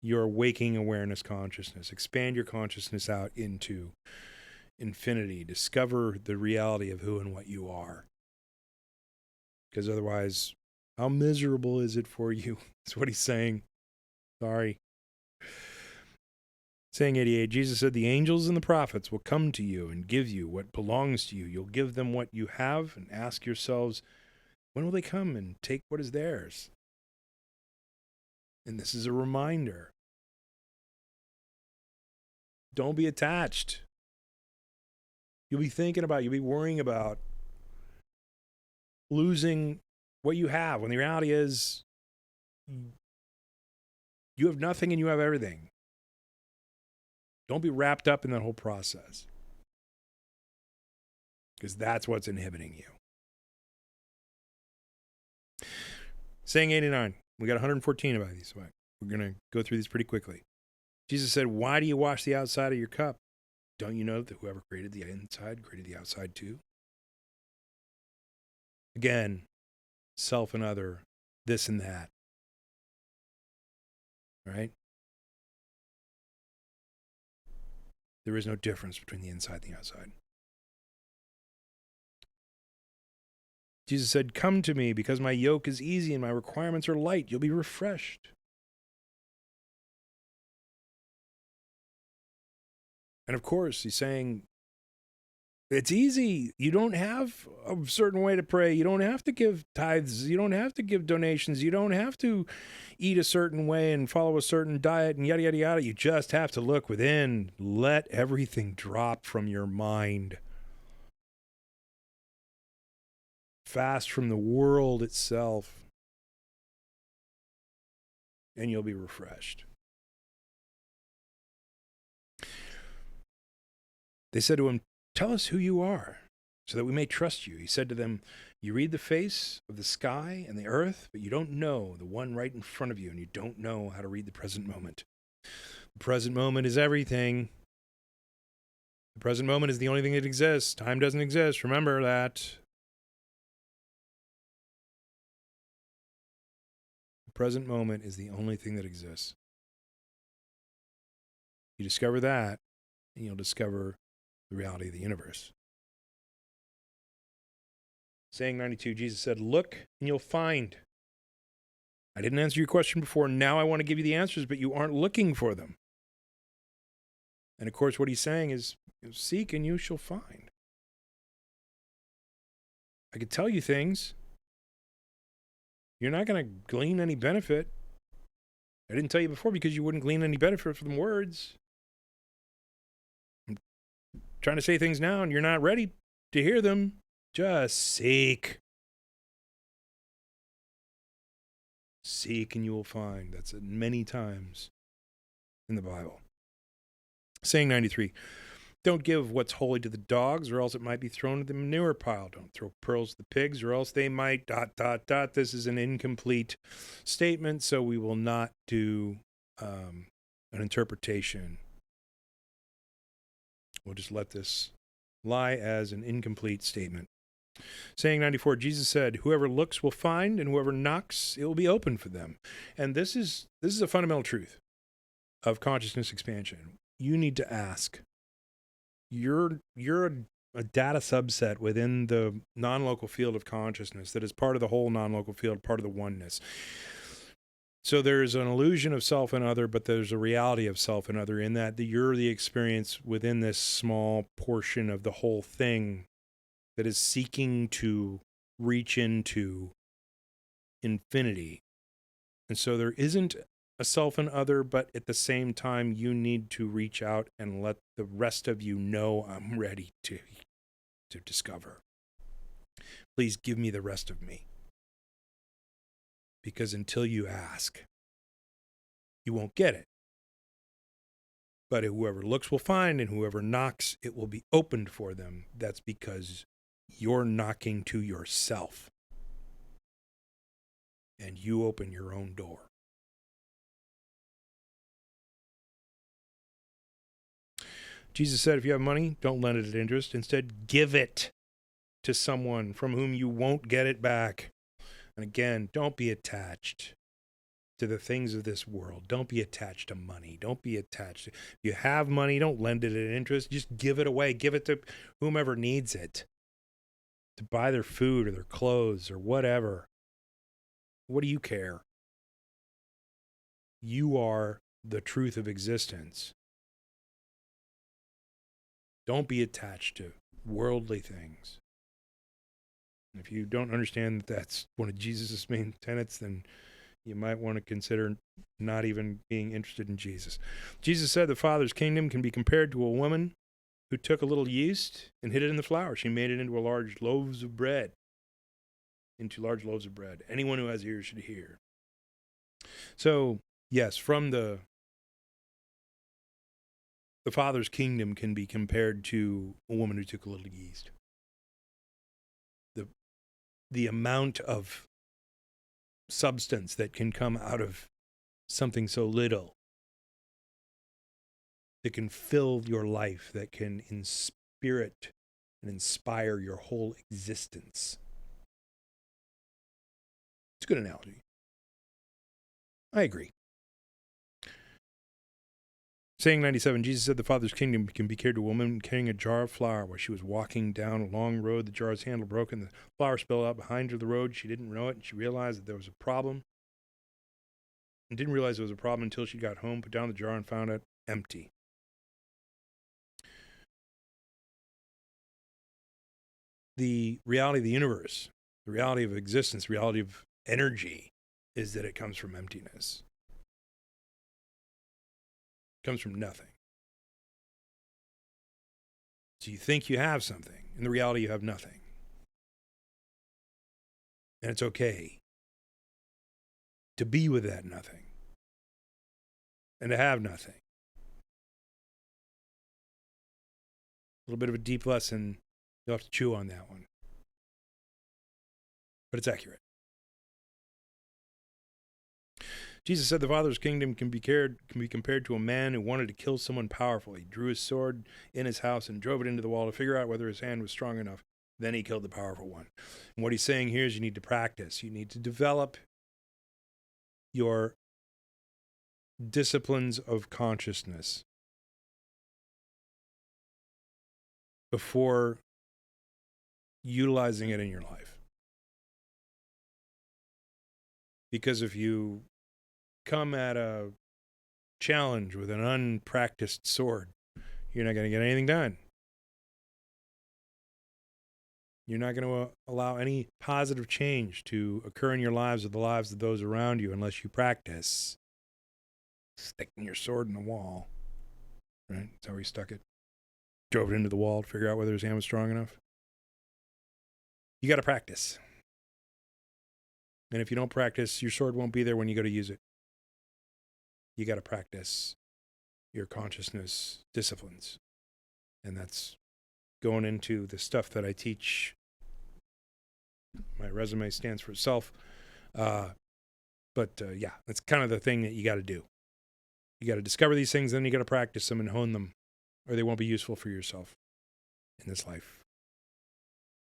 your waking awareness consciousness. Expand your consciousness out into infinity. Discover the reality of who and what you are. Because otherwise, how miserable is it for you? That's what he's saying. Sorry. Saying 88, Jesus said, the angels and the prophets will come to you and give you what belongs to you. You'll give them what you have and ask yourselves, when will they come and take what is theirs? And this is a reminder. Don't be attached. You'll be thinking about, you'll be worrying about losing what you have, when the reality is you have nothing and you have everything. Don't be wrapped up in that whole process, because that's what's inhibiting you. Saying 89. We got 114 about these. So we're going to go through these pretty quickly. Jesus said, why do you wash the outside of your cup? Don't you know that whoever created the inside created the outside too? Again, self and other, this and that. Right? There is no difference between the inside and the outside. Jesus said, come to me because my yoke is easy and my requirements are light. You'll be refreshed. And of course, he's saying, it's easy. You don't have a certain way to pray. You don't have to give tithes. You don't have to give donations. You don't have to eat a certain way and follow a certain diet and yada, yada, yada. You just have to look within. Let everything drop from your mind. Fast from the world itself. And you'll be refreshed. They said to him, tell us who you are. so that we may trust you. He said to them, you read the face of the sky and the earth, but you don't know the one right in front of you, and you don't know how to read the present moment. The present moment is everything. The present moment is the only thing that exists. Time doesn't exist. Remember that. The present moment is the only thing that exists. You discover that, and you'll discover the reality of the universe. Saying 92, Jesus said, look and you'll find. I didn't answer your question before. Now I want to give you the answers, but you aren't looking for them. And of course, what he's saying is, seek and you shall find. I could tell you things. You're not going to glean any benefit. I didn't tell you before because you wouldn't glean any benefit from words. I'm trying to say things now and you're not ready to hear them. Just seek. Seek and you will find. That's said many times in the Bible. Saying 93. Don't give what's holy to the dogs, or else it might be thrown in the manure pile. Don't throw pearls to the pigs, or else they might ... This is an incomplete statement, so we will not do an interpretation. We'll just let this lie as an incomplete statement. Saying 94, Jesus said, whoever looks will find, and whoever knocks, it will be open for them. And this is a fundamental truth of consciousness expansion. You need to ask. You're a data subset within the non-local field of consciousness that is part of the whole non-local field, part of the oneness. So there's an illusion of self and other, but there's a reality of self and other in that you're the experience within this small portion of the whole thing that is seeking to reach into infinity. And so there isn't a self and other, but at the same time, you need to reach out and let the rest of you know I'm ready to discover. Please give me the rest of me. Because until you ask, you won't get it. But whoever looks will find, and whoever knocks, it will be opened for them. That's because you're knocking to yourself. And you open your own door. Jesus said, if you have money, don't lend it at interest. Instead, give it to someone from whom you won't get it back. And again, don't be attached to the things of this world. Don't be attached to money. Don't be attached. If you have money, don't lend it at interest. Just give it away. Give it to whomever needs it to buy their food or their clothes or whatever. What do you care? You are the truth of existence. Don't be attached to worldly things. If you don't understand that that's one of Jesus' main tenets, then you might want to consider not even being interested in Jesus. Jesus said the Father's kingdom can be compared to a woman who took a little yeast and hid it in the flour. She made it into large loaves of bread. Anyone who has ears should hear. So, yes, from the Father's kingdom can be compared to a woman who took a little yeast. The amount of substance that can come out of something so little, that can fill your life, that can inspirit and inspire your whole existence. It's a good analogy. I agree. Saying 97, Jesus said the Father's kingdom can be compared to a woman carrying a jar of flour. While she was walking down a long road, the jar's handle broke and the flour spilled out behind her the road. She didn't know it, and she realized that there was a problem. And didn't realize there was a problem until she got home, put down the jar, and found it empty. The reality of the universe, the reality of existence, the reality of energy is that it comes from emptiness. It comes from nothing. So you think you have something. In the reality, you have nothing. And it's okay to be with that nothing and to have nothing. A little bit of a deep lesson You'll have to chew on that one. But it's accurate. Jesus said the Father's kingdom can be compared to a man who wanted to kill someone powerful. He drew his sword in his house and drove it into the wall to figure out whether his hand was strong enough. Then he killed the powerful one. And what he's saying here is you need to practice. You need to develop your disciplines of consciousness before utilizing it in your life. Because if you come at a challenge with an unpracticed sword, you're not going to get anything done. You're not going to allow any positive change to occur in your lives or the lives of those around you unless you practice sticking your sword in the wall. Right? That's how he stuck it. Drove it into the wall to figure out whether his hand was strong enough. You got to practice. And if you don't practice, your sword won't be there when you go to use it. You got to practice your consciousness disciplines. And that's going into the stuff that I teach. My resume stands for itself. Yeah, that's kind of the thing that you got to do. You got to discover these things, then you got to practice them and hone them, or they won't be useful for yourself in this life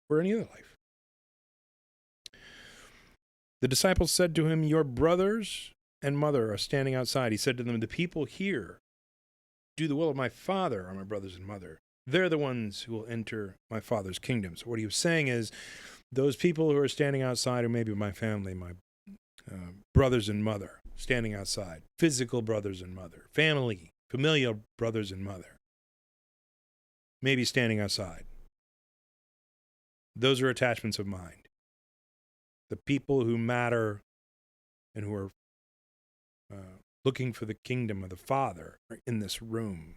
or any other life. The disciples said to him, "Your brothers and mother are standing outside." He said to them, "The people here do the will of my Father are my brothers and mother. They're the ones who will enter my Father's kingdom." So what he was saying is, those people who are standing outside are maybe my family, my brothers and mother, standing outside, physical brothers and mother, family, familial brothers and mother, maybe standing outside. Those are attachments of mind. The people who matter and who are looking for the kingdom of the Father are in this room.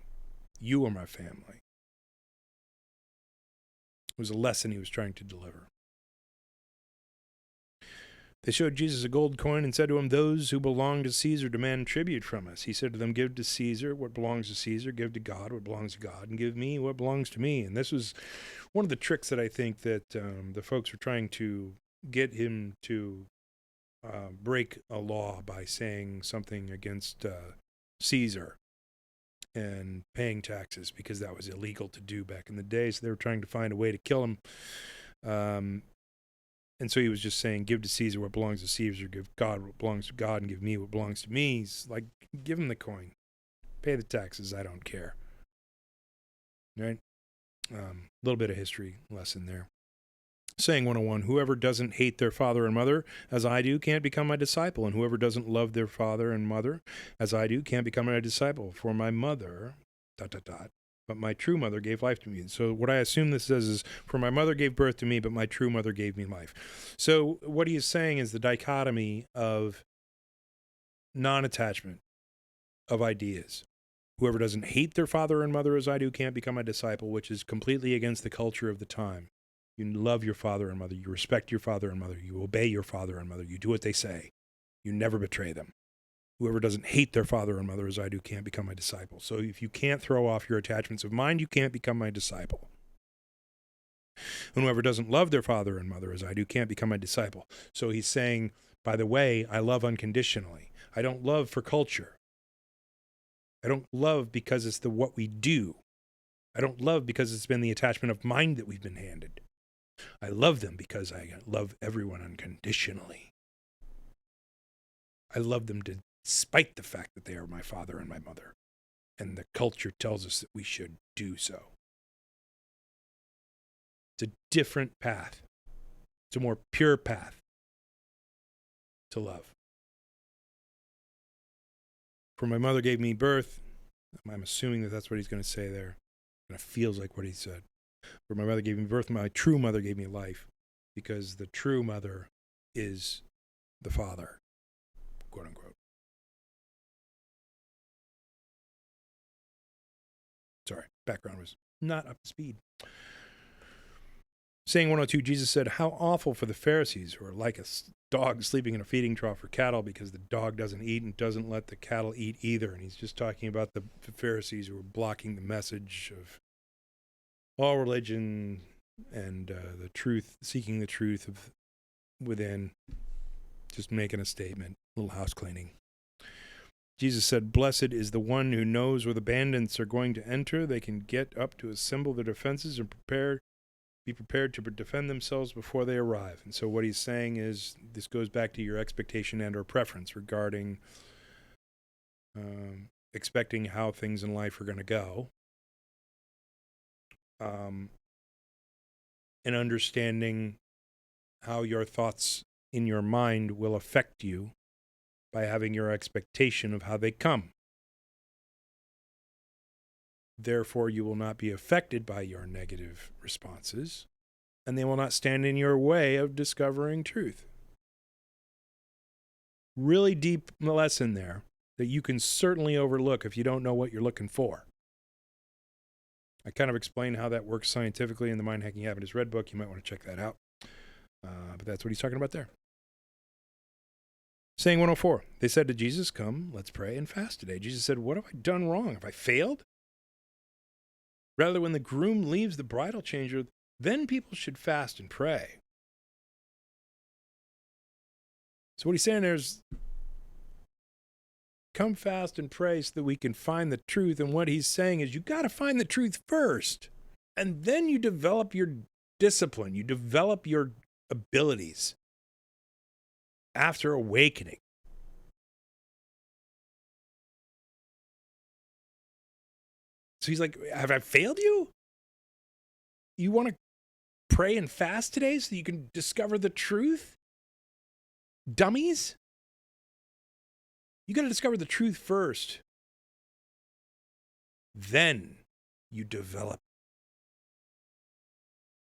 You are my family. It was a lesson he was trying to deliver. They showed Jesus a gold coin and said to him, "Those who belong to Caesar demand tribute from us." He said to them, "Give to Caesar what belongs to Caesar, give to God what belongs to God, and give me what belongs to me." And this was one of the tricks that I think that the folks were trying to get him to break a law by saying something against Caesar and paying taxes, because that was illegal to do back in the day. So they were trying to find a way to kill him. And so he was just saying, give to Caesar what belongs to Caesar, give God what belongs to God, and give me what belongs to me. He's like, give him the coin. Pay the taxes. I don't care. Right? A little bit of history lesson there. Saying 101, whoever doesn't hate their father and mother as I do can't become my disciple, and whoever doesn't love their father and mother as I do can't become my disciple. For my mother, ... but my true mother gave life to me. So what I assume this says is, for my mother gave birth to me, but my true mother gave me life. So what he is saying is the dichotomy of non-attachment of ideas. Whoever doesn't hate their father and mother as I do can't become my disciple, which is completely against the culture of the time. You love your father and mother. You respect your father and mother. You obey your father and mother. You do what they say. You never betray them. Whoever doesn't hate their father and mother as I do can't become my disciple. So if you can't throw off your attachments of mind, you can't become my disciple. And whoever doesn't love their father and mother as I do can't become my disciple. So he's saying, by the way, I love unconditionally. I don't love for culture. I don't love because it's what we do. I don't love because it's been the attachment of mind that we've been handed. I love them because I love everyone unconditionally. I love them despite the fact that they are my father and my mother. And the culture tells us that we should do so. It's a different path. It's a more pure path to love. For my mother gave me birth. I'm assuming that that's what he's going to say there. And it feels like what he said. For my mother gave me birth, my true mother gave me life. Because the true mother is the Father, quote unquote. Sorry, background was not up to speed. Saying 102, Jesus said, "How awful for the Pharisees, who are like a dog sleeping in a feeding trough for cattle, because the dog doesn't eat and doesn't let the cattle eat either." And he's just talking about the Pharisees who were blocking the message of all religion and the truth, seeking the truth of within, just making a statement, a little house cleaning. Jesus said, "Blessed is the one who knows where the bandits are going to enter. They can get up to assemble their defenses and be prepared to defend themselves before they arrive." And so what he's saying is, this goes back to your expectation and or preference regarding expecting how things in life are going to go, and understanding how your thoughts in your mind will affect you by having your expectation of how they come. Therefore, you will not be affected by your negative responses, and they will not stand in your way of discovering truth. Really deep lesson there that you can certainly overlook if you don't know what you're looking for. I kind of explain how that works scientifically in the Mind Hacking Habit is Red book. You might want to check that out. But that's what he's talking about there. Saying 104, they said to Jesus, "Come, let's pray and fast today." Jesus said, "What have I done wrong? Have I failed? Rather, when the groom leaves the bridal chamber, then people should fast and pray." So what he's saying there is, come fast and pray so that we can find the truth. And what he's saying is, you got to find the truth first. And then you develop your discipline. You develop your abilities after awakening. So he's like, have I failed you? You want to pray and fast today so you can discover the truth? Dummies? You got to discover the truth first. Then you develop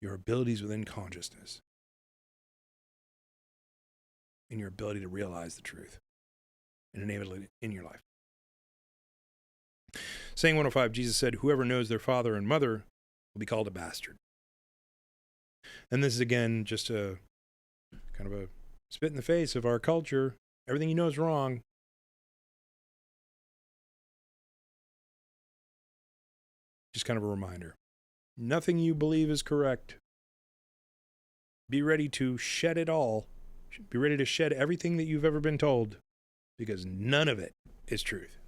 your abilities within consciousness and your ability to realize the truth and enable it in your life. Saying 105, Jesus said, "Whoever knows their father and mother will be called a bastard." And this is, again, just a kind of a spit in the face of our culture. Everything you know is wrong. Just kind of a reminder. Nothing you believe is correct. Be ready to shed it all. Be ready to shed everything that you've ever been told, because none of it is truth.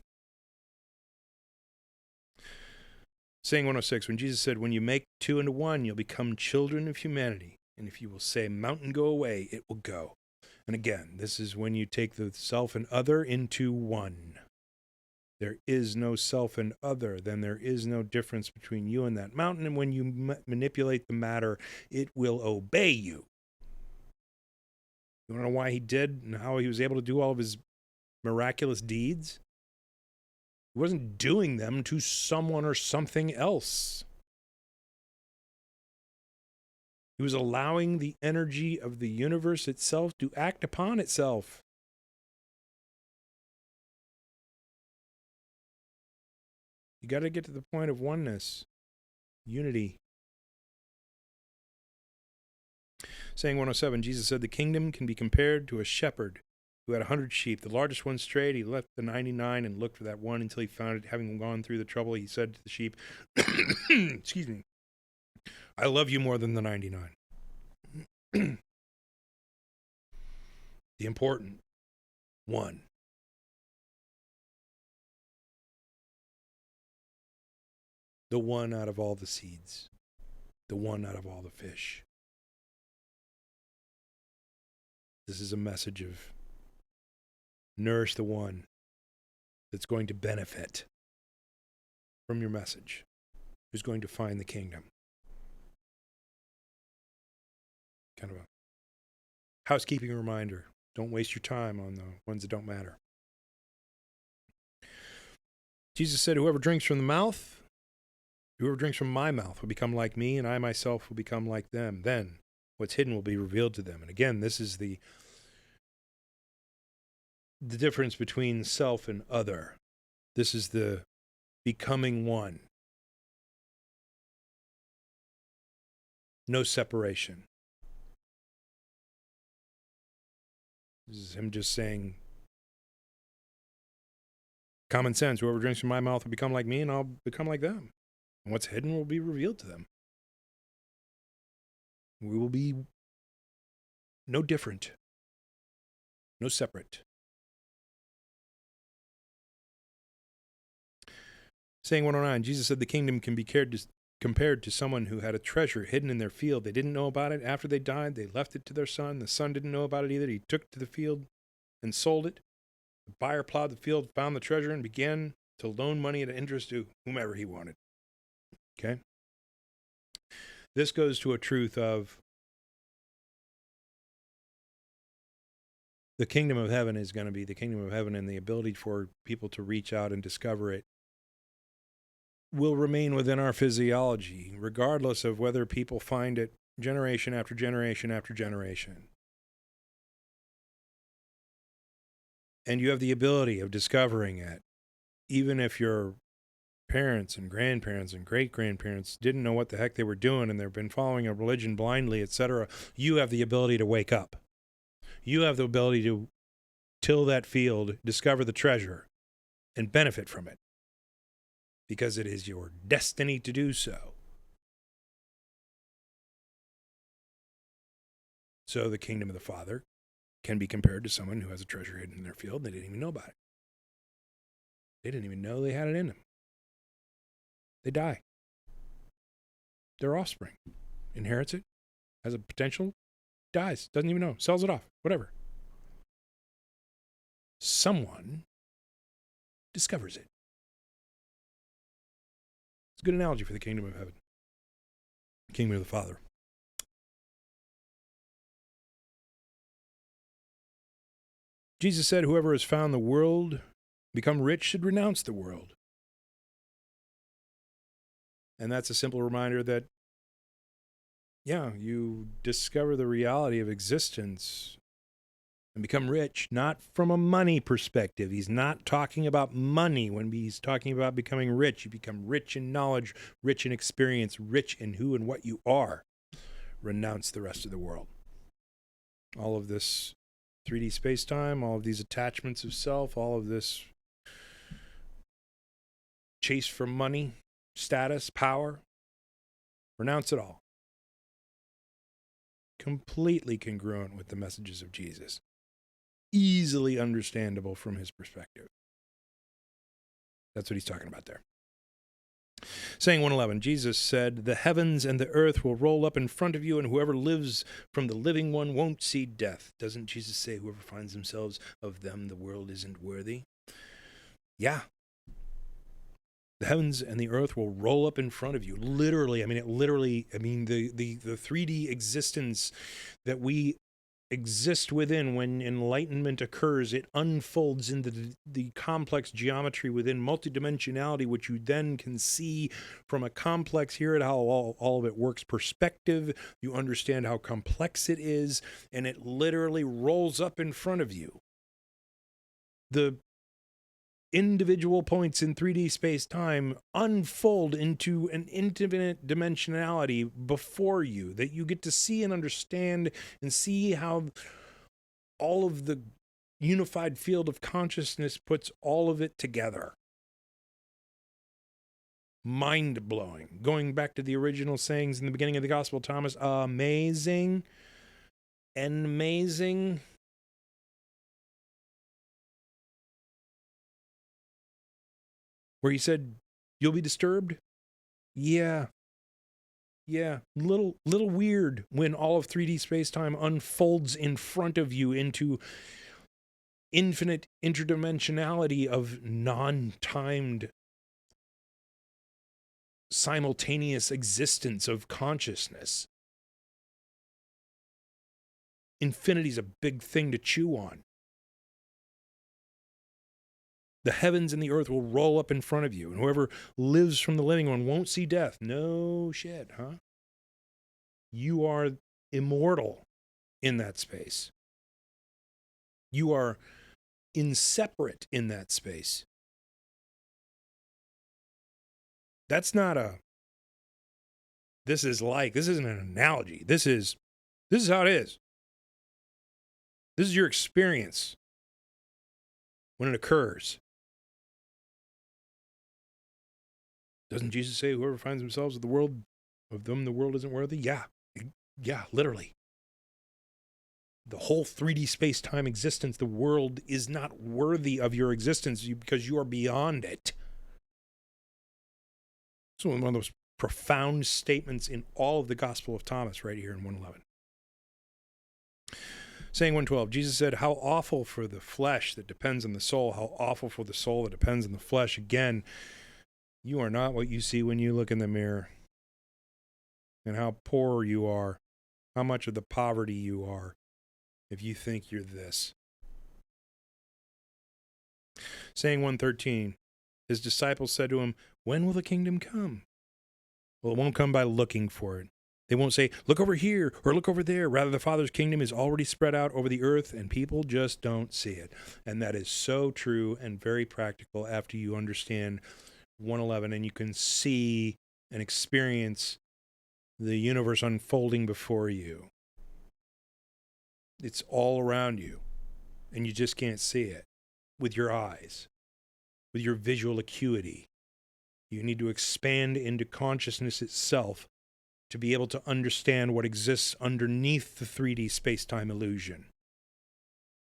Saying 106, when Jesus said, "When you make two into one, you'll become children of humanity. And if you will say, 'Mountain, go away,' it will go." And again, this is when you take the self and other into one. There is no self and other. Then there is no difference between you and that mountain. And when you manipulate the matter, it will obey you. You want to know why he did and how he was able to do all of his miraculous deeds? He wasn't doing them to someone or something else. He was allowing the energy of the universe itself to act upon itself. You got to get to the point of oneness, unity. Saying 107, Jesus said, "The kingdom can be compared to a shepherd who had 100 sheep. The largest one strayed. He left the 99 and looked for that one until he found it. Having gone through the trouble, he said to the sheep, excuse me, 'I love you more than the 99. The important one. The one out of all the seeds. The one out of all the fish. This is a message of nourish the one that's going to benefit from your message, who's going to find the kingdom. Kind of a housekeeping reminder. Don't waste your time on the ones that don't matter. Jesus said, whoever drinks from my mouth will become like me, and I myself will become like them. Then what's hidden will be revealed to them. And again, this is the difference between self and other. This is the becoming one. No separation. This is him just saying, common sense, whoever drinks from my mouth will become like me, and I'll become like them. And what's hidden will be revealed to them. We will be no different, no separate. Saying 109, Jesus said the kingdom can be compared to someone who had a treasure hidden in their field. They didn't know about it. After they died, they left it to their son. The son didn't know about it either. He took it to the field and sold it. The buyer plowed the field, found the treasure, and began to loan money at interest to whomever he wanted. Okay? This goes to a truth of the kingdom of heaven is going to be the kingdom of heaven, and the ability for people to reach out and discover it will remain within our physiology, regardless of whether people find it generation after generation after generation. And you have the ability of discovering it, even if your parents and grandparents and great-grandparents didn't know what the heck they were doing and they've been following a religion blindly, etc. You have the ability to wake up. You have the ability to till that field, discover the treasure, and benefit from it, because it is your destiny to do so. So the kingdom of the Father can be compared to someone who has a treasure hidden in their field and they didn't even know about it. They didn't even know they had it in them. They die. Their offspring inherits it, has a potential, dies, doesn't even know, sells it off, whatever. Someone discovers it. It's a good analogy for the kingdom of heaven, the kingdom of the Father. Jesus said, whoever has found the world, become rich, should renounce the world. And that's a simple reminder that, yeah, you discover the reality of existence and become rich, not from a money perspective. He's not talking about money when he's talking about becoming rich. You become rich in knowledge, rich in experience, rich in who and what you are. Renounce the rest of the world. All of this 3D space-time, all of these attachments of self, all of this chase for money, status, power, renounce it all. Completely congruent with the messages of Jesus. Easily understandable from his perspective. That's what he's talking about there. Saying 111, Jesus said, the heavens and the earth will roll up in front of you, and whoever lives from the living one won't see death. Doesn't Jesus say, whoever finds themselves of them, the world isn't worthy? Yeah. The heavens and the earth will roll up in front of you. Literally, the 3D existence that we exist within when enlightenment occurs, it unfolds into the complex geometry within multidimensionality, which you then can see from a complex, here at how all of it works perspective. You understand how complex it is, and it literally rolls up in front of you. The individual points in 3D space-time unfold into an infinite dimensionality before you that you get to see and understand and see how all of the unified field of consciousness puts all of it together. Mind-blowing. Going back to the original sayings in the beginning of the Gospel of Thomas, amazing and amazing. Where he said, you'll be disturbed? Yeah. Little weird when all of 3D space-time unfolds in front of you into infinite interdimensionality of non-timed simultaneous existence of consciousness. Infinity's a big thing to chew on. The heavens and the earth will roll up in front of you, and whoever lives from the living one won't see death. No shit, huh? You are immortal in that space. You are inseparate in that space. That's not this isn't an analogy. This is how it is. This is your experience when it occurs. Doesn't Jesus say, whoever finds themselves of the world, of them the world isn't worthy? Yeah. Yeah, literally. The whole 3D space-time existence, the world is not worthy of your existence because you are beyond it. So one of those profound statements in all of the Gospel of Thomas right here in 111. Saying 112, Jesus said, how awful for the flesh that depends on the soul, how awful for the soul that depends on the flesh. Again, you are not what you see when you look in the mirror. And how poor you are, how much of the poverty you are if you think you're this. Saying 113, his disciples said to him, when will the kingdom come? Well, it won't come by looking for it. They won't say, look over here or look over there. Rather, the Father's kingdom is already spread out over the earth, and people just don't see it. And that is so true and very practical after you understand 111 and you can see and experience the universe unfolding before you. It's all around you, and you just can't see it with your eyes, with your visual acuity. You need to expand into consciousness itself to be able to understand what exists underneath the 3D space-time illusion.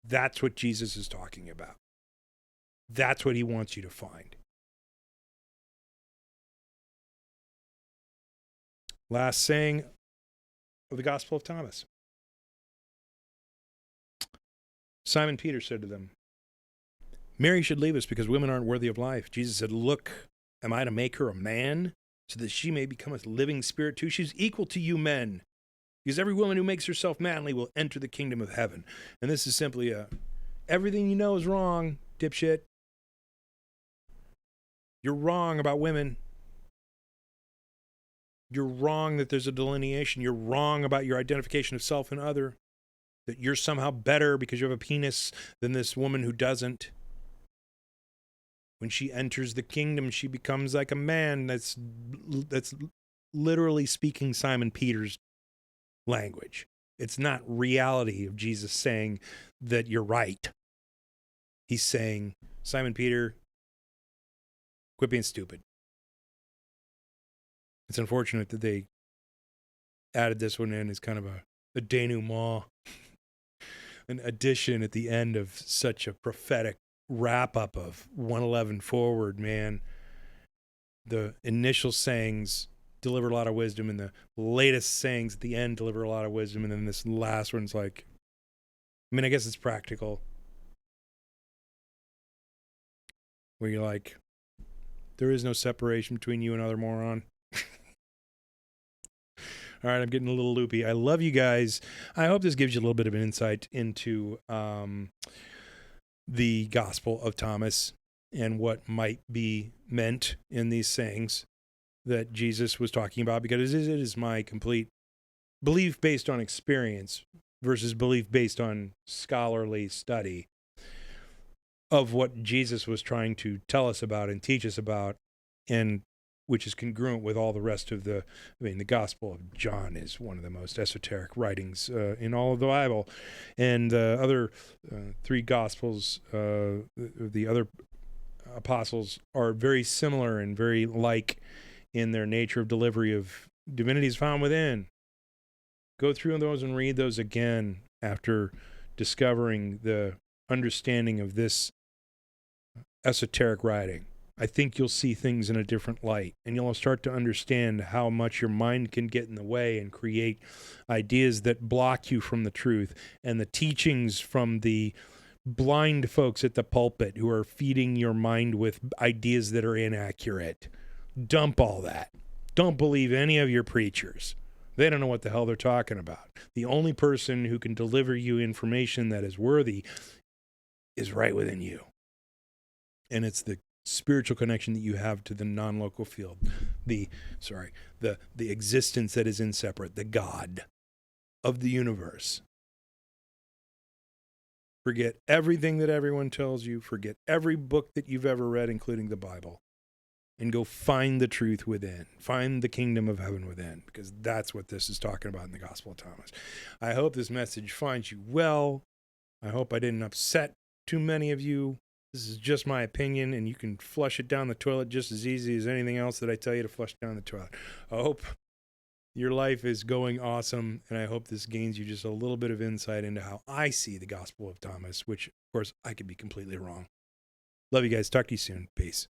That's what Jesus is talking about. That's what he wants you to find. Last saying of the Gospel of Thomas. Simon Peter said to them, Mary should leave us because women aren't worthy of life. Jesus said, look, am I to make her a man so that she may become a living spirit too? She's equal to you men, because every woman who makes herself manly will enter the kingdom of heaven. And this is simply everything you know is wrong, dipshit. You're wrong about women. You're wrong that there's a delineation. You're wrong about your identification of self and other, that you're somehow better because you have a penis than this woman who doesn't. When she enters the kingdom, she becomes like a man. That's literally speaking Simon Peter's language. It's not reality of Jesus saying that you're right. He's saying, Simon Peter, quit being stupid. It's unfortunate that they added this one in as kind of a denouement, an addition at the end of such a prophetic wrap-up of 111 forward, man. The initial sayings deliver a lot of wisdom, and the latest sayings at the end deliver a lot of wisdom, and then this last one's like, I mean, I guess it's practical, where you're like, there is no separation between you and other moron. All right, I'm getting a little loopy. I love you guys. I hope this gives you a little bit of an insight into the Gospel of Thomas and what might be meant in these sayings that Jesus was talking about, because it is my complete belief based on experience versus belief based on scholarly study of what Jesus was trying to tell us about and teach us about, and which is congruent with all the rest of the Gospel of John is one of the most esoteric writings in all of the Bible. And the other three Gospels, the other apostles, are very similar and very like in their nature of delivery of divinities found within. Go through those and read those again after discovering the understanding of this esoteric writing. I think you'll see things in a different light, and you'll start to understand how much your mind can get in the way and create ideas that block you from the truth, and the teachings from the blind folks at the pulpit who are feeding your mind with ideas that are inaccurate. Dump all that. Don't believe any of your preachers. They don't know what the hell they're talking about. The only person who can deliver you information that is worthy is right within you. And it's the spiritual connection that you have to the non-local field, the existence that is inseparate, the God of the universe. Forget everything that everyone tells you. Forget every book that you've ever read, including the Bible, and go find the truth within. Find the kingdom of heaven within, because that's what this is talking about in the Gospel of Thomas. I hope this message finds you well. I hope I didn't upset too many of you. This is just my opinion, and you can flush it down the toilet just as easy as anything else that I tell you to flush down the toilet. I hope Your life is going awesome, and I hope this gains you just a little bit of insight into how I see the Gospel of Thomas, which, of course, I could be completely wrong. Love you guys. Talk to you soon. Peace.